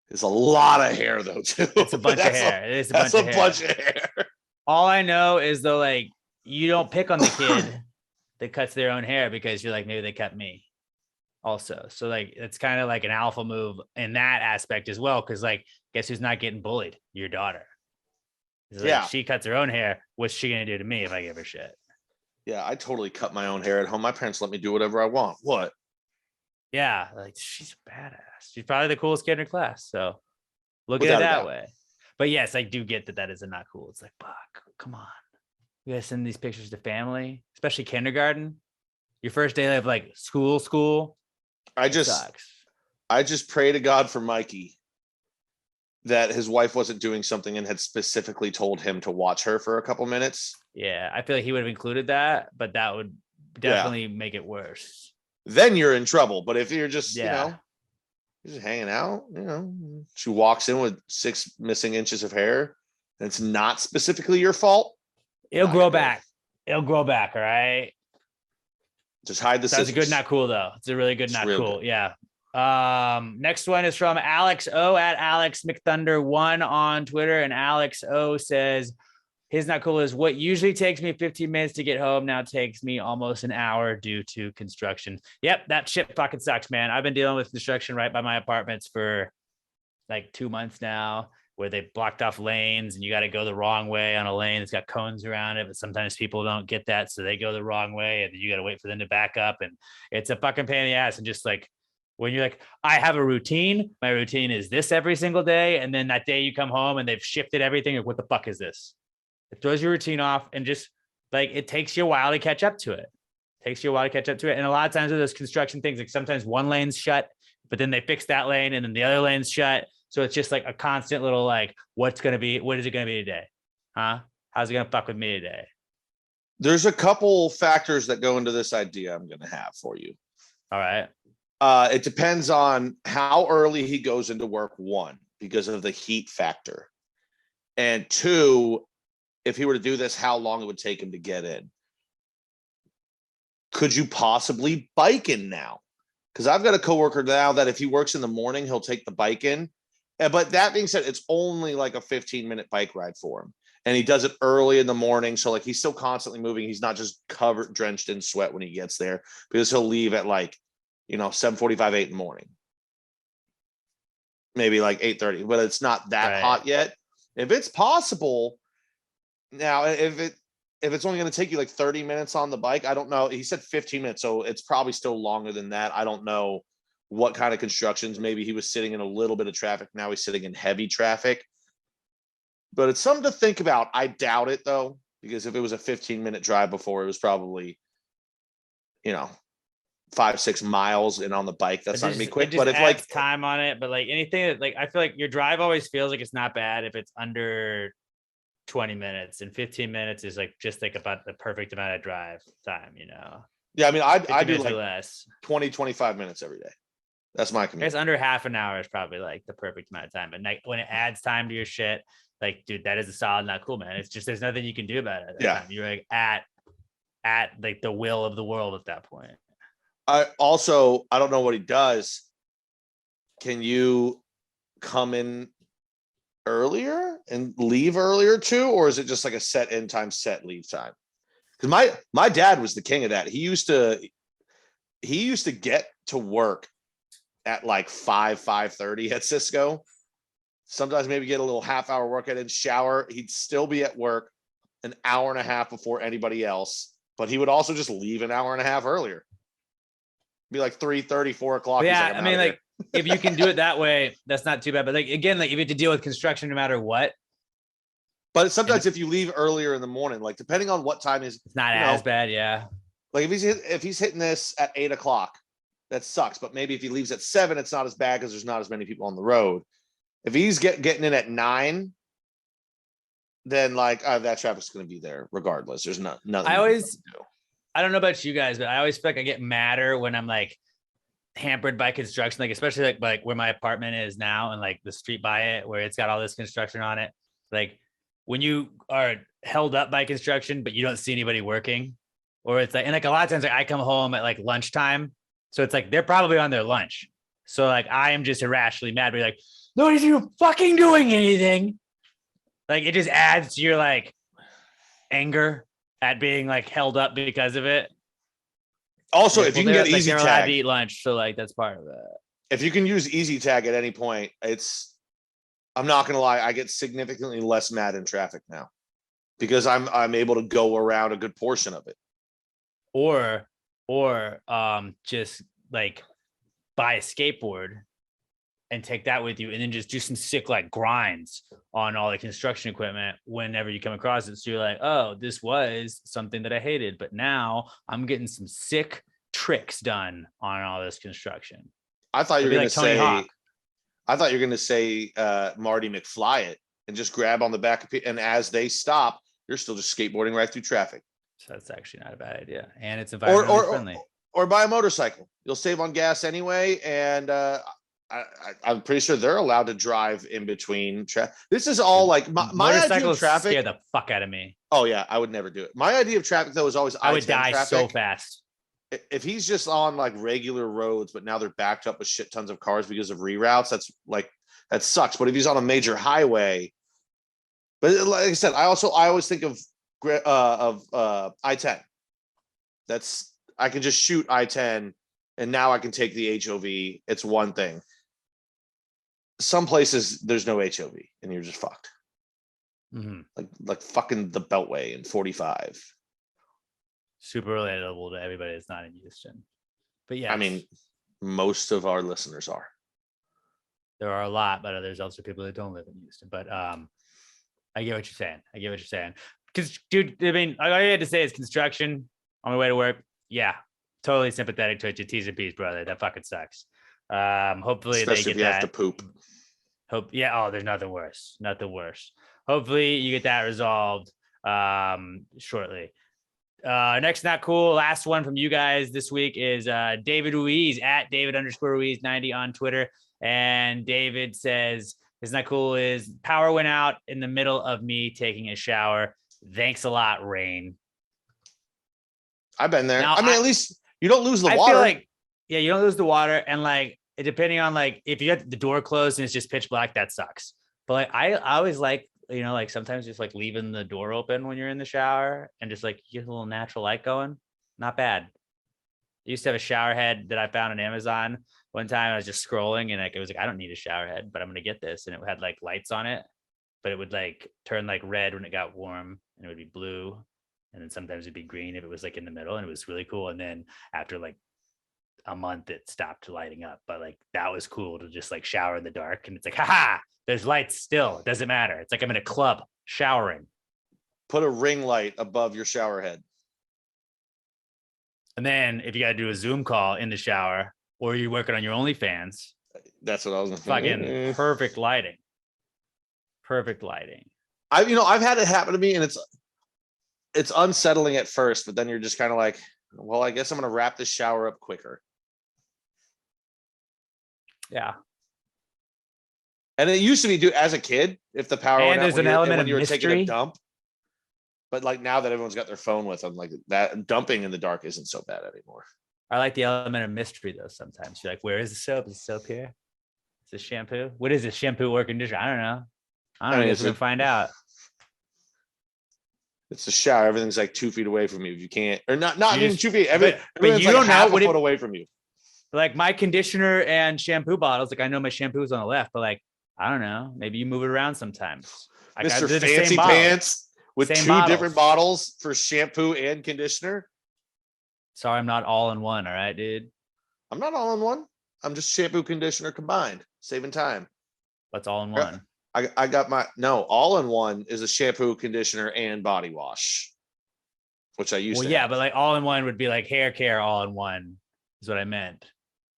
[SPEAKER 2] It's a lot of hair though, too.
[SPEAKER 1] It's a bunch of hair. It is a bunch of hair. All I know is though, like, you don't pick on the kid that cuts their own hair because you're like, maybe they cut me also. So like, it's kind of like an alpha move in that aspect as well. Cause like, guess who's not getting bullied? Your daughter. It's like,
[SPEAKER 2] Yeah.
[SPEAKER 1] she cuts her own hair. What's she going to do to me if I give her shit?
[SPEAKER 2] Yeah, I totally cut my own hair at home. My parents let me do whatever I want. What?
[SPEAKER 1] Yeah. Like she's badass. She's probably the coolest kid in her class. So look at
[SPEAKER 2] Without
[SPEAKER 1] it
[SPEAKER 2] a
[SPEAKER 1] that
[SPEAKER 2] doubt.
[SPEAKER 1] way. But yes, I do get that is not cool. It's like, fuck, come on. You gotta send these pictures to family, especially kindergarten. Your first day of like school.
[SPEAKER 2] I just
[SPEAKER 1] Sucks.
[SPEAKER 2] pray to God for Mikey that his wife wasn't doing something and had specifically told him to watch her for a couple minutes.
[SPEAKER 1] Yeah, I feel like he would have included that, but that would definitely make it worse.
[SPEAKER 2] Then you're in trouble. But if you're just,
[SPEAKER 1] Yeah.
[SPEAKER 2] you're just hanging out, she walks in with 6 missing inches of hair, and it's not specifically your fault.
[SPEAKER 1] It'll
[SPEAKER 2] Not
[SPEAKER 1] grow
[SPEAKER 2] gonna-
[SPEAKER 1] back. It'll grow back. All right.
[SPEAKER 2] Just hide the
[SPEAKER 1] That's a
[SPEAKER 2] scissors.
[SPEAKER 1] good, not cool though. It's a really good,
[SPEAKER 2] It's
[SPEAKER 1] not
[SPEAKER 2] real
[SPEAKER 1] cool.
[SPEAKER 2] good.
[SPEAKER 1] Yeah. Next one is from Alex O at Alex McThunder1 on Twitter. And Alex O says his not cool is what usually takes me 15 minutes to get home now takes me almost an hour due to construction. Yep, that shit fucking sucks, man. I've been dealing with construction right by my apartments for like 2 months now, where they blocked off lanes and you got to go the wrong way on a lane that's got cones around it. But sometimes people don't get that. So they go the wrong way and you got to wait for them to back up. And it's a fucking pain in the ass. And just like, when you're like, I have a routine, my routine is this every single day. And then that day you come home and they've shifted everything. Like, what the fuck is this? It throws your routine off and just like, it takes you a while to catch up to it. And a lot of times with those construction things, like sometimes one lane's shut, but then they fix that lane and then the other lane's shut. So it's just like a constant little like, what is it going to be today? Huh? How's it going to fuck with me today?
[SPEAKER 2] There's a couple factors that go into this idea I'm going to have for you.
[SPEAKER 1] All right.
[SPEAKER 2] It depends on how early he goes into work, 1, because of the heat factor. And 2, if he were to do this, how long it would take him to get in. Could you possibly bike in now? Because I've got a coworker now that if he works in the morning, he'll take the bike in. But that being said, it's only like a 15-minute bike ride for him. And he does it early in the morning. So like he's still constantly moving. He's not just covered, drenched in sweat when he gets there, because he'll leave at like, 7:45, 8 in the morning. Maybe like 8:30, but it's not that
[SPEAKER 1] Right.
[SPEAKER 2] hot yet. If it's possible, now if it's only going to take you like 30 minutes on the bike, I don't know. He said 15 minutes, so it's probably still longer than that. I don't know what kind of constructions. Maybe he was sitting in a little bit of traffic. Now he's sitting in heavy traffic. But it's something to think about. I doubt it though, because if it was a 15-minute drive before, it was probably, 5-6 miles, and on the bike, that's not gonna be quick. But if like
[SPEAKER 1] time on it, but like anything that like, I feel like your drive always feels like it's not bad if it's under 20 minutes, and 15 minutes is like just like about the perfect amount of drive time,
[SPEAKER 2] yeah, I mean, I
[SPEAKER 1] 50
[SPEAKER 2] do
[SPEAKER 1] minutes or
[SPEAKER 2] like
[SPEAKER 1] less.
[SPEAKER 2] 20-25 minutes every day. That's my
[SPEAKER 1] I
[SPEAKER 2] commute.
[SPEAKER 1] guess under half an hour is probably like the perfect amount of time. But like when it adds time to your shit, like, dude, that is a solid, not cool, man. It's just, there's nothing you can do about it at that
[SPEAKER 2] Yeah.
[SPEAKER 1] time. You're like at like the will of the world at that point.
[SPEAKER 2] I don't know what he does. Can you come in earlier and leave earlier too? Or is it just like a set in time, set leave time? Because my dad was the king of that. He used to get to work at like 5:30 at Cisco. Sometimes maybe get a little half-hour workout and shower. He'd still be at work an hour and a half before anybody else, but he would also just leave an hour and a half earlier. Be like 3:30, 4 o'clock.
[SPEAKER 1] But
[SPEAKER 2] He's
[SPEAKER 1] yeah,
[SPEAKER 2] like,
[SPEAKER 1] I
[SPEAKER 2] "I'm
[SPEAKER 1] mean,
[SPEAKER 2] outta
[SPEAKER 1] like if you can do it that way, that's not too bad. But like again, like if you have to deal with construction no matter what,
[SPEAKER 2] But sometimes if you leave earlier in the morning, like depending on what time is,
[SPEAKER 1] it's not
[SPEAKER 2] you
[SPEAKER 1] as
[SPEAKER 2] know,
[SPEAKER 1] bad. Yeah.
[SPEAKER 2] like if he's hitting this at 8 o'clock, that sucks. But maybe if he leaves at 7, it's not as bad because there's not as many people on the road. If he's getting in at 9, then like that traffic's going to be there regardless. There's nothing.
[SPEAKER 1] I don't know about you guys, but I always feel like I get madder when I'm like hampered by construction, like especially like where my apartment is now and like the street by it where it's got all this construction on it. Like when you are held up by construction, but you don't see anybody working, or it's like, and like a lot of times like I come home at like lunchtime. So it's like, they're probably on their lunch. So like, I am just irrationally mad. But like, nobody's even fucking doing anything. Like it just adds to your like anger at being like held up because of it.
[SPEAKER 2] Also,
[SPEAKER 1] Yeah,
[SPEAKER 2] if you
[SPEAKER 1] well,
[SPEAKER 2] can get
[SPEAKER 1] like,
[SPEAKER 2] easy
[SPEAKER 1] they're allowed to
[SPEAKER 2] tag,
[SPEAKER 1] eat lunch, so like that's part of it.
[SPEAKER 2] if you can use easy tag at any point, I'm not gonna lie, I get significantly less mad in traffic now because I'm able to go around a good portion of it.
[SPEAKER 1] Or just like buy a skateboard and take that with you, and then just do some sick like grinds on all the construction equipment whenever you come across it. So you're like, oh, this was something that I hated, but now I'm getting some sick tricks done on all this construction.
[SPEAKER 2] I thought you
[SPEAKER 1] It'd
[SPEAKER 2] were
[SPEAKER 1] be
[SPEAKER 2] gonna
[SPEAKER 1] like Tony
[SPEAKER 2] say,
[SPEAKER 1] Hawk.
[SPEAKER 2] I thought you were gonna say Marty McFly it and just grab on the back of and as they stop, you're still just skateboarding right through traffic.
[SPEAKER 1] So that's actually not a bad idea, and it's
[SPEAKER 2] Or
[SPEAKER 1] environmentally friendly.
[SPEAKER 2] or buy a motorcycle. You'll save on gas anyway, and I'm pretty sure they're allowed to drive in between. This is all like my idea
[SPEAKER 1] Motorcycles
[SPEAKER 2] of traffic.
[SPEAKER 1] scare the fuck out of me.
[SPEAKER 2] Oh yeah, I would never do it. My idea of traffic though is always
[SPEAKER 1] I would
[SPEAKER 2] I-10
[SPEAKER 1] die
[SPEAKER 2] traffic.
[SPEAKER 1] so fast.
[SPEAKER 2] If he's just on like regular roads, but now they're backed up with shit tons of cars because of reroutes, that sucks. But if he's on a major highway, but like I said, I always think of I-10. I can just shoot I-10, and now I can take the HOV. It's one thing. Some places there's no HOV, and you're just fucked.
[SPEAKER 1] Mhm.
[SPEAKER 2] Like fucking the Beltway in 45.
[SPEAKER 1] Super relatable to everybody that's not in Houston. But yeah,
[SPEAKER 2] I mean, most of our listeners are.
[SPEAKER 1] there are a lot, but there's also people that don't live in Houston. But I get what you're saying. Because, dude, I mean, all I had to say is construction on my way to work. Yeah, totally sympathetic to it. Your T's and P's, brother. That fucking sucks. Hopefully
[SPEAKER 2] Especially
[SPEAKER 1] they
[SPEAKER 2] if
[SPEAKER 1] get
[SPEAKER 2] you
[SPEAKER 1] that.
[SPEAKER 2] have to poop.
[SPEAKER 1] Yeah. Oh, there's nothing worse. Nothing worse. Hopefully you get that resolved shortly. Next, not cool. Last one from you guys this week is David Ruiz at David_Ruiz90 on Twitter. And David says, "It's not cool. Is power went out in the middle of me taking a shower. Thanks a lot, Rain."
[SPEAKER 2] I've been there.
[SPEAKER 1] Now,
[SPEAKER 2] I mean, at least you don't lose the
[SPEAKER 1] I
[SPEAKER 2] water.
[SPEAKER 1] feel like, yeah, you don't lose the water, and like depending on like if you got the door closed and it's just pitch black, that sucks. But like I always like, you know, like sometimes just like leaving the door open when you're in the shower and just like get a little natural light going. Not bad. I used to have a shower head that I found on Amazon one time. I was just scrolling and like it was like, I don't need a shower head, but I'm gonna get this. And it had like lights on it, but it would like turn like red when it got warm, and it would be blue. And then sometimes it'd be green if it was like in the middle, and it was really cool. And then after like a month, it stopped lighting up. But like that was cool to just like shower in the dark. And it's like, haha, there's lights still. It doesn't matter. It's like I'm in a club showering.
[SPEAKER 2] Put a ring light above your shower head.
[SPEAKER 1] And then if you got to do a Zoom call in the shower, or you're working on your OnlyFans,
[SPEAKER 2] That's what I was
[SPEAKER 1] fucking perfect lighting. Perfect lighting.
[SPEAKER 2] I've had it happen to me, and it's unsettling at first, but then you're just kind of like, well, I guess I'm gonna wrap this shower up quicker.
[SPEAKER 1] Yeah.
[SPEAKER 2] And it used to be, as a kid, if the power
[SPEAKER 1] And
[SPEAKER 2] went out
[SPEAKER 1] there's
[SPEAKER 2] when
[SPEAKER 1] an element
[SPEAKER 2] when
[SPEAKER 1] of
[SPEAKER 2] you were taking a
[SPEAKER 1] mystery.
[SPEAKER 2] dump. But like now that everyone's got their phone with them, like that dumping in the dark isn't so bad anymore.
[SPEAKER 1] I like the element of mystery though. Sometimes you're like, where is the soap? Is the soap here? Is this shampoo? What is this, shampoo or conditioner? I don't know. I don't know. We're gonna find out.
[SPEAKER 2] It's a shower. Everything's like 2 feet away from you. If you can't, or not
[SPEAKER 1] You
[SPEAKER 2] even
[SPEAKER 1] just-
[SPEAKER 2] 2 feet.
[SPEAKER 1] but
[SPEAKER 2] Everything's
[SPEAKER 1] you
[SPEAKER 2] like
[SPEAKER 1] don't know
[SPEAKER 2] half
[SPEAKER 1] what
[SPEAKER 2] a
[SPEAKER 1] it-
[SPEAKER 2] foot away from you.
[SPEAKER 1] Like my conditioner and shampoo bottles, like I know my shampoo is on the left, but like I don't know, maybe you move it around sometimes. Like,
[SPEAKER 2] Mr.
[SPEAKER 1] they're the same
[SPEAKER 2] Fancy
[SPEAKER 1] bottle.
[SPEAKER 2] Pants with
[SPEAKER 1] Same
[SPEAKER 2] two
[SPEAKER 1] bottles.
[SPEAKER 2] different bottles for shampoo and conditioner.
[SPEAKER 1] Sorry, I'm not all in one. All right, dude.
[SPEAKER 2] I'm not all in one. I'm just shampoo, conditioner combined, saving time.
[SPEAKER 1] What's all in
[SPEAKER 2] Yeah.
[SPEAKER 1] one?
[SPEAKER 2] I got all in one is a shampoo, conditioner, and body wash, which I used
[SPEAKER 1] Well,
[SPEAKER 2] to
[SPEAKER 1] yeah,
[SPEAKER 2] have.
[SPEAKER 1] but like all in one would be like hair care all in one is what I meant.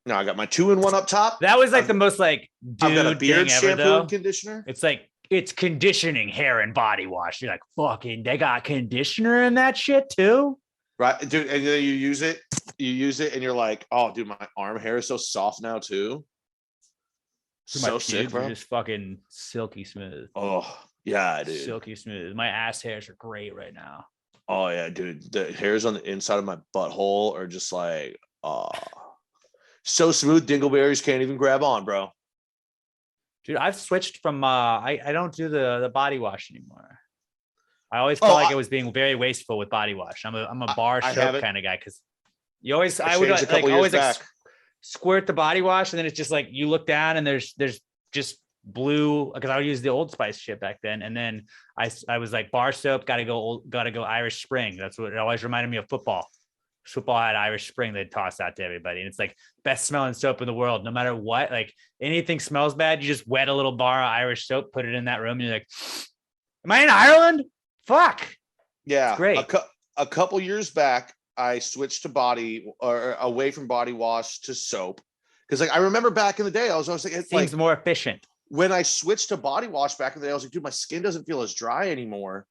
[SPEAKER 2] No, I got my 2-in-1 up top.
[SPEAKER 1] That was like
[SPEAKER 2] I've-
[SPEAKER 1] the most like
[SPEAKER 2] I've got a
[SPEAKER 1] dude
[SPEAKER 2] beard
[SPEAKER 1] thing ever
[SPEAKER 2] shampoo
[SPEAKER 1] though.
[SPEAKER 2] and conditioner.
[SPEAKER 1] It's like it's conditioning hair and body wash. You're like, fucking, they got conditioner in that shit too.
[SPEAKER 2] Right, dude, and then you use it, and you're like, oh, dude, my arm hair is so soft now too.
[SPEAKER 1] Dude, my
[SPEAKER 2] So sick,
[SPEAKER 1] pubes are
[SPEAKER 2] bro.
[SPEAKER 1] just fucking silky smooth.
[SPEAKER 2] Oh yeah, dude.
[SPEAKER 1] Silky smooth. My ass hairs are great right now.
[SPEAKER 2] Oh yeah, dude. The hairs on the inside of my butthole are just like, so smooth. Dingleberries can't even grab on, bro.
[SPEAKER 1] Dude, I've switched from I don't do the body wash anymore. I always felt like I was being very wasteful with body wash. I'm a bar
[SPEAKER 2] I
[SPEAKER 1] soap
[SPEAKER 2] haven't-
[SPEAKER 1] kind of guy because I would
[SPEAKER 2] changed a couple years
[SPEAKER 1] always like
[SPEAKER 2] back.
[SPEAKER 1] squirt the body wash, and then it's just like you look down and there's just blue, because I would use the Old Spice shit back then, and then I was like, bar soap, gotta go Irish Spring. That's what it always reminded me of football. Football had Irish Spring they'd toss out to everybody, and it's like best smelling soap in the world. No matter what, like anything smells bad, you just wet a little bar of Irish soap, put it in that room, and you're like, am I in Ireland? Fuck.
[SPEAKER 2] Yeah,
[SPEAKER 1] great.
[SPEAKER 2] A couple years back, I switched to away from body wash to soap, because like I remember back in the day, I was always like, it's
[SPEAKER 1] Seems
[SPEAKER 2] like
[SPEAKER 1] more efficient.
[SPEAKER 2] when I switched to body wash back in the day, I was like, dude, my skin doesn't feel as dry anymore.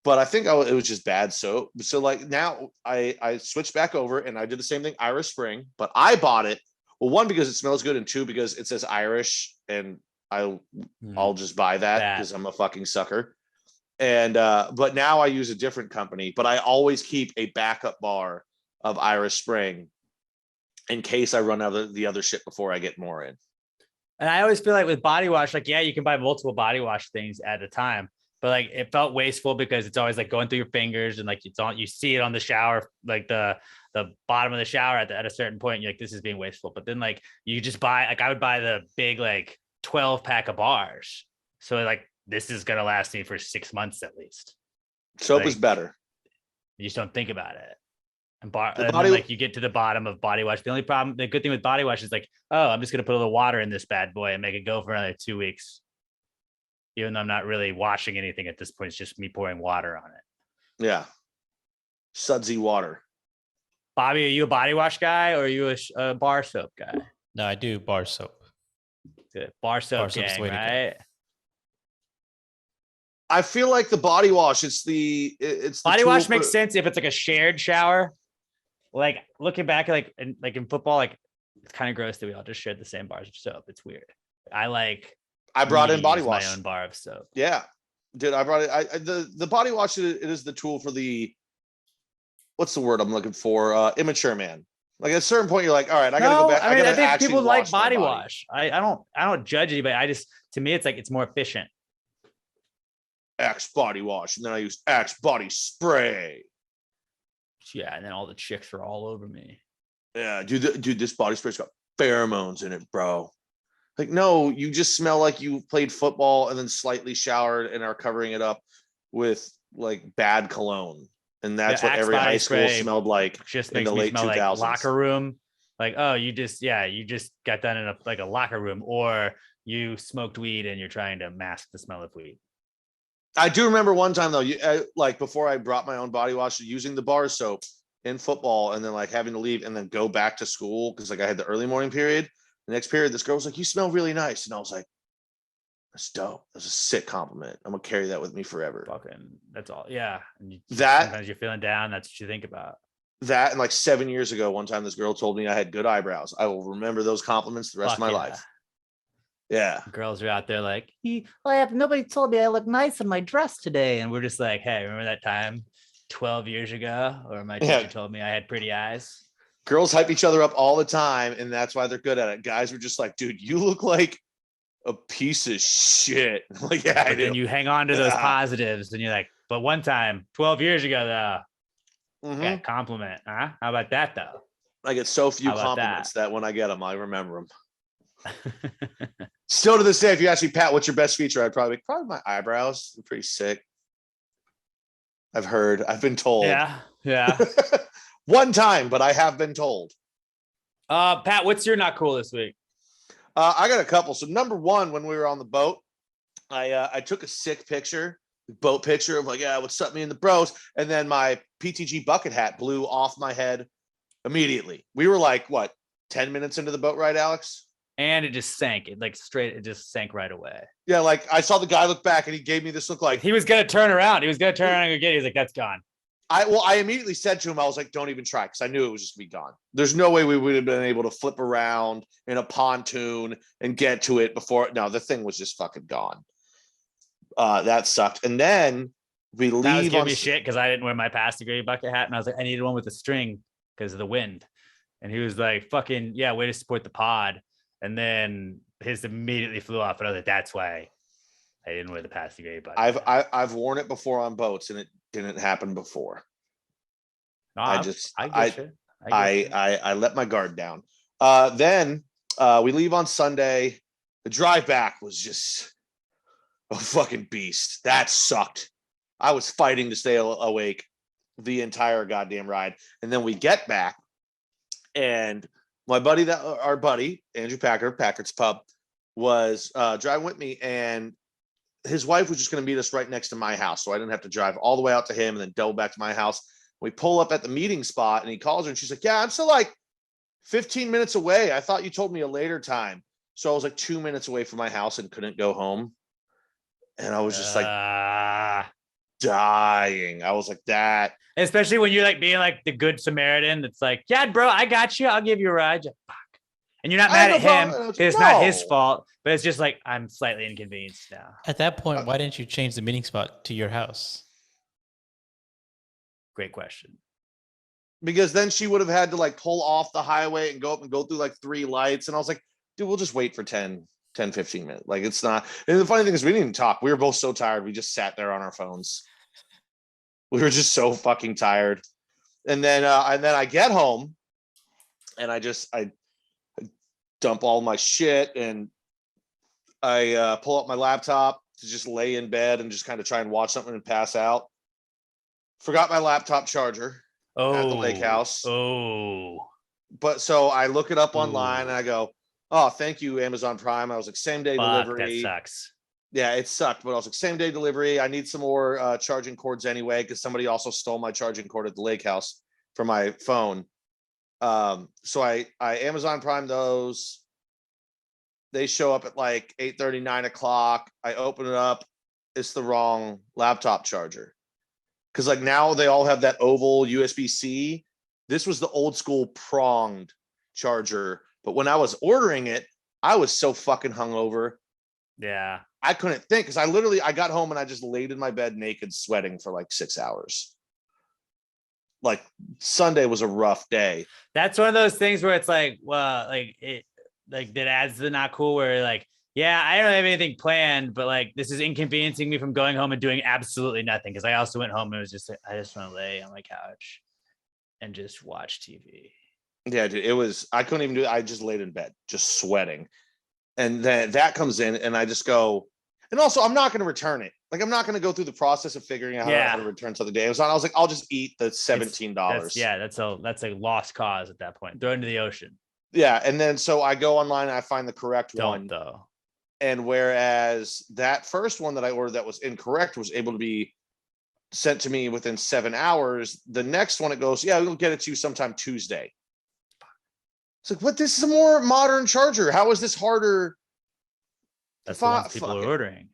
[SPEAKER 2] But I think it was just bad soap. So like now I switched back over and I did the same thing, Irish Spring, but I bought it. Well, one, because it smells good, and two, because it says Irish, and I'll just buy that because I'm a fucking sucker. And but now I use a different company, but I always keep a backup bar of Irish Spring in case I run out of the other shit before I get more in.
[SPEAKER 1] And I always feel like with body wash, like, yeah, you can buy multiple body wash things at a time, but like it felt wasteful because it's always like going through your fingers, and like you see it on the shower, like the bottom of the shower at a certain point. You're like, this is being wasteful. But then like you just buy, like I would buy the big like 12 pack of bars. So like this is gonna last me for 6 months at least.
[SPEAKER 2] Soap
[SPEAKER 1] like,
[SPEAKER 2] is better.
[SPEAKER 1] You just don't think about it. And like you get to the bottom of body wash. The good thing with body wash is like, oh, I'm just gonna put a little water in this bad boy and make it go for another 2 weeks. Even though I'm not really washing anything at this point, it's just me pouring water on it.
[SPEAKER 2] Yeah. Sudsy water.
[SPEAKER 1] Bobby, are you a body wash guy or are you a bar soap guy?
[SPEAKER 3] No, I do bar soap.
[SPEAKER 1] Good. Bar soap's
[SPEAKER 3] the
[SPEAKER 1] gang,
[SPEAKER 3] way to go.
[SPEAKER 1] right?
[SPEAKER 2] I feel like the body wash, it's the
[SPEAKER 1] Body wash makes sense if it's like a shared shower. Like looking back, like in football, like it's kind of gross that we all just shared the same bars of soap. It's weird. I
[SPEAKER 2] brought in body wash.
[SPEAKER 1] My own bar of soap.
[SPEAKER 2] Yeah, dude, I brought it. The body wash, it is the tool for the, what's the word I'm looking for? Immature man. Like at a certain point, you're like, all right, I gotta go back.
[SPEAKER 1] I think
[SPEAKER 2] actually
[SPEAKER 1] people like
[SPEAKER 2] wash my
[SPEAKER 1] body wash. I don't judge anybody. To me, it's like it's more efficient.
[SPEAKER 2] Axe body wash, and then I use Axe body spray.
[SPEAKER 1] Yeah, and then all the chicks are all over me.
[SPEAKER 2] Yeah, dude, this body spray's got pheromones in it, bro. Like, no, you just smell like you played football and then slightly showered and are covering it up with like bad cologne. And that's what every high school smelled like
[SPEAKER 1] just
[SPEAKER 2] in
[SPEAKER 1] makes
[SPEAKER 2] the
[SPEAKER 1] me
[SPEAKER 2] late
[SPEAKER 1] smell
[SPEAKER 2] 2000s.
[SPEAKER 1] like locker room. Like, oh, you just got done in a locker room, or you smoked weed and you're trying to mask the smell of weed.
[SPEAKER 2] I do remember one time though, like before I brought my own body wash, using the bar soap in football, and then like having to leave and then go back to school because like I had the early morning period. The next period, this girl was like, "You smell really nice," and I was like, "That's dope. That's a sick compliment. I'm gonna carry that with me forever."
[SPEAKER 1] Fucking, that's all. Yeah. And
[SPEAKER 2] sometimes
[SPEAKER 1] you're feeling down. That's what you think about.
[SPEAKER 2] That, and like 7 years ago, one time this girl told me I had good eyebrows. I will remember those compliments the rest of my life. Yeah.
[SPEAKER 1] Girls are out there like, nobody told me I look nice in my dress today. And we're just like, hey, remember that time 12 years ago? Or my teacher told me I had pretty eyes.
[SPEAKER 2] Girls hype each other up all the time, and that's why they're good at it. Guys were just like, dude, you look like a piece of shit. Like, yeah, I do.
[SPEAKER 1] Then you hang on to those positives, and you're like, but one time, 12 years ago, though, got a compliment. Huh? How about that, though?
[SPEAKER 2] I get so few compliments that when I get them, I remember them. Still to this day, if you ask me, Pat, what's your best feature? I'd probably my eyebrows. They're pretty sick. I've been told.
[SPEAKER 1] Yeah.
[SPEAKER 2] One time, but I have been told.
[SPEAKER 1] Pat, what's your not cool this week?
[SPEAKER 2] I got a couple. So number one, when we were on the boat, I took a sick boat picture of like, yeah, what's up, me and the bros, and then my PTG bucket hat blew off my head immediately. We were like, what, 10 minutes into the boat ride, Alex?
[SPEAKER 1] And it just sank. It just sank right away.
[SPEAKER 2] Yeah, like I saw the guy look back and he gave me this look like
[SPEAKER 1] he was gonna turn around. And get it. He was like, that's gone.
[SPEAKER 2] I immediately said to him, I was like, don't even try, because I knew it was just gonna be gone. There's no way we would have been able to flip around in a pontoon and get to it before. No, the thing was just fucking gone. That sucked. And then we leave.
[SPEAKER 1] That was giving me shit because I didn't wear my past degree bucket hat, and I was like, I needed one with a string because of the wind. And he was like, fucking yeah, way to support the pod. And then his immediately flew off, and I was like, that's why I didn't wear the past degree bucket.
[SPEAKER 2] I've worn it before on boats, and it didn't happen before.
[SPEAKER 1] No, I get you.
[SPEAKER 2] I let my guard down. Then we leave on Sunday. The drive back was just a fucking beast. That sucked. I was fighting to stay awake the entire goddamn ride. And then we get back, and my buddy, our buddy, Andrew Packer, Packard's Pub, was driving with me, and his wife was just going to meet us right next to my house. So I didn't have to drive all the way out to him and then double back to my house. We pull up at the meeting spot, and he calls her, and she's like, yeah, I'm still like 15 minutes away. I thought you told me a later time. So I was like 2 minutes away from my house and couldn't go home. And I was just like dying. I was like that.
[SPEAKER 1] Especially when you're like being like the good Samaritan. That's like, yeah, bro, I got you. I'll give you a ride. Fuck. And you're not mad at him because it's not his fault, but it's just like, I'm slightly inconvenienced now.
[SPEAKER 3] At that point, why didn't you change the meeting spot to your house?
[SPEAKER 1] Great question.
[SPEAKER 2] Because then she would have had to like pull off the highway and go up and go through like 3 lights. And I was like, dude, we'll just wait for 10, 15 minutes. Like, it's not. And the funny thing is, we didn't even talk. We were both so tired. We just sat there on our phones. We were just so fucking tired. And then I get home, and I dump all my shit, and I pull up my laptop to just lay in bed and just kind of try and watch something and pass out. Forgot my laptop charger at the lake house. But so I look it up online, and I go, oh, thank you, Amazon Prime. I was like, same day delivery.
[SPEAKER 1] That sucks.
[SPEAKER 2] Yeah, it sucked, but I was like, same day delivery. I need some more charging cords anyway, because somebody also stole my charging cord at the lake house for my phone. So I Amazon Prime those. They show up at like 8:30, 9 o'clock. I open it up. It's the wrong laptop charger. Because like now they all have that oval USB-C. This was the old school pronged charger. But when I was ordering it, I was so fucking hungover.
[SPEAKER 1] Yeah.
[SPEAKER 2] I couldn't think, because I got home and I just laid in my bed naked, sweating for like 6 hours. Like, Sunday was a rough day.
[SPEAKER 1] That's one of those things where it's like, well, that adds the not cool, where like, yeah, I don't have anything planned, but like, this is inconveniencing me from going home and doing absolutely nothing. Because I also went home and was just, I just want to lay on my couch and just watch TV.
[SPEAKER 2] Yeah, dude, I couldn't even do it. I just laid in bed, just sweating. And then that comes in, and I just go, and also I'm not going to return it. Like, I'm not going to go through the process of figuring out how to return something to Amazon. I was like, I'll just eat the $17.
[SPEAKER 1] That's a lost cause at that point. Throw it into the ocean.
[SPEAKER 2] Yeah. And then, so I go online and I find the correct one.
[SPEAKER 1] Though.
[SPEAKER 2] And whereas that first one that I ordered that was incorrect was able to be sent to me within 7 hours, the next one, it goes, yeah, we'll get it to you sometime Tuesday. It's like, what? This is a more modern charger. How is this harder?
[SPEAKER 1] That's the ones people are ordering.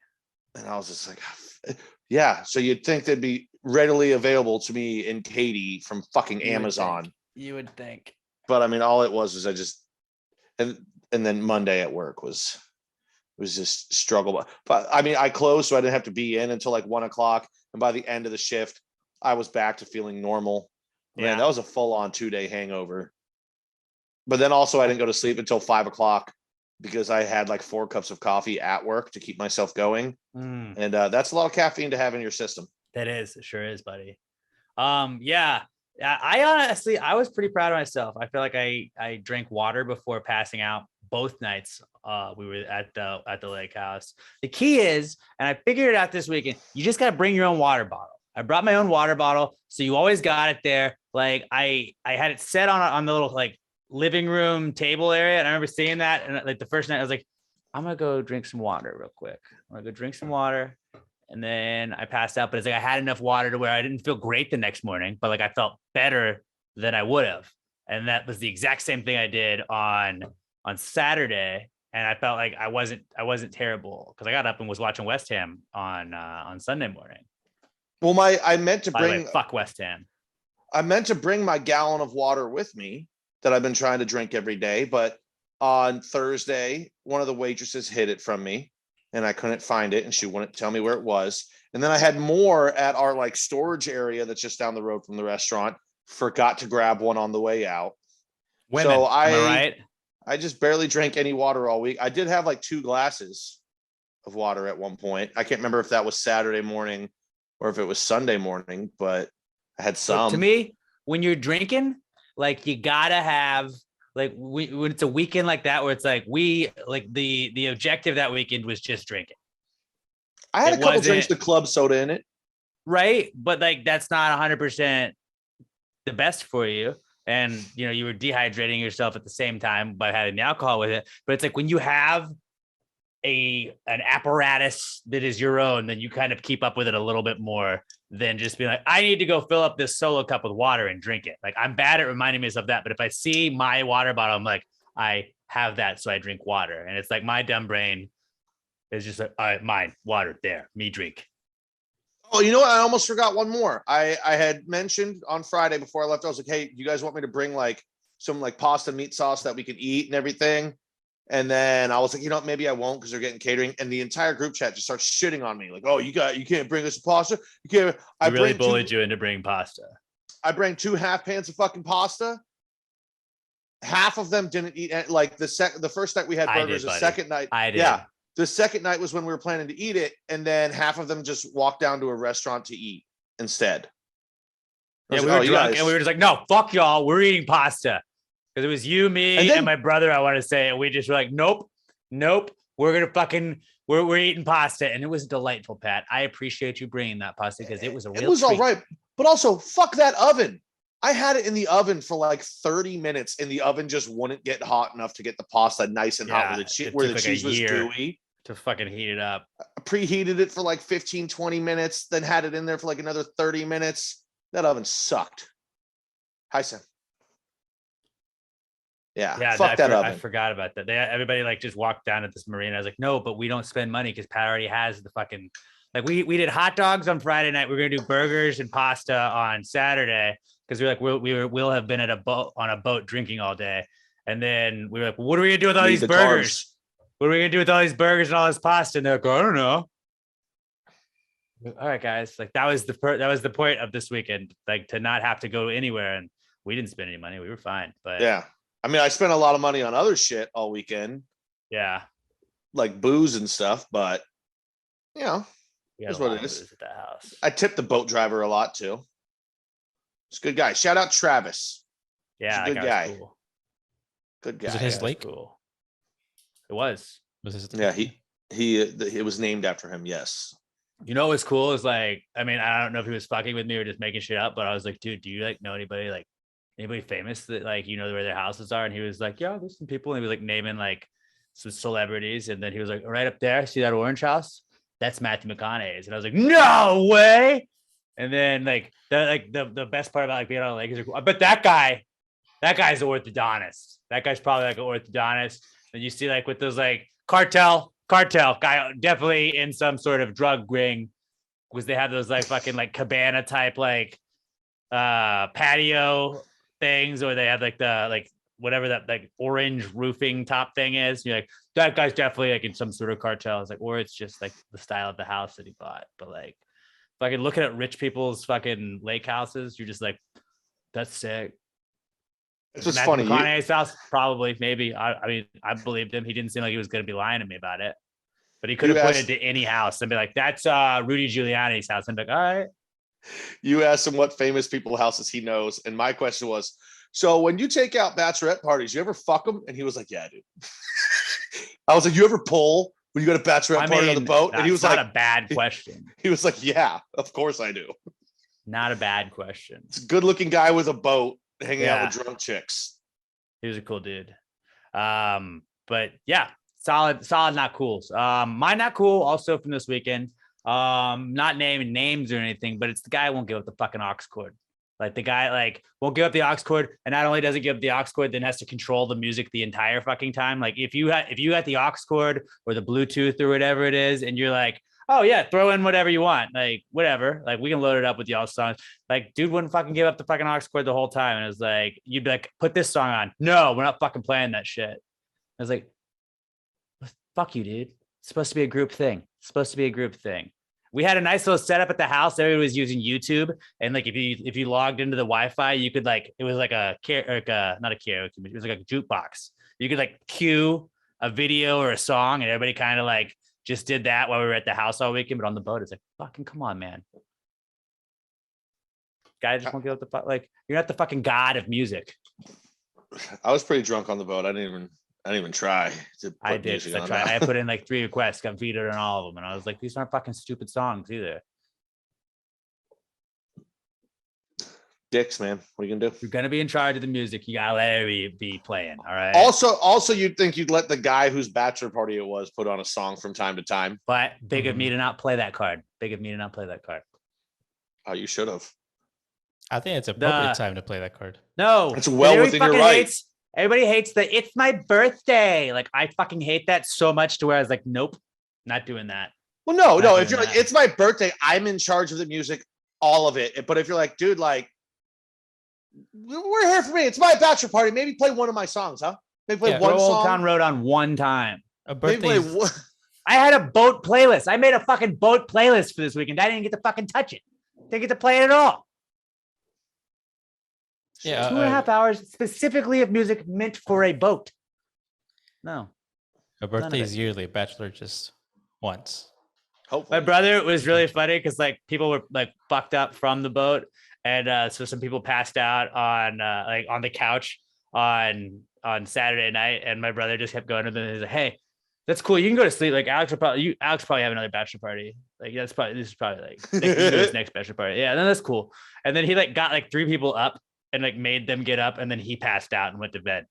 [SPEAKER 2] And I was just like, yeah. So you'd think they'd be readily available to me in Katy from fucking Amazon.
[SPEAKER 1] You would think.
[SPEAKER 2] But I mean, all it was I just, and then Monday at work was just struggle. But I mean, I closed, so I didn't have to be in until like 1 o'clock. And by the end of the shift, I was back to feeling normal. Man, that was a full on 2-day hangover. But then also I didn't go to sleep until 5 o'clock because I had like 4 cups of coffee at work to keep myself going. And that's a lot of caffeine to have in your system.
[SPEAKER 1] That is, it sure is, buddy. Yeah. I honestly, I was pretty proud of myself. I feel like I drank water before passing out both nights. We were at the lake house. The key is, and I figured it out this weekend, you just got to bring your own water bottle. I brought my own water bottle, so you always got it there. Like I had it set on the little like living room table area, and I remember seeing that, and like the first night I was like, I'm gonna go drink some water real quick. I'm gonna go drink some water. And then I passed out, but it's like I had enough water to where I didn't feel great the next morning, but like I felt better than I would have. And that was the exact same thing I did on Saturday. And I felt like I wasn't terrible because I got up and was watching West Ham on Sunday morning.
[SPEAKER 2] Well, I meant to bring
[SPEAKER 1] fuck West Ham.
[SPEAKER 2] I meant to bring my gallon of water with me that I've been trying to drink every day, but on Thursday, one of the waitresses hid it from me. And I couldn't find it, and she wouldn't tell me where it was. And then I had more at our like storage area that's just down the road from the restaurant. Forgot to grab one on the way out.
[SPEAKER 1] Women, so am I right?
[SPEAKER 2] I just barely drank any water all week. I did have like 2 glasses of water at one point. I can't remember if that was Saturday morning or if it was Sunday morning, but I had some.
[SPEAKER 1] So to me, when you're drinking, like you gotta have like when it's a weekend like that where it's like the objective that weekend was just drinking.
[SPEAKER 2] I had
[SPEAKER 1] It
[SPEAKER 2] a couple
[SPEAKER 1] wasn't-
[SPEAKER 2] drinks with club soda in it.
[SPEAKER 1] Right. But like that's not 100% the best for you. And you were dehydrating yourself at the same time by having the alcohol with it. But it's like when you have an apparatus that is your own, then you kind of keep up with it a little bit more than just be like, I need to go fill up this solo cup with water and drink it. Like I'm bad at reminding myself of that. But if I see my water bottle, I'm like, I have that, so I drink water. And it's like my dumb brain is just like, all right, mine, water, there, me drink.
[SPEAKER 2] Oh, you know what? I almost forgot one more. I had mentioned on Friday before I left, I was like, hey, you guys want me to bring like some like pasta meat sauce that we can eat and everything? And then I was like, you know what, maybe I won't because they're getting catering. And the entire group chat just starts shitting on me. Like, oh, you can't bring us pasta. You can't.
[SPEAKER 1] I really bullied you into bringing pasta.
[SPEAKER 2] I bring 2 half pans of fucking pasta. Half of them didn't eat. Like the first night we had burgers. The second night,
[SPEAKER 1] I did.
[SPEAKER 2] Yeah. The second night was when we were planning to eat it, and then half of them just walked down to a restaurant to eat instead.
[SPEAKER 1] Yeah, we were drunk and we were just like, no, fuck y'all. We're eating pasta. Because it was you, me, and my brother, I want to say. And we just were like, nope. We're going to fucking, we're eating pasta. And it was delightful, Pat. I appreciate you bringing that pasta because it was a real
[SPEAKER 2] It was
[SPEAKER 1] treat.
[SPEAKER 2] all right. But also, fuck that oven. I had it in the oven for like 30 minutes and the oven just wouldn't get hot enough to get the pasta nice and hot where the cheese was gooey.
[SPEAKER 1] To fucking heat it up.
[SPEAKER 2] I preheated it for like 15, 20 minutes, then had it in there for like another 30 minutes. That oven sucked. Hi, Sam. Yeah, fuck that oven.
[SPEAKER 1] I forgot about that. Everybody like just walked down at this marina. I was like, no, but we don't spend money because Pat already has the fucking, like we did hot dogs on Friday night. We're gonna do burgers and pasta on Saturday because we're like we'll have been at a boat drinking all day, and then we were like, what are we gonna do with all these burgers? What are we gonna do with all these burgers and all this pasta? And they're like, I don't know. All right, guys. Like that was the point of this weekend, like to not have to go anywhere, and we didn't spend any money. We were fine. But
[SPEAKER 2] yeah, I mean, I spent a lot of money on other shit all weekend.
[SPEAKER 1] Yeah,
[SPEAKER 2] like booze and stuff, but that's what it is.
[SPEAKER 1] At that house.
[SPEAKER 2] I tipped the boat driver a lot too. He's a good guy. Shout out Travis.
[SPEAKER 1] Yeah,
[SPEAKER 2] good guy.
[SPEAKER 1] Cool.
[SPEAKER 2] Good guy.
[SPEAKER 3] Was it his lake?
[SPEAKER 1] Cool. It was.
[SPEAKER 2] Yeah, it was named after him. Yes.
[SPEAKER 1] You know what's cool is like, I mean, I don't know if he was fucking with me or just making shit up, but I was like, dude, do you like know anybody famous that like where their houses are? And he was like, yeah, there's some people. And he was like naming like some celebrities, and then he was like, right up there, see that orange house? That's Matthew McConaughey's. And I was like, no way. And then the best part about like being on the lake is like, I bet that guy's an orthodontist. That guy's probably like an orthodontist. And you see like with those like cartel guy, definitely in some sort of drug ring, because they have those like fucking like cabana type like patio things, or they have like the like whatever that like orange roofing top thing is. You're like, that guy's definitely like in some sort of cartel. It's like, or it's just like the style of the house that he bought. But like fucking looking at rich people's fucking lake houses, you're just like, that's sick.
[SPEAKER 2] It's just funny.
[SPEAKER 1] McConaughey's house, probably, maybe. I mean, I believed him. He didn't seem like he was going to be lying to me about it. But he could have pointed to any house and be like, that's Rudy Giuliani's house. And be like, all right.
[SPEAKER 2] You asked him what famous people houses he knows. And my question was, so when you take out bachelorette parties, you ever fuck them? And he was like, yeah, dude. I was like, you ever pull when you go to bachelorette party on the boat? And he was like,
[SPEAKER 1] not a bad question.
[SPEAKER 2] He was like, yeah, of course I do.
[SPEAKER 1] Not a bad question.
[SPEAKER 2] It's a good looking guy with a boat hanging out with drunk chicks.
[SPEAKER 1] He was a cool dude. But yeah, solid, not cool. Mine not cool also from this weekend. Not naming names or anything, but it's the guy who won't give up the fucking aux cord. Like the guy like won't give up the aux cord, and not only doesn't give up the aux cord, then has to control the music the entire fucking time. Like if you got the aux cord or the Bluetooth or whatever it is, and you're like, oh yeah, throw in whatever you want, like whatever, like we can load it up with y'all songs. Like dude wouldn't fucking give up the fucking aux cord the whole time, and it was like, you'd be like, put this song on. No, we're not fucking playing that shit. I was like, fuck you, dude. It's supposed to be a group thing. We had a nice little setup at the house. Everybody was using YouTube, and like if you logged into the Wi-Fi, you could like, it was like not a karaoke, it was like a jukebox. You could like cue a video or a song, and everybody kind of like just did that while we were at the house all weekend. But on the boat, it's like, fucking come on, man. Guy just won't get up the like. You're not the fucking god of music.
[SPEAKER 2] I was pretty drunk on the boat. I didn't even try to put
[SPEAKER 1] I did.
[SPEAKER 2] music
[SPEAKER 1] I
[SPEAKER 2] on.
[SPEAKER 1] tried. I put in like 3 requests, got vetoed on all of them, and I was like, these aren't fucking stupid songs either.
[SPEAKER 2] Dicks, man. What are you gonna do?
[SPEAKER 1] You're gonna be in charge of the music. You gotta let it be playing. All right.
[SPEAKER 2] Also, you'd think you'd let the guy whose bachelor party it was put on a song from time to time.
[SPEAKER 1] But big of me to not play that card. Big of me to not play that card.
[SPEAKER 2] Oh, you should have.
[SPEAKER 3] I think it's appropriate time to play that card.
[SPEAKER 1] No,
[SPEAKER 2] It's well
[SPEAKER 1] everybody
[SPEAKER 2] within your
[SPEAKER 1] fucking
[SPEAKER 2] right.
[SPEAKER 1] Everybody hates the "it's my birthday." Like I fucking hate that so much to where I was like, nope, not doing that.
[SPEAKER 2] Well, no.
[SPEAKER 1] Not
[SPEAKER 2] If you're
[SPEAKER 1] doing
[SPEAKER 2] like,
[SPEAKER 1] that.
[SPEAKER 2] it's my birthday, I'm in charge of the music, all of it. But if you're like, dude, like, we're here for me. It's my bachelor party. Maybe play one of my songs, huh? Maybe play one
[SPEAKER 1] Throw Old
[SPEAKER 2] song.
[SPEAKER 1] Town Road on one time.
[SPEAKER 3] A
[SPEAKER 2] Maybe
[SPEAKER 3] birthday.
[SPEAKER 2] play one.
[SPEAKER 1] I had a boat playlist. I made a fucking boat playlist for this weekend. I didn't get to fucking touch it. Didn't get to play it at all.
[SPEAKER 3] Yeah,
[SPEAKER 1] 2.5 hours specifically of music meant for a boat. No.
[SPEAKER 3] a birthday is yearly. A bachelor just once.
[SPEAKER 2] Hopefully.
[SPEAKER 1] My brother was really funny because like people were like fucked up from the boat. And so some people passed out on like on the couch on Saturday night. And my brother just kept going to them. He's like, hey, that's cool. You can go to sleep. Like Alex probably have another bachelor party. Like this is probably like his next bachelor party. Yeah, then that's cool. And then he like got like 3 people up and like made them get up, and then he passed out and went to bed.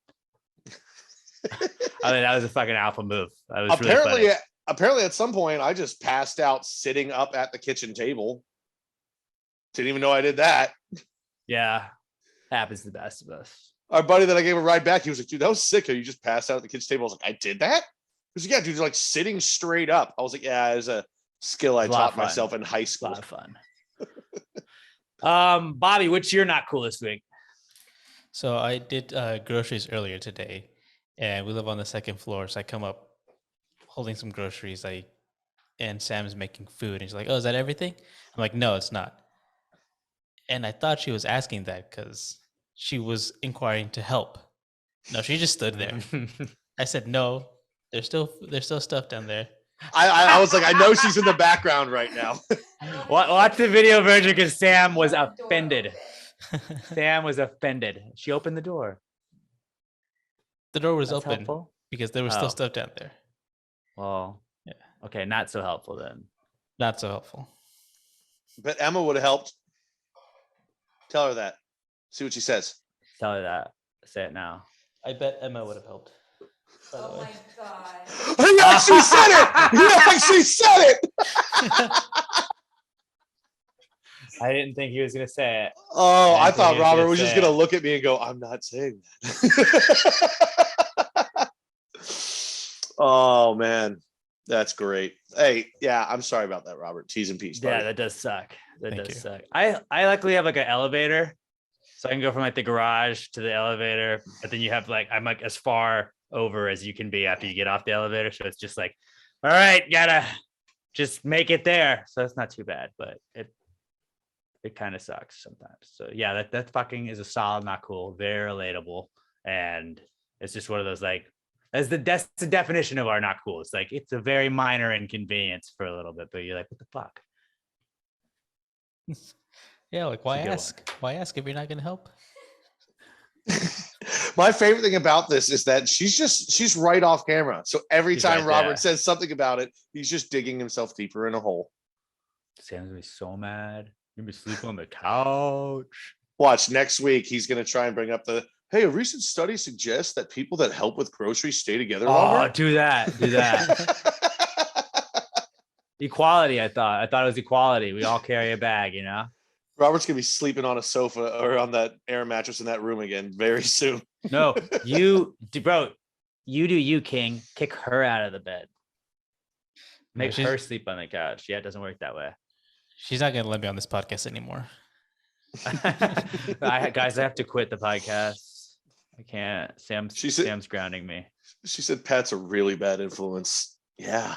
[SPEAKER 1] I mean, that was a fucking alpha move. That was really funny.
[SPEAKER 2] Apparently, at some point, I just passed out sitting up at the kitchen table. Didn't even know I did that.
[SPEAKER 1] Yeah, happens to the best of us.
[SPEAKER 2] Our buddy that I gave a ride back, he was like, dude, that was sick. You just passed out at the kitchen table. I was like, I did that? He was like, yeah, dude, you're like sitting straight up. I was like, yeah, it's a skill I taught myself in high
[SPEAKER 1] A
[SPEAKER 2] school.
[SPEAKER 1] lot of fun. Bobby, what's your not cool this week?
[SPEAKER 3] So I did groceries earlier today, and we live on the 2nd floor. So I come up holding some groceries. And Sam's making food, and she's like, "Oh, is that everything?" I'm like, "No, it's not." And I thought she was asking that because she was inquiring to help. No, she just stood there. I said, "No, there's still stuff down there."
[SPEAKER 2] I was like, I know she's in the background right now.
[SPEAKER 1] Watch the video version because Sam was offended. Sam was offended. She opened the door.
[SPEAKER 3] The door was
[SPEAKER 1] That's
[SPEAKER 3] open
[SPEAKER 1] helpful?
[SPEAKER 3] because there was
[SPEAKER 1] Oh.
[SPEAKER 3] still stuff down there.
[SPEAKER 1] Well,
[SPEAKER 3] Yeah.
[SPEAKER 1] Okay, not so helpful then.
[SPEAKER 3] Not so helpful.
[SPEAKER 2] But Emma would have helped. Tell her that. See what she says.
[SPEAKER 1] Tell her that. Say it now.
[SPEAKER 3] I bet Emma would have helped. By the
[SPEAKER 6] Oh
[SPEAKER 3] way.
[SPEAKER 6] my god.
[SPEAKER 2] He actually said it. He actually said it.
[SPEAKER 1] I didn't think he was gonna say it.
[SPEAKER 2] Oh, I
[SPEAKER 1] think
[SPEAKER 2] thought
[SPEAKER 1] he was
[SPEAKER 2] Robert
[SPEAKER 1] gonna
[SPEAKER 2] was just
[SPEAKER 1] say
[SPEAKER 2] going to
[SPEAKER 1] it.
[SPEAKER 2] look at me and go, I'm not saying that. Oh, man. That's great. Hey, yeah, I'm sorry about that, Robert. T's and P's.
[SPEAKER 1] Yeah,
[SPEAKER 2] buddy.
[SPEAKER 1] that does suck. That
[SPEAKER 3] Thank
[SPEAKER 1] does
[SPEAKER 3] you.
[SPEAKER 1] suck. I luckily have like an elevator, so I can go from like the garage to the elevator. But then you have like I'm like as far over as you can be after you get off the elevator. So it's just like, all right, gotta just make it there. So that's not too bad, but it kind of sucks sometimes. So yeah, that fucking is a solid not cool, very relatable, and it's just one of those like that's the definition of our not cool. It's like it's a very minor inconvenience for a little bit, but you're like, what the fuck?
[SPEAKER 3] Yeah, like why
[SPEAKER 1] a good one.
[SPEAKER 3] ask? Why ask if you're not going to help?
[SPEAKER 2] My favorite thing about this is that she's right off camera. So every
[SPEAKER 1] She's
[SPEAKER 2] time
[SPEAKER 1] right
[SPEAKER 2] Robert
[SPEAKER 1] there.
[SPEAKER 2] says something about it, he's just digging himself deeper in a hole.
[SPEAKER 1] Sam's gonna be so mad. You're gonna be sleeping on the couch.
[SPEAKER 2] Watch next week. He's going to try and bring up hey, a recent study suggests that people that help with groceries stay together
[SPEAKER 1] Oh,
[SPEAKER 2] longer.
[SPEAKER 1] do that. Do that. Equality, I thought. It was equality. We all carry a bag, you know?
[SPEAKER 2] Robert's going to be sleeping on a sofa or on that air mattress in that room again very soon.
[SPEAKER 1] No, you do, bro. You do you, King. Kick her out of the bed. Make
[SPEAKER 3] she's-
[SPEAKER 1] her sleep on the couch. Yeah, it doesn't work that way.
[SPEAKER 3] She's not going to let me on this podcast anymore.
[SPEAKER 1] Guys, I have to quit the podcast. I can't. Sam's grounding me.
[SPEAKER 2] She said Pat's a really bad influence. Yeah.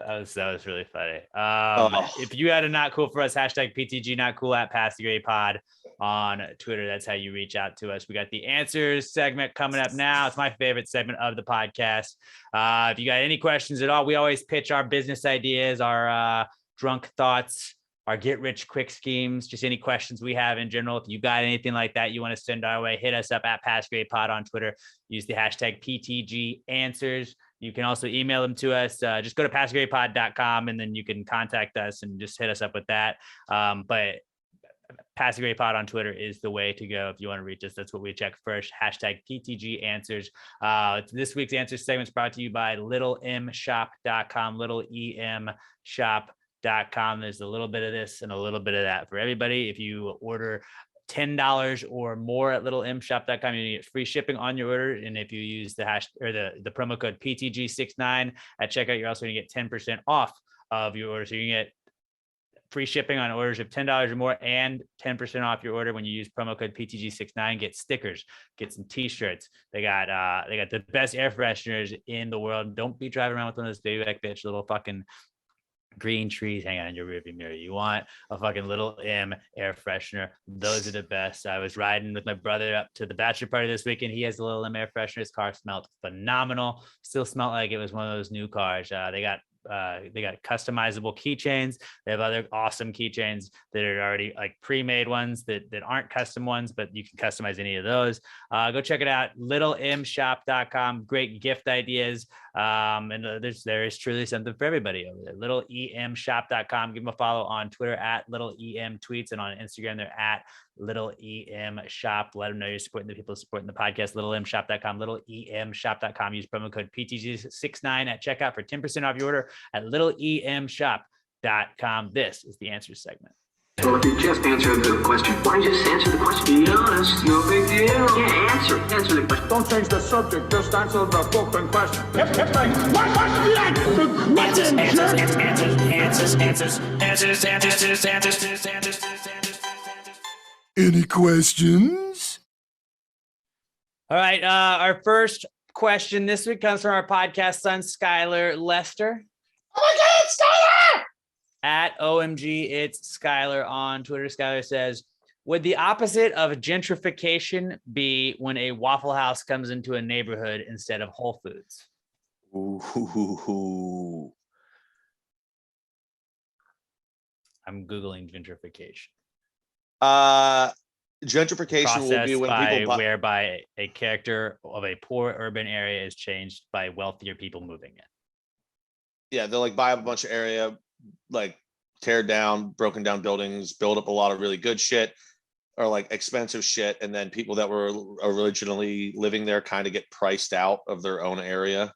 [SPEAKER 1] That was really funny.
[SPEAKER 2] Oh.
[SPEAKER 1] If you had a not cool for us, hashtag PTG not cool at Pass the Grade Pod on Twitter. That's how you reach out to us. We got the answers segment coming up now. It's my favorite segment of the podcast. If you got any questions at all, we always pitch our business ideas, our drunk thoughts our get rich quick schemes, just any questions we have in general. If you got anything like that you want to send our way, hit us up at Pass Grade Pod on Twitter. Use the hashtag PTG Answers. You can also email them to us. Just go to passagradepod.com and then you can contact us and just hit us up with that. But Pass Grade Pod on Twitter is the way to go if you want to reach us. That's what we check first. Hashtag PTG Answers. This week's answer segment is brought to you by littlemshop.com. littlemshop.com. There's a little bit of this and a little bit of that for everybody. If you order $10 or more at littlemshop.com, you get free shipping on your order. And if you use the hash or the promo code PTG69 at checkout, you're also going to get 10% off of your order. So you can get free shipping on orders of $10 or more and 10% off your order when you use promo code PTG69. Get stickers, get some t-shirts. They got the best air fresheners in the world. Don't be driving around with one of those baby back bitch little fucking green trees hanging on your rearview mirror. You want a fucking Little M air freshener. Those are the best. I was riding with my brother up to the bachelor party this weekend. He has a Little M air freshener. His car smelled phenomenal. Still smelled like it was one of those new cars. They got customizable keychains. They have other awesome keychains that are already like pre-made ones that aren't custom ones, but you can customize any of those. Go check it out. littlemshop.com. Great gift ideas. And there is truly something for everybody over there. littlemshop.com. Give them a follow on Twitter at littleemtweets, and on Instagram they're at littleemshop. Let them know you're supporting the people supporting the podcast. littlemshop.com. littleemshop.com. Use promo code PTG69 at checkout for 10% off your order at littleemshop.com. This is the answer segment.
[SPEAKER 6] Well, if you just answer the question, why don't you just answer the question? Be honest, no big deal. Yeah, answer the question.
[SPEAKER 7] Don't change the subject, just answer the fucking question.
[SPEAKER 4] Any questions?
[SPEAKER 1] All right. Our first question this week comes from our podcast son, Skylar Lester.
[SPEAKER 2] Oh my God, Skylar!
[SPEAKER 1] At OMG, it's Skylar on Twitter. Skylar says, would the opposite of gentrification be when a Waffle House comes into a neighborhood instead of Whole Foods?
[SPEAKER 2] Ooh.
[SPEAKER 1] I'm Googling gentrification.
[SPEAKER 2] Gentrification will be when people buy.
[SPEAKER 1] Whereby a character of a poor urban area is changed by wealthier people moving in.
[SPEAKER 2] Yeah, they'll like buy up a bunch of area, like tear down broken down buildings, build up a lot of really good shit or like expensive shit, and then people that were originally living there kind of get priced out of their own area.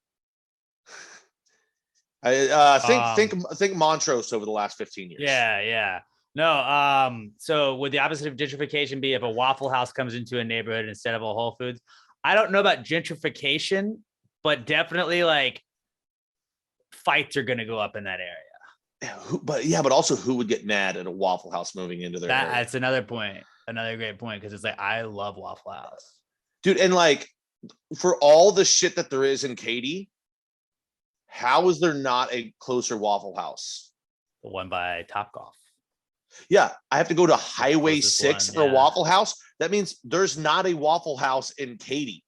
[SPEAKER 2] I think Montrose over the last 15 years.
[SPEAKER 1] Yeah. No, so would the opposite of gentrification be if a Waffle House comes into a neighborhood instead of a Whole Foods? I don't know about gentrification, but definitely like fights are going to go up in that area.
[SPEAKER 2] But also who would get mad at a Waffle House moving into their area?
[SPEAKER 1] That's another point. Another great point, because it's like, I love Waffle House.
[SPEAKER 2] Dude, and like for all the shit that there is in Katy, how is there not a closer Waffle House?
[SPEAKER 1] The one by Topgolf.
[SPEAKER 2] Yeah, I have to go to Highway 6 for a
[SPEAKER 1] yeah.
[SPEAKER 2] Waffle House. That means there's not a Waffle House in Katy.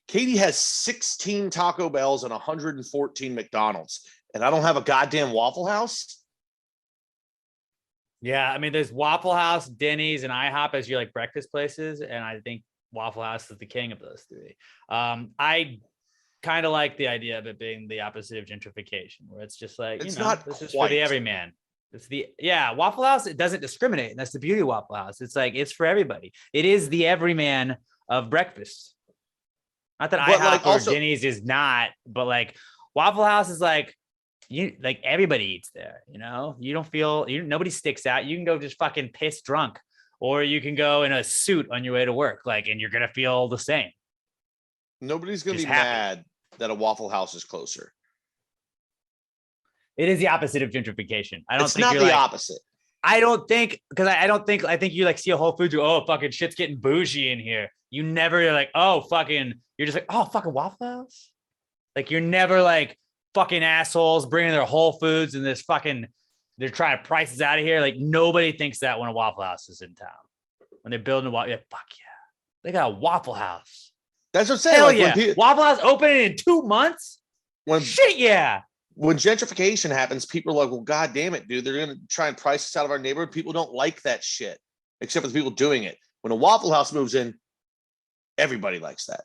[SPEAKER 2] Katy has 16 Taco Bells and 114 McDonald's, and I don't have a goddamn Waffle House.
[SPEAKER 1] Yeah, I mean, there's Waffle House, Denny's, and IHOP as your like breakfast places, and I think Waffle House is the king of those three. I kind of like the idea of it being the opposite of gentrification, where it's just like,
[SPEAKER 2] It's
[SPEAKER 1] you know,
[SPEAKER 2] not
[SPEAKER 1] this is for
[SPEAKER 2] quite.
[SPEAKER 1] the everyman. It's Waffle House, it doesn't discriminate, and that's the beauty of Waffle House. It's like, it's for everybody. It is the everyman of breakfast. Not that
[SPEAKER 2] But,
[SPEAKER 1] IHOP
[SPEAKER 2] like,
[SPEAKER 1] or
[SPEAKER 2] also-
[SPEAKER 1] Denny's is not, but like Waffle House is like, everybody eats there, you know. You don't feel nobody sticks out. You can go just fucking piss drunk, or you can go in a suit on your way to work, like, and you're gonna feel the same.
[SPEAKER 2] Nobody's gonna
[SPEAKER 1] Just
[SPEAKER 2] be
[SPEAKER 1] happy.
[SPEAKER 2] mad that a Waffle House is closer.
[SPEAKER 1] It is the opposite of gentrification. I don't
[SPEAKER 2] It's
[SPEAKER 1] think
[SPEAKER 2] not
[SPEAKER 1] you're
[SPEAKER 2] the
[SPEAKER 1] like,
[SPEAKER 2] opposite.
[SPEAKER 1] I don't think, because I think you like see a Whole Foods, oh, fucking shit's getting bougie in here. You never, you're like, oh, fucking, you're just like, oh, fucking Waffle House. Like, you're never like fucking assholes bringing their Whole Foods and this fucking, they're trying to price us out of here. Like, nobody thinks that when a Waffle House is in town. When they're building a Waffle, you're like, fuck yeah, they got a Waffle House.
[SPEAKER 2] That's what I'm saying.
[SPEAKER 1] Hell
[SPEAKER 2] Like,
[SPEAKER 1] yeah. Waffle House opening in 2 months?
[SPEAKER 2] when
[SPEAKER 1] Shit yeah.
[SPEAKER 2] when gentrification happens, people are like, well, God damn it, dude. They're going to try and price us out of our neighborhood. People don't like that shit, except for the people doing it. When a Waffle House moves in, everybody likes that.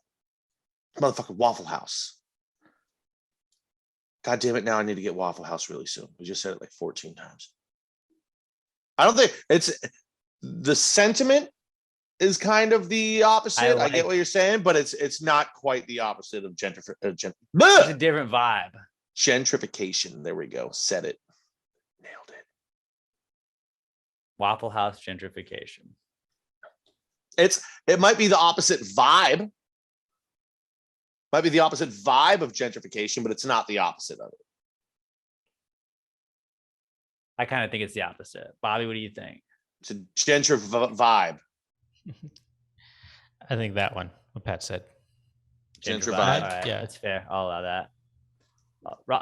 [SPEAKER 2] Motherfucking Waffle House. God damn it. Now I need to get Waffle House really soon. We just said it like 14 times. I don't think it's the sentiment is kind of the opposite. I get what you're saying, but it's not quite the opposite of
[SPEAKER 1] It's a different vibe.
[SPEAKER 2] Gentrification. There we go. Said it. Nailed it.
[SPEAKER 1] Waffle House gentrification.
[SPEAKER 2] It might be the opposite vibe. Might be the opposite vibe of gentrification, but it's not the opposite of it.
[SPEAKER 1] I kind of think it's the opposite. Bobby, what do you think?
[SPEAKER 2] It's a vibe.
[SPEAKER 3] I think that one, what Pat said.
[SPEAKER 2] Gentr
[SPEAKER 1] vibe.
[SPEAKER 2] vibe.
[SPEAKER 1] All right,
[SPEAKER 3] Yeah.
[SPEAKER 1] that's fair. I'll allow that.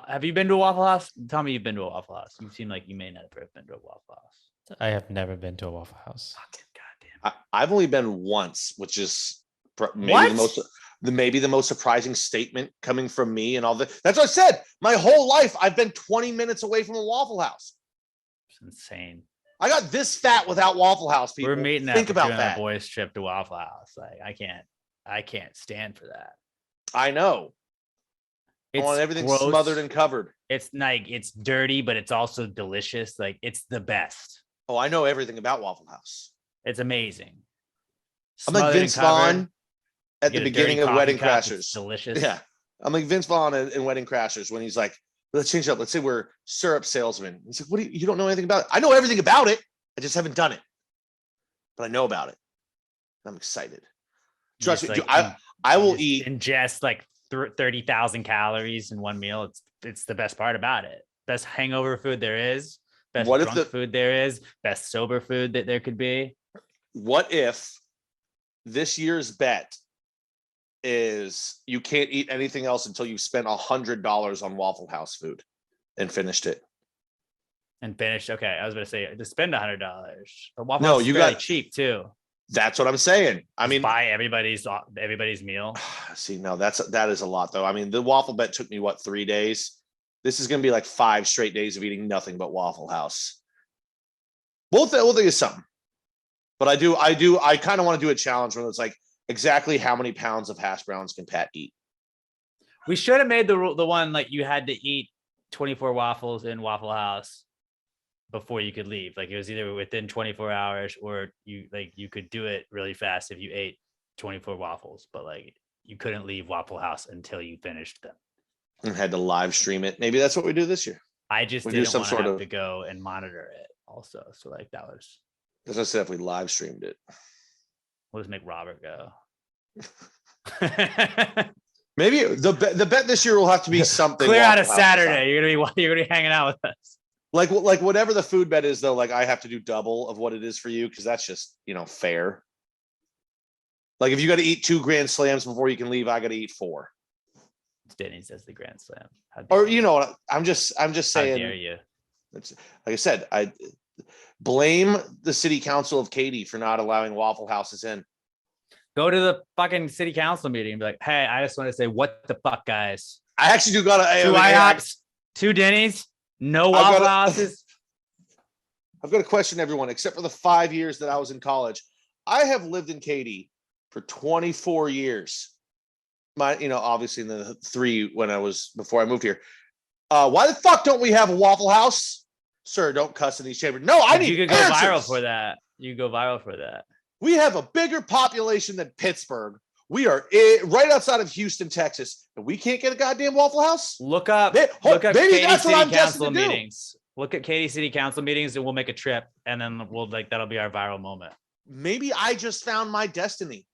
[SPEAKER 1] Have you been to a Waffle House? Tell me you've been to a Waffle House. You seem like you may not have been to a Waffle House.
[SPEAKER 3] I have never been to a Waffle House.
[SPEAKER 1] Fucking goddamn.
[SPEAKER 2] I've only been once, which is maybe
[SPEAKER 1] What?
[SPEAKER 2] maybe the most surprising statement coming from me and all that. That's what I said. My whole life, I've been 20 minutes away from a Waffle House.
[SPEAKER 1] It's insane.
[SPEAKER 2] I got this fat without Waffle House. People,
[SPEAKER 1] We're meeting
[SPEAKER 2] think about
[SPEAKER 1] doing
[SPEAKER 2] that.
[SPEAKER 1] a boys trip to Waffle House. Like I can't stand for that.
[SPEAKER 2] I know. I
[SPEAKER 1] It's
[SPEAKER 2] want everything
[SPEAKER 1] gross.
[SPEAKER 2] smothered and covered.
[SPEAKER 1] It's like it's dirty, but it's also delicious. Like it's the best.
[SPEAKER 2] Oh, I know everything about Waffle House.
[SPEAKER 1] It's amazing.
[SPEAKER 2] I'm like
[SPEAKER 1] Smothered and
[SPEAKER 2] Vince
[SPEAKER 1] covered.
[SPEAKER 2] Vaughn at
[SPEAKER 1] You
[SPEAKER 2] the
[SPEAKER 1] get a
[SPEAKER 2] beginning
[SPEAKER 1] dirty
[SPEAKER 2] of
[SPEAKER 1] coffee
[SPEAKER 2] Wedding
[SPEAKER 1] cup, it's
[SPEAKER 2] Crashers.
[SPEAKER 1] Delicious.
[SPEAKER 2] Yeah. I'm like Vince Vaughn in Wedding Crashers when he's like, let's change it up. Let's say we're syrup salesmen. He's like, what do you don't know anything about it? I know everything about it. I just haven't done it. But I know about it. I'm excited. Trust me,
[SPEAKER 1] Just,
[SPEAKER 2] dude,
[SPEAKER 1] like,
[SPEAKER 2] I will
[SPEAKER 1] just
[SPEAKER 2] eat.
[SPEAKER 1] ingest like 30,000 calories in one meal. It's the best part about it. Best hangover food there is. Best
[SPEAKER 2] What if
[SPEAKER 1] drunk food there is. Best sober food that there could be.
[SPEAKER 2] What if this year's bet is you can't eat anything else until you've spent $100 on Waffle House food and finished it?
[SPEAKER 1] And finished. Okay, I was going to say to spend $100. But Waffle
[SPEAKER 2] No,
[SPEAKER 1] House is
[SPEAKER 2] you
[SPEAKER 1] fairly
[SPEAKER 2] got-
[SPEAKER 1] cheap too.
[SPEAKER 2] That's what I'm saying. I
[SPEAKER 1] Just
[SPEAKER 2] mean,
[SPEAKER 1] buy everybody's meal.
[SPEAKER 2] see, no, that is a lot though. I mean, the waffle bet took me 3 days. This is going to be like 5 straight days of eating nothing but Waffle House. We'll think it's something. But I kind of want to do a challenge where it's like exactly how many pounds of hash browns can Pat eat?
[SPEAKER 1] We should have made the one like you had to eat 24 waffles in Waffle House before you could leave. Like it was either within 24 hours or you could do it really fast if you ate 24 waffles, but like you couldn't leave Waffle House until you finished them.
[SPEAKER 2] And had to live stream it. Maybe that's what we do this year.
[SPEAKER 1] I just
[SPEAKER 2] We do
[SPEAKER 1] didn't
[SPEAKER 2] some
[SPEAKER 1] want to
[SPEAKER 2] sort
[SPEAKER 1] have
[SPEAKER 2] of-
[SPEAKER 1] to go and monitor it also. So like that was,
[SPEAKER 2] As I said, if we live streamed it.
[SPEAKER 1] we'll just make Robert go.
[SPEAKER 2] Maybe the bet this year will have to be something.
[SPEAKER 1] Clear out a
[SPEAKER 2] Waffle House style.
[SPEAKER 1] Saturday. You're gonna be hanging out with us.
[SPEAKER 2] Like whatever the food bet is though, like I have to do double of what it is for you because that's just fair. Like if you got to eat 2 Grand Slams before you can leave, I got to eat 4.
[SPEAKER 1] Denny's as the Grand Slam. How dare
[SPEAKER 2] Or
[SPEAKER 1] you.
[SPEAKER 2] I'm just
[SPEAKER 1] How dare
[SPEAKER 2] saying.
[SPEAKER 1] you?
[SPEAKER 2] It's, like I said, I blame the city council of Katy for not allowing Waffle Houses in.
[SPEAKER 1] Go to the fucking city council meeting and be like, hey, I just want to say, what the fuck, guys?
[SPEAKER 2] I actually do got to.
[SPEAKER 1] 2 IHOPs, 2 Denny's, no
[SPEAKER 2] I
[SPEAKER 1] Waffle
[SPEAKER 2] gotta-
[SPEAKER 1] Houses.
[SPEAKER 2] I've got to question everyone except for the 5 years that I was in college. I have lived in Katy for 24 years. Obviously in the 3 when I was before I moved here. Why the fuck don't we have a Waffle House? Sir, don't cuss in these chambers. No, I need
[SPEAKER 1] You could go
[SPEAKER 2] answers.
[SPEAKER 1] viral for that. You could go viral for that.
[SPEAKER 2] We have a bigger population than Pittsburgh. We are right outside of Houston, Texas, and we can't get a goddamn Waffle House.
[SPEAKER 1] Look up
[SPEAKER 2] Maybe
[SPEAKER 1] Katy
[SPEAKER 2] that's what
[SPEAKER 1] City
[SPEAKER 2] I'm destined
[SPEAKER 1] Council
[SPEAKER 2] to do.
[SPEAKER 1] meetings. Look at Katy City Council meetings, and we'll make a trip, and then that'll be our viral moment.
[SPEAKER 2] Maybe I just found my destiny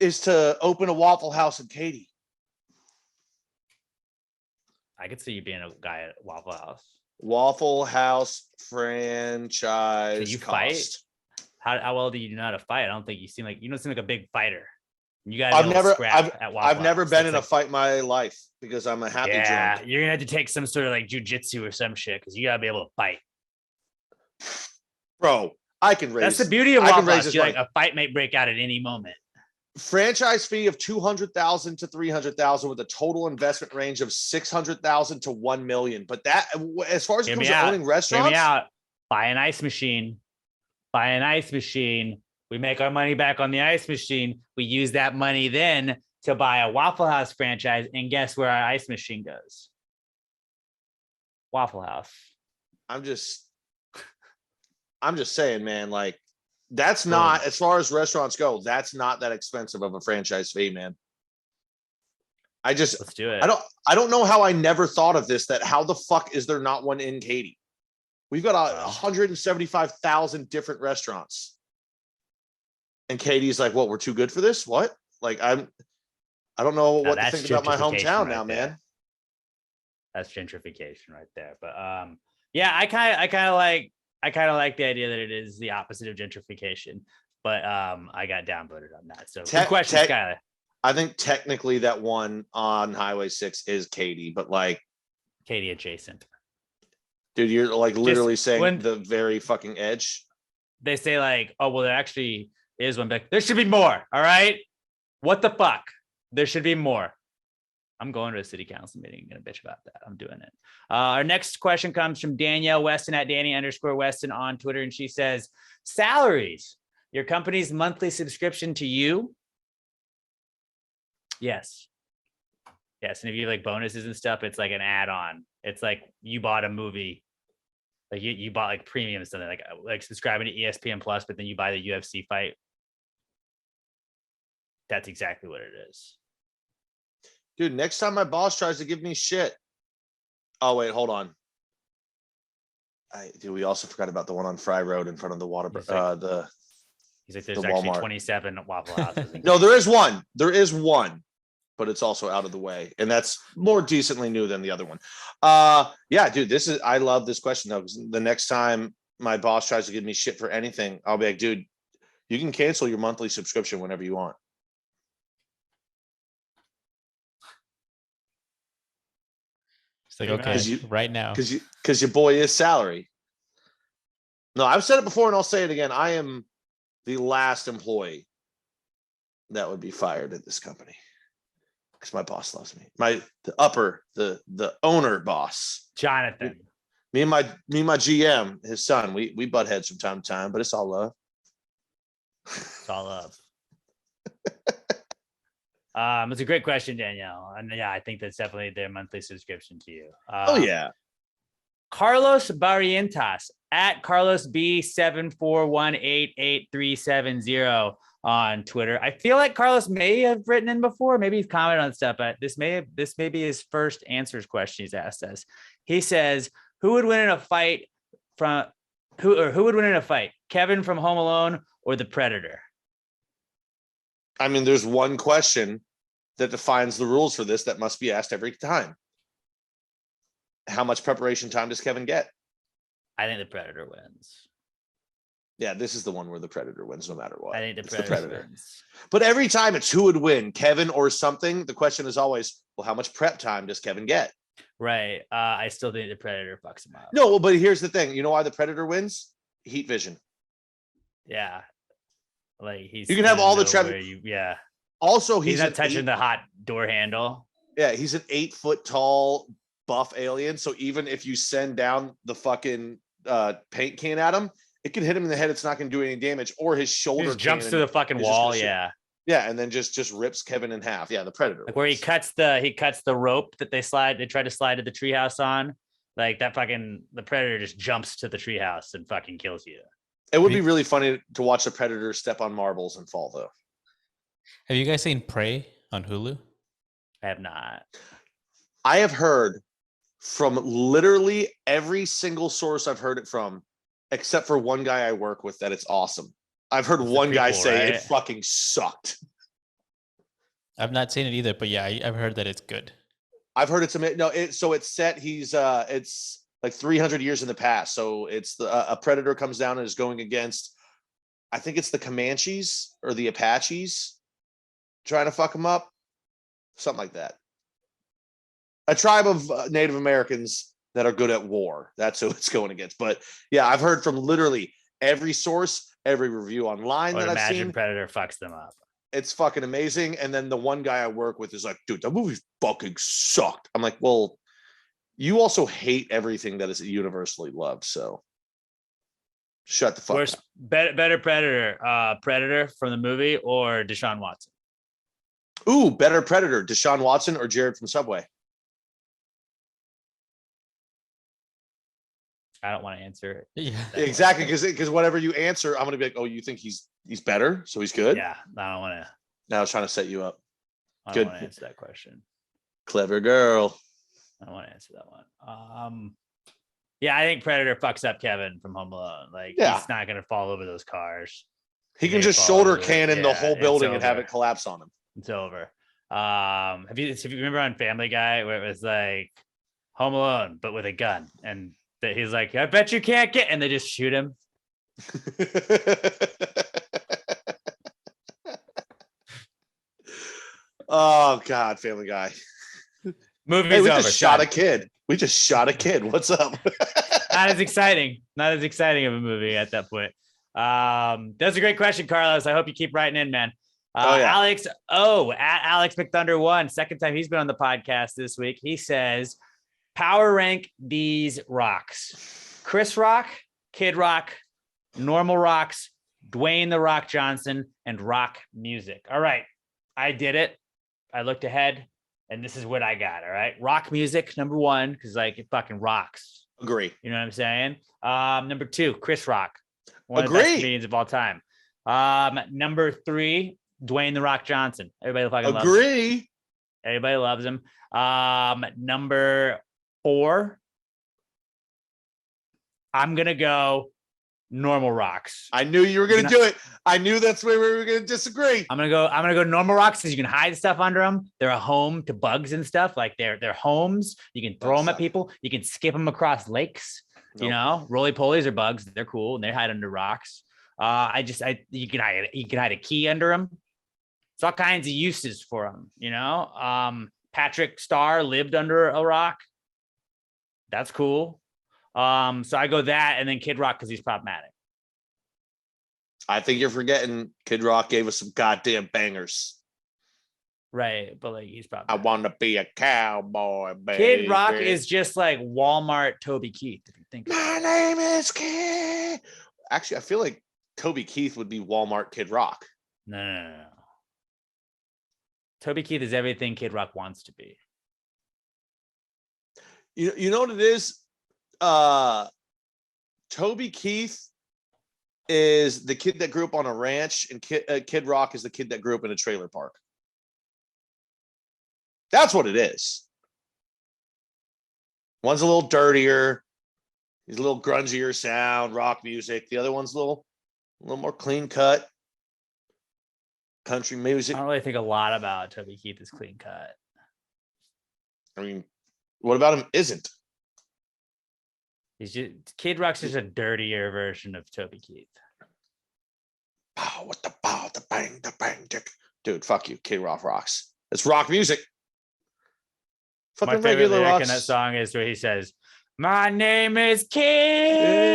[SPEAKER 2] is to open a Waffle House in Katy.
[SPEAKER 1] I could see you being a guy at Waffle House.
[SPEAKER 2] Waffle House franchise.
[SPEAKER 1] Can you
[SPEAKER 2] cost.
[SPEAKER 1] fight? How well do you know how to fight? I don't think you don't seem like a big fighter. You got.
[SPEAKER 2] I've never
[SPEAKER 1] House.
[SPEAKER 2] been
[SPEAKER 1] It's
[SPEAKER 2] in a
[SPEAKER 1] like,
[SPEAKER 2] fight in my life because I'm a happy
[SPEAKER 1] yeah,
[SPEAKER 2] drunk.
[SPEAKER 1] you're gonna have to take some sort of like jujitsu or some shit because you gotta be able to fight.
[SPEAKER 2] Bro, I can raise.
[SPEAKER 1] That's the beauty of
[SPEAKER 2] I can
[SPEAKER 1] Waffle
[SPEAKER 2] raise
[SPEAKER 1] House.
[SPEAKER 2] this
[SPEAKER 1] You're like
[SPEAKER 2] money.
[SPEAKER 1] a fight may break out at any moment.
[SPEAKER 2] franchise fee of 200,000 to 300,000 with a total investment range of 600,000 to 1 million. But that, as far as it
[SPEAKER 1] Hear
[SPEAKER 2] comes
[SPEAKER 1] me
[SPEAKER 2] to
[SPEAKER 1] out.
[SPEAKER 2] owning
[SPEAKER 1] Hear me
[SPEAKER 2] restaurants,
[SPEAKER 1] out. Buy an ice machine. Buy an ice machine. We make our money back on the ice machine. We use that money then to buy a Waffle House franchise. And guess where our ice machine goes? Waffle House.
[SPEAKER 2] I'm just saying, man, like that's not, as far as restaurants go, that's not that expensive of a franchise fee, man.
[SPEAKER 1] Let's do it.
[SPEAKER 2] I don't know how I never thought of this, that how the fuck is there not one in Katy? We've got 175,000 different restaurants. And Katie's like, what, we're too good for this? What? Like, I don't know
[SPEAKER 1] Now,
[SPEAKER 2] what to
[SPEAKER 1] that's
[SPEAKER 2] think about my
[SPEAKER 1] gentrification
[SPEAKER 2] hometown
[SPEAKER 1] right
[SPEAKER 2] now,
[SPEAKER 1] there.
[SPEAKER 2] man.
[SPEAKER 1] That's gentrification right there. But yeah, I kind of like the idea that it is the opposite of gentrification. But I got downvoted on that. So good question, Skylar.
[SPEAKER 2] I think technically that one on Highway 6 is Katy, but like
[SPEAKER 1] Katy adjacent.
[SPEAKER 2] dude, you're like literally saying
[SPEAKER 1] when
[SPEAKER 2] the very fucking edge.
[SPEAKER 1] they say like, oh, well, there actually is one. Like, there should be more. All right. What the fuck? There should be more. I'm going to a city council meeting and gonna bitch about that. I'm doing it. Our next question comes from Danielle Weston at Danny_Weston on Twitter. And she says, salaries, your company's monthly subscription to you. Yes. Yes. And if you have like bonuses and stuff, it's like an add-on. It's like you bought a movie. Like you bought like premium something like subscribing to ESPN Plus, but then you buy the UFC fight. That's exactly what it is.
[SPEAKER 2] Dude, next time my boss tries to give me shit. Oh, wait, hold on. Dude, we also forgot about the one on Fry Road in front of the water.
[SPEAKER 1] He's like, there's actually
[SPEAKER 2] Walmart.
[SPEAKER 1] 27 Waffle Houses.
[SPEAKER 2] No, there is one. There is one, but it's also out of the way. And that's more decently new than the other one. Yeah, dude, I love this question though, because the next time my boss tries to give me shit for anything, I'll be like, dude, you can cancel your monthly subscription whenever you want.
[SPEAKER 3] It's like, okay, right now.
[SPEAKER 2] Because your boy is salary. No, I've said it before and I'll say it again. I am the last employee that would be fired at this company because my boss loves me. The owner boss,
[SPEAKER 1] Jonathan.
[SPEAKER 2] Me and my GM, his son, we butt heads from time to time, but it's all love.
[SPEAKER 1] It's all love. It's a great question, Danielle. And yeah, I think that's definitely their monthly subscription to you.
[SPEAKER 2] Oh yeah.
[SPEAKER 1] Carlos Barrientas at Carlos B74188370 on Twitter. I feel like Carlos may have written in before. Maybe he's commented on stuff, but this may be his first answers question he's asked us. He says, who would win in a fight, Kevin from Home Alone or the Predator?
[SPEAKER 2] I mean, there's one question that defines the rules for this that must be asked every time. How much preparation time does Kevin get?
[SPEAKER 1] I think the Predator wins.
[SPEAKER 2] Yeah, this is the one where the Predator wins no matter what.
[SPEAKER 1] I think the Predator wins.
[SPEAKER 2] But every time it's who would win, Kevin or something, the question is always, well, how much prep time does Kevin get?
[SPEAKER 1] Right. I still think the Predator fucks him up.
[SPEAKER 2] No, but here's the thing. You know why the Predator wins? Heat vision.
[SPEAKER 1] Yeah. Like
[SPEAKER 2] you can have all the
[SPEAKER 1] yeah.
[SPEAKER 2] Also,
[SPEAKER 1] he's not touching the hot door handle.
[SPEAKER 2] Yeah, he's an 8 foot tall buff alien. So even if you send down the fucking paint can at him, it can hit him in the head. It's not going to do any damage. Or his shoulder
[SPEAKER 1] he just jumps to the fucking wall. Yeah.
[SPEAKER 2] Yeah, and then just rips Kevin in half. Yeah, the Predator.
[SPEAKER 1] Like where he cuts the rope that they try to slide to the treehouse on. Like that the Predator just jumps to the treehouse and fucking kills you.
[SPEAKER 2] It would be really funny to watch the Predator step on marbles and fall, though.
[SPEAKER 3] Have you guys seen Prey on Hulu?
[SPEAKER 1] I have not.
[SPEAKER 2] I have heard from literally every single source I've heard it from, except for one guy I work with, that it's awesome. I've heard one guy say it fucking sucked.
[SPEAKER 3] I've not seen it either, but yeah, I've heard that it's good.
[SPEAKER 2] I've heard it's amazing. No, so it's set. It's like 300 years in the past. So it's a predator comes down and is going against, I think it's the Comanches or the Apaches trying to fuck him up. Something like that. A tribe of Native Americans that are good at war. That's who it's going against. But yeah, I've heard from literally every source, every review online that I've seen.
[SPEAKER 1] Predator fucks them up.
[SPEAKER 2] it's fucking amazing. And then the one guy I work with is like, dude, that movie fucking sucked. I'm like, well, you also hate everything that is universally loved. So shut the fuck
[SPEAKER 1] Worst,
[SPEAKER 2] up.
[SPEAKER 1] better Predator, Predator from the movie or Deshaun Watson?
[SPEAKER 2] Ooh, better Predator, Deshaun Watson or Jared from Subway?
[SPEAKER 1] I don't want to answer it.
[SPEAKER 3] Yeah.
[SPEAKER 2] Exactly, because whatever you answer, I'm gonna be like, oh, you think he's better, so he's good.
[SPEAKER 1] Yeah, I don't want to.
[SPEAKER 2] Now I was trying to set you up.
[SPEAKER 1] I
[SPEAKER 2] Good.
[SPEAKER 1] don't want to answer that question.
[SPEAKER 2] Clever girl.
[SPEAKER 1] I don't want to answer that one. Yeah, I think Predator fucks up Kevin from Home Alone. Like,
[SPEAKER 2] Yeah.
[SPEAKER 1] he's not gonna fall over those cars.
[SPEAKER 2] He can
[SPEAKER 1] They
[SPEAKER 2] just
[SPEAKER 1] fall
[SPEAKER 2] shoulder
[SPEAKER 1] over it.
[SPEAKER 2] cannon the
[SPEAKER 1] Yeah,
[SPEAKER 2] whole
[SPEAKER 1] it's
[SPEAKER 2] building and have
[SPEAKER 1] over.
[SPEAKER 2] it collapse on him.
[SPEAKER 1] It's over. Have you remember on Family Guy where it was like Home Alone but with a gun, and that he's like, I bet you can't get, and they just shoot him.
[SPEAKER 2] Oh God, Family Guy.
[SPEAKER 1] Movie's
[SPEAKER 2] Hey, we
[SPEAKER 1] over.
[SPEAKER 2] just shot a
[SPEAKER 1] done.
[SPEAKER 2] kid. We just shot a kid. What's up?
[SPEAKER 1] Not as exciting. Not as exciting of a movie at that point. That's a great question, Carlos. I hope you keep writing in, man.
[SPEAKER 2] Oh, yeah.
[SPEAKER 1] Alex at Alex McThunder 1, second time he's been on the podcast this week. He says, power rank these rocks: Chris Rock, Kid Rock, normal rocks, Dwayne the Rock Johnson, and rock music. All right, I did it. I looked ahead, and this is what I got. All right, rock music number 1, because like it fucking rocks.
[SPEAKER 2] Agree.
[SPEAKER 1] You know what I'm saying? Number 2, Chris Rock, one of the
[SPEAKER 2] Agree.
[SPEAKER 1] best comedians of all time. Number 3, Dwayne the Rock Johnson. Everybody fucking loves him.
[SPEAKER 2] Agree.
[SPEAKER 1] Everybody loves him. Number 4, I'm gonna go normal rocks.
[SPEAKER 2] I knew you were gonna
[SPEAKER 1] You're
[SPEAKER 2] do it. I knew that's where we were gonna disagree.
[SPEAKER 1] I'm gonna go normal rocks because you can hide stuff under them. They're a home to bugs and stuff. Like they're homes. You can throw
[SPEAKER 2] Bugs
[SPEAKER 1] them at
[SPEAKER 2] suck.
[SPEAKER 1] people. You can skip them across lakes. You
[SPEAKER 2] Nope.
[SPEAKER 1] know, roly polies are bugs. They're cool and they hide under rocks. You can hide a key under them. It's all kinds of uses for them. You know, Patrick Starr lived under a rock. That's cool. So I go that and then Kid Rock because he's problematic.
[SPEAKER 2] I think you're forgetting Kid Rock gave us some goddamn bangers.
[SPEAKER 1] Right, but like he's
[SPEAKER 2] I
[SPEAKER 1] problematic.
[SPEAKER 2] want to be a cowboy, baby.
[SPEAKER 1] Kid Rock is just like Walmart Toby Keith, if you think about it.
[SPEAKER 2] My name is Kid. Actually, I feel like Toby Keith would be Walmart Kid Rock.
[SPEAKER 1] No. Toby Keith is everything Kid Rock wants to be.
[SPEAKER 2] You know what it is? Toby Keith is the kid that grew up on a ranch, and Kid Rock is the kid that grew up in a trailer park. That's what it is. One's a little dirtier. He's a little grungier sound, rock music. The other one's a little more clean cut. Country
[SPEAKER 1] I
[SPEAKER 2] music.
[SPEAKER 1] don't really think a lot about Toby Keith is clean cut.
[SPEAKER 2] I mean, what about him isn't?
[SPEAKER 1] He's just Kid Rock's just a dirtier version of Toby Keith.
[SPEAKER 2] Pow, what the pow, the bang, tick. Dude, fuck you. Kid Rock rocks. It's rock music.
[SPEAKER 1] My
[SPEAKER 2] Fucking
[SPEAKER 1] favorite
[SPEAKER 2] regular
[SPEAKER 1] lyric
[SPEAKER 2] rocks.
[SPEAKER 1] in that song is where he says, "My name is Kid."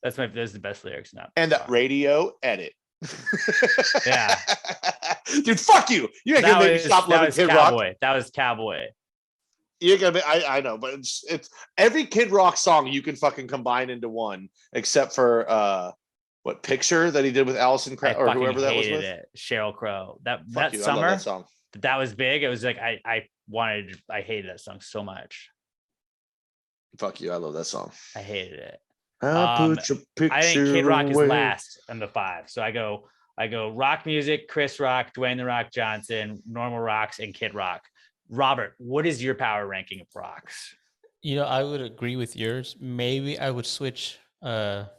[SPEAKER 1] Those are the best lyrics in that.
[SPEAKER 2] And the
[SPEAKER 1] song.
[SPEAKER 2] radio edit.
[SPEAKER 1] Yeah.
[SPEAKER 2] Dude, fuck you. You ain't gonna make me stop loving Kid Rock.
[SPEAKER 1] Cowboy. That was Cowboy.
[SPEAKER 2] You're gonna be, I know, but it's every Kid Rock song you can fucking combine into one, except for what Picture that he did with Allison
[SPEAKER 1] I
[SPEAKER 2] or
[SPEAKER 1] fucking
[SPEAKER 2] whoever that was
[SPEAKER 1] hated
[SPEAKER 2] with.
[SPEAKER 1] it. Cheryl Crow. That
[SPEAKER 2] Fuck you, I love
[SPEAKER 1] summer
[SPEAKER 2] that song.
[SPEAKER 1] that was big. It was like I hated that song so much.
[SPEAKER 2] Fuck you, I love that song.
[SPEAKER 1] I hated it.
[SPEAKER 2] I put your picture
[SPEAKER 1] I think Kid Rock is
[SPEAKER 2] away.
[SPEAKER 1] last in the 5. So I go rock music, Chris Rock, Dwayne the Rock Johnson, normal rocks, and Kid Rock. Robert, what is your power ranking of rocks?
[SPEAKER 3] You know, I would agree with yours. Maybe I would switch Dwayne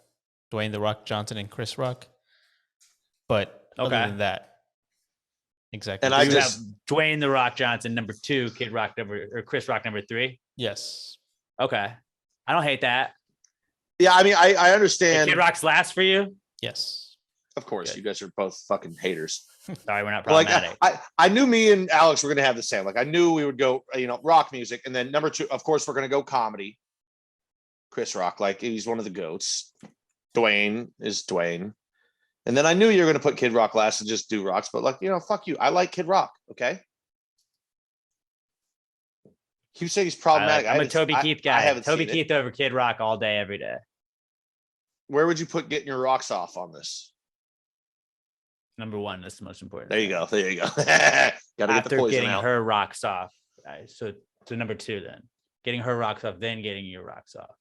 [SPEAKER 3] the Rock Johnson and Chris Rock. But
[SPEAKER 1] Okay.
[SPEAKER 3] other than that, exactly.
[SPEAKER 2] And I
[SPEAKER 1] You
[SPEAKER 2] just-
[SPEAKER 1] have Dwayne the Rock Johnson number 2, Kid Rock or Chris Rock number 3.
[SPEAKER 3] Yes.
[SPEAKER 1] Okay, I don't hate that.
[SPEAKER 2] Yeah, I mean, I
[SPEAKER 1] And
[SPEAKER 2] understand.
[SPEAKER 1] Kid Rock's last for you.
[SPEAKER 3] Yes.
[SPEAKER 2] Of course,
[SPEAKER 1] Good.
[SPEAKER 2] you guys are both fucking haters.
[SPEAKER 1] Sorry, we're not
[SPEAKER 2] Like
[SPEAKER 1] problematic.
[SPEAKER 2] I knew me and Alex were gonna have the same. Like I knew we would go, rock music, and then number 2, of course, we're gonna go comedy. Chris Rock, like he's one of the goats. Dwayne is Dwayne, And then I knew you were going to put Kid Rock last and just do rocks, but like, fuck you. I like Kid Rock. Okay. You say he's problematic.
[SPEAKER 1] I'm a Toby Keith guy.
[SPEAKER 2] haven't
[SPEAKER 1] Toby
[SPEAKER 2] seen it.
[SPEAKER 1] Keith over Kid Rock all day, every day.
[SPEAKER 2] Where would you put getting your rocks off on this?
[SPEAKER 1] Number one, that's the most important.
[SPEAKER 2] There you go. There you go. Got to get the
[SPEAKER 1] After
[SPEAKER 2] poison
[SPEAKER 1] getting
[SPEAKER 2] out.
[SPEAKER 1] her rocks off. So number two, then getting her rocks off, then getting your rocks off.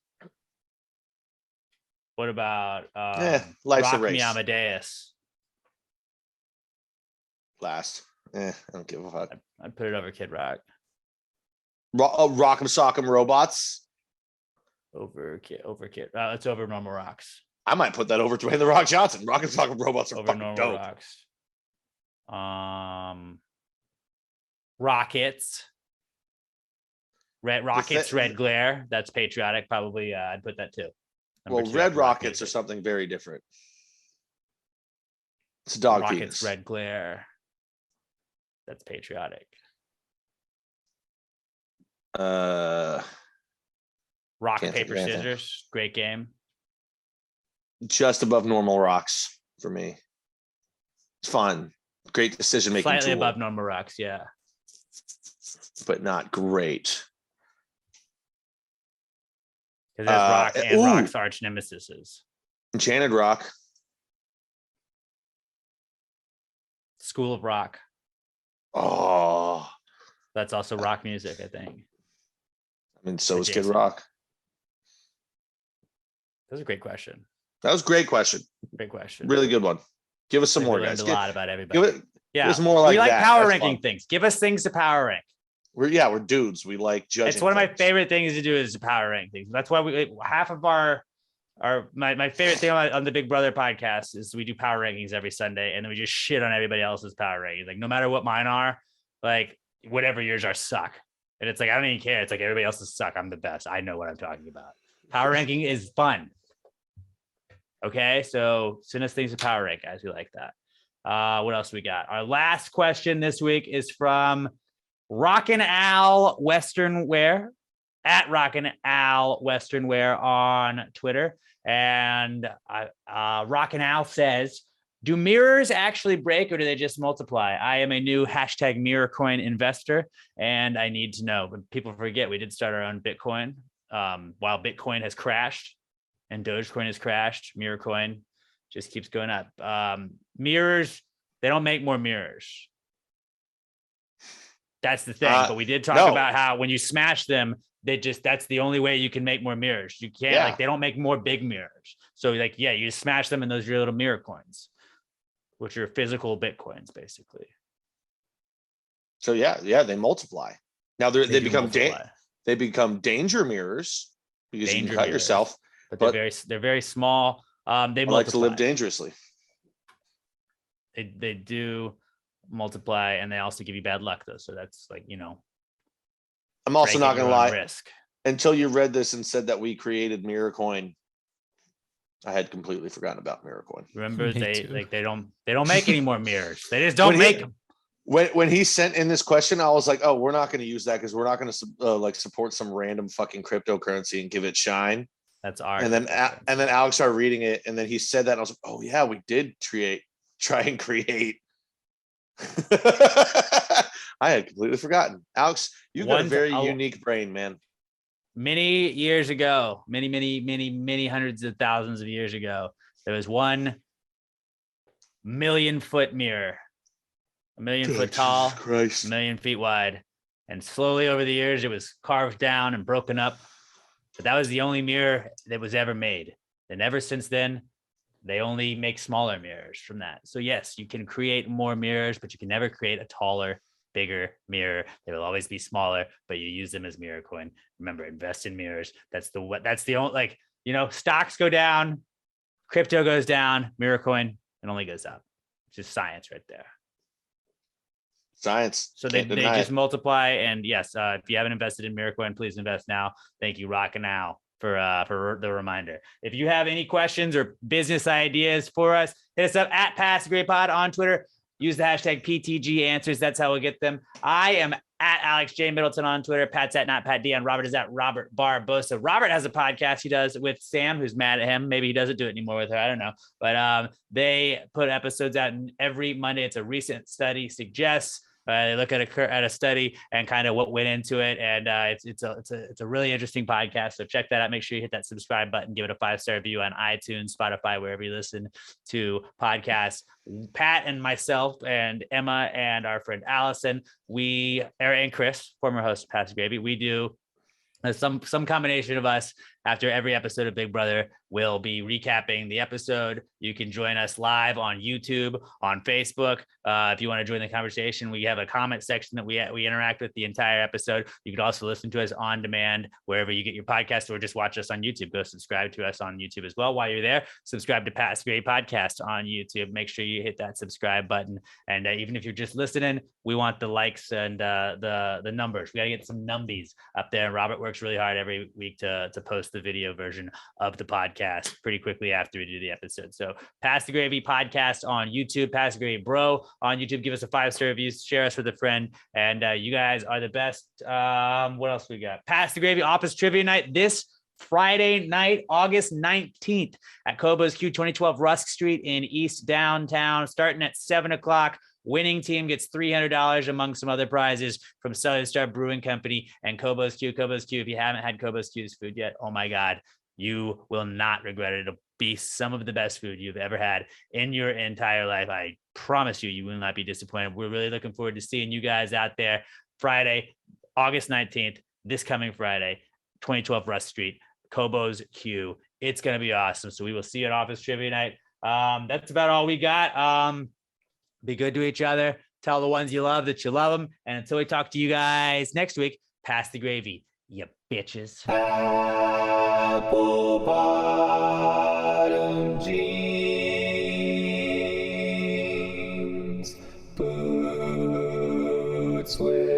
[SPEAKER 1] What about
[SPEAKER 2] life's a
[SPEAKER 1] Rock
[SPEAKER 2] race.
[SPEAKER 1] Me Amadeus?
[SPEAKER 2] Last. I don't give a fuck.
[SPEAKER 1] I'd put it over Kid Rock.
[SPEAKER 2] Rock'em Sock'em Robots.
[SPEAKER 1] Over Kid. It's over Normal Rocks.
[SPEAKER 2] I might put that over Dwayne the Rock Johnson. Rock'em Sock'em Robots are
[SPEAKER 1] Over
[SPEAKER 2] fucking
[SPEAKER 1] Normal
[SPEAKER 2] dope.
[SPEAKER 1] Rocks. Rockets. Red Glare. That's patriotic. Probably I'd put that too. Number
[SPEAKER 2] Well,
[SPEAKER 1] two,
[SPEAKER 2] Red
[SPEAKER 1] Rock
[SPEAKER 2] Rockets
[SPEAKER 1] music.
[SPEAKER 2] are something very different. It's a dog
[SPEAKER 1] Rockets,
[SPEAKER 2] penis.
[SPEAKER 1] Red Glare. That's patriotic.
[SPEAKER 2] Uh,
[SPEAKER 1] Rock,
[SPEAKER 2] Can't think
[SPEAKER 1] paper,
[SPEAKER 2] of anything.
[SPEAKER 1] scissors. Great game.
[SPEAKER 2] just above Normal Rocks for me. It's fun. Great decision making.
[SPEAKER 1] Slightly
[SPEAKER 2] tool,
[SPEAKER 1] above Normal Rocks, yeah.
[SPEAKER 2] but not great.
[SPEAKER 1] Because there's Rock and
[SPEAKER 2] ooh.
[SPEAKER 1] Rock's arch nemesis is
[SPEAKER 2] Enchanted Rock.
[SPEAKER 1] School of Rock.
[SPEAKER 2] Oh,
[SPEAKER 1] That's also rock music, I think.
[SPEAKER 2] I mean, so is Kid
[SPEAKER 1] Adjacent.
[SPEAKER 2] Rock.
[SPEAKER 1] That's a great question.
[SPEAKER 2] That was a great question.
[SPEAKER 1] Great question.
[SPEAKER 2] Really good one. Give us some
[SPEAKER 1] We
[SPEAKER 2] more,
[SPEAKER 1] learned
[SPEAKER 2] guys.
[SPEAKER 1] a
[SPEAKER 2] Give,
[SPEAKER 1] lot about everybody.
[SPEAKER 2] give it.
[SPEAKER 1] Yeah,
[SPEAKER 2] Give us more like
[SPEAKER 1] we like
[SPEAKER 2] that.
[SPEAKER 1] power
[SPEAKER 2] That's
[SPEAKER 1] ranking
[SPEAKER 2] fun.
[SPEAKER 1] things. Give us things to power rank.
[SPEAKER 2] We're dudes. We like judging.
[SPEAKER 1] It's one of my
[SPEAKER 2] things.
[SPEAKER 1] favorite things to do is to power rank things. That's why we half of my favorite thing on the Big Brother podcast is we do power rankings every Sunday, and then we just shit on everybody else's power rankings. Like no matter what mine are, like whatever yours are suck. And it's like I don't even care. It's like everybody else's suck. I'm the best. I know what I'm talking about. Power ranking is fun. Okay, so send us things to power rank, guys. We like that. What else we got? Our last question this week is from Rockin' Al Western Wear at Rockin' Al Western Wear on Twitter. And Rockin' Al says, do mirrors actually break or do they just multiply? I am a new hashtag mirror coin investor and I need to know. But people forget we did start our own Bitcoin while Bitcoin has crashed and Dogecoin has crashed. Mirror coin just keeps going up. Mirrors, they don't make more mirrors. That's the thing. But we did talk about how when you smash them, that's the only way you can make more mirrors. You can't like they don't make more big mirrors. So like, yeah, you smash them and those are your little mirror coins, which are physical Bitcoins, basically.
[SPEAKER 2] So yeah, they multiply. Now they
[SPEAKER 1] do
[SPEAKER 2] become
[SPEAKER 1] multiply.
[SPEAKER 2] they become danger mirrors because you
[SPEAKER 1] Danger
[SPEAKER 2] can cut
[SPEAKER 1] mirrors.
[SPEAKER 2] yourself.
[SPEAKER 1] But they're very small. They
[SPEAKER 2] I
[SPEAKER 1] multiply.
[SPEAKER 2] like to live dangerously.
[SPEAKER 1] They do multiply and they also give you bad luck though. So that's like,
[SPEAKER 2] I'm also not
[SPEAKER 1] break at
[SPEAKER 2] gonna
[SPEAKER 1] your own
[SPEAKER 2] lie.
[SPEAKER 1] risk.
[SPEAKER 2] Until you read this and said that we created Mirror Coin, I had completely forgotten about Mirror Coin.
[SPEAKER 1] Remember,
[SPEAKER 3] Me
[SPEAKER 1] they
[SPEAKER 3] too.
[SPEAKER 1] they don't make any more mirrors. They just don't make them.
[SPEAKER 2] When he sent in this question, I was like, oh, we're not going to use that because we're not going to support some random fucking cryptocurrency and give it shine.
[SPEAKER 1] That's our.
[SPEAKER 2] And then Alex started reading it, and then he said that, and I was like, oh yeah, we did try and create. I had completely forgotten. Alex, you've got a very unique brain, man.
[SPEAKER 1] Many years ago, many hundreds of thousands of years ago, there was 1 million foot mirror, 1 million foot tall,
[SPEAKER 2] Jesus Christ.
[SPEAKER 1] 1 million feet wide. And slowly over the years, it was carved down and broken up. But that was the only mirror that was ever made. And ever since then, they only make smaller mirrors from that. So yes, you can create more mirrors, but you can never create a taller, bigger mirror. They will always be smaller, but you use them as mirror coin. Remember, invest in mirrors. That's the only, stocks go down, crypto goes down, mirror coin, it only goes up. It's just science right there.
[SPEAKER 2] Science.
[SPEAKER 1] So they
[SPEAKER 2] Can't deny
[SPEAKER 1] just
[SPEAKER 2] it.
[SPEAKER 1] multiply. And yes, if you haven't invested in mirror coin, please invest now. Thank you, Rockin' Now, for the reminder. If you have any questions or business ideas for us, hit us up at Pass Great Pod on Twitter. Use the hashtag PTG answers. That's how we'll get them. I am at Alex J. Middleton on Twitter. Pat's at not Pat D. And Robert is at Robert Barbosa. Robert has a podcast he does with Sam, who's mad at him. Maybe he doesn't do it anymore with her. I don't know. But they put episodes out every Monday. It's a recent study suggests. They look at a study and kind of what went into it, and it's a really interesting podcast. So check that out. Make sure you hit that subscribe button. Give it a 5-star review on iTunes, Spotify, wherever you listen to podcasts. Pat and myself and Emma and our friend Allison, and Chris, former host of Pass the Gravy, we do some combination of us after every episode of Big Brother. Will be recapping the episode. You can join us live on YouTube, on Facebook. If you want to join the conversation, we have a comment section that we interact with the entire episode. You can also listen to us on demand wherever you get your podcast, or just watch us on YouTube. Go subscribe to us on YouTube as well. While you're there, subscribe to Pat's Great Podcast on YouTube. Make sure you hit that subscribe button. And even if you're just listening, we want the likes and the numbers. We got to get some numbies up there. And Robert works really hard every week to post the video version of the podcast pretty quickly after we do the episode. So Pass the Gravy Podcast on YouTube, Pass the Gravy Bro on YouTube. Give us a 5-star review, share us with a friend, and you guys are the best. What else we got? Pass the Gravy Office Trivia Night this Friday night, August 19th at Kobo's Q, 2012 Rusk Street in East Downtown, starting at 7:00. Winning team gets $300 among some other prizes from Southern Star Brewing Company and Kobo's Q. Kobo's Q, if you haven't had Kobo's Q's food yet, oh my God, you will not regret it. It'll be some of the best food you've ever had in your entire life. I promise you, you will not be disappointed. We're really looking forward to seeing you guys out there Friday, August 19th, this coming Friday, 2012 Rusk Street, Kobo's Q. It's going to be awesome. So we will see you at Office Trivia Night. That's about all we got. Be good to each other. Tell the ones you love that you love them. And until we talk to you guys next week, pass the gravy, you bitches.
[SPEAKER 8] Apple bottom jeans, boots with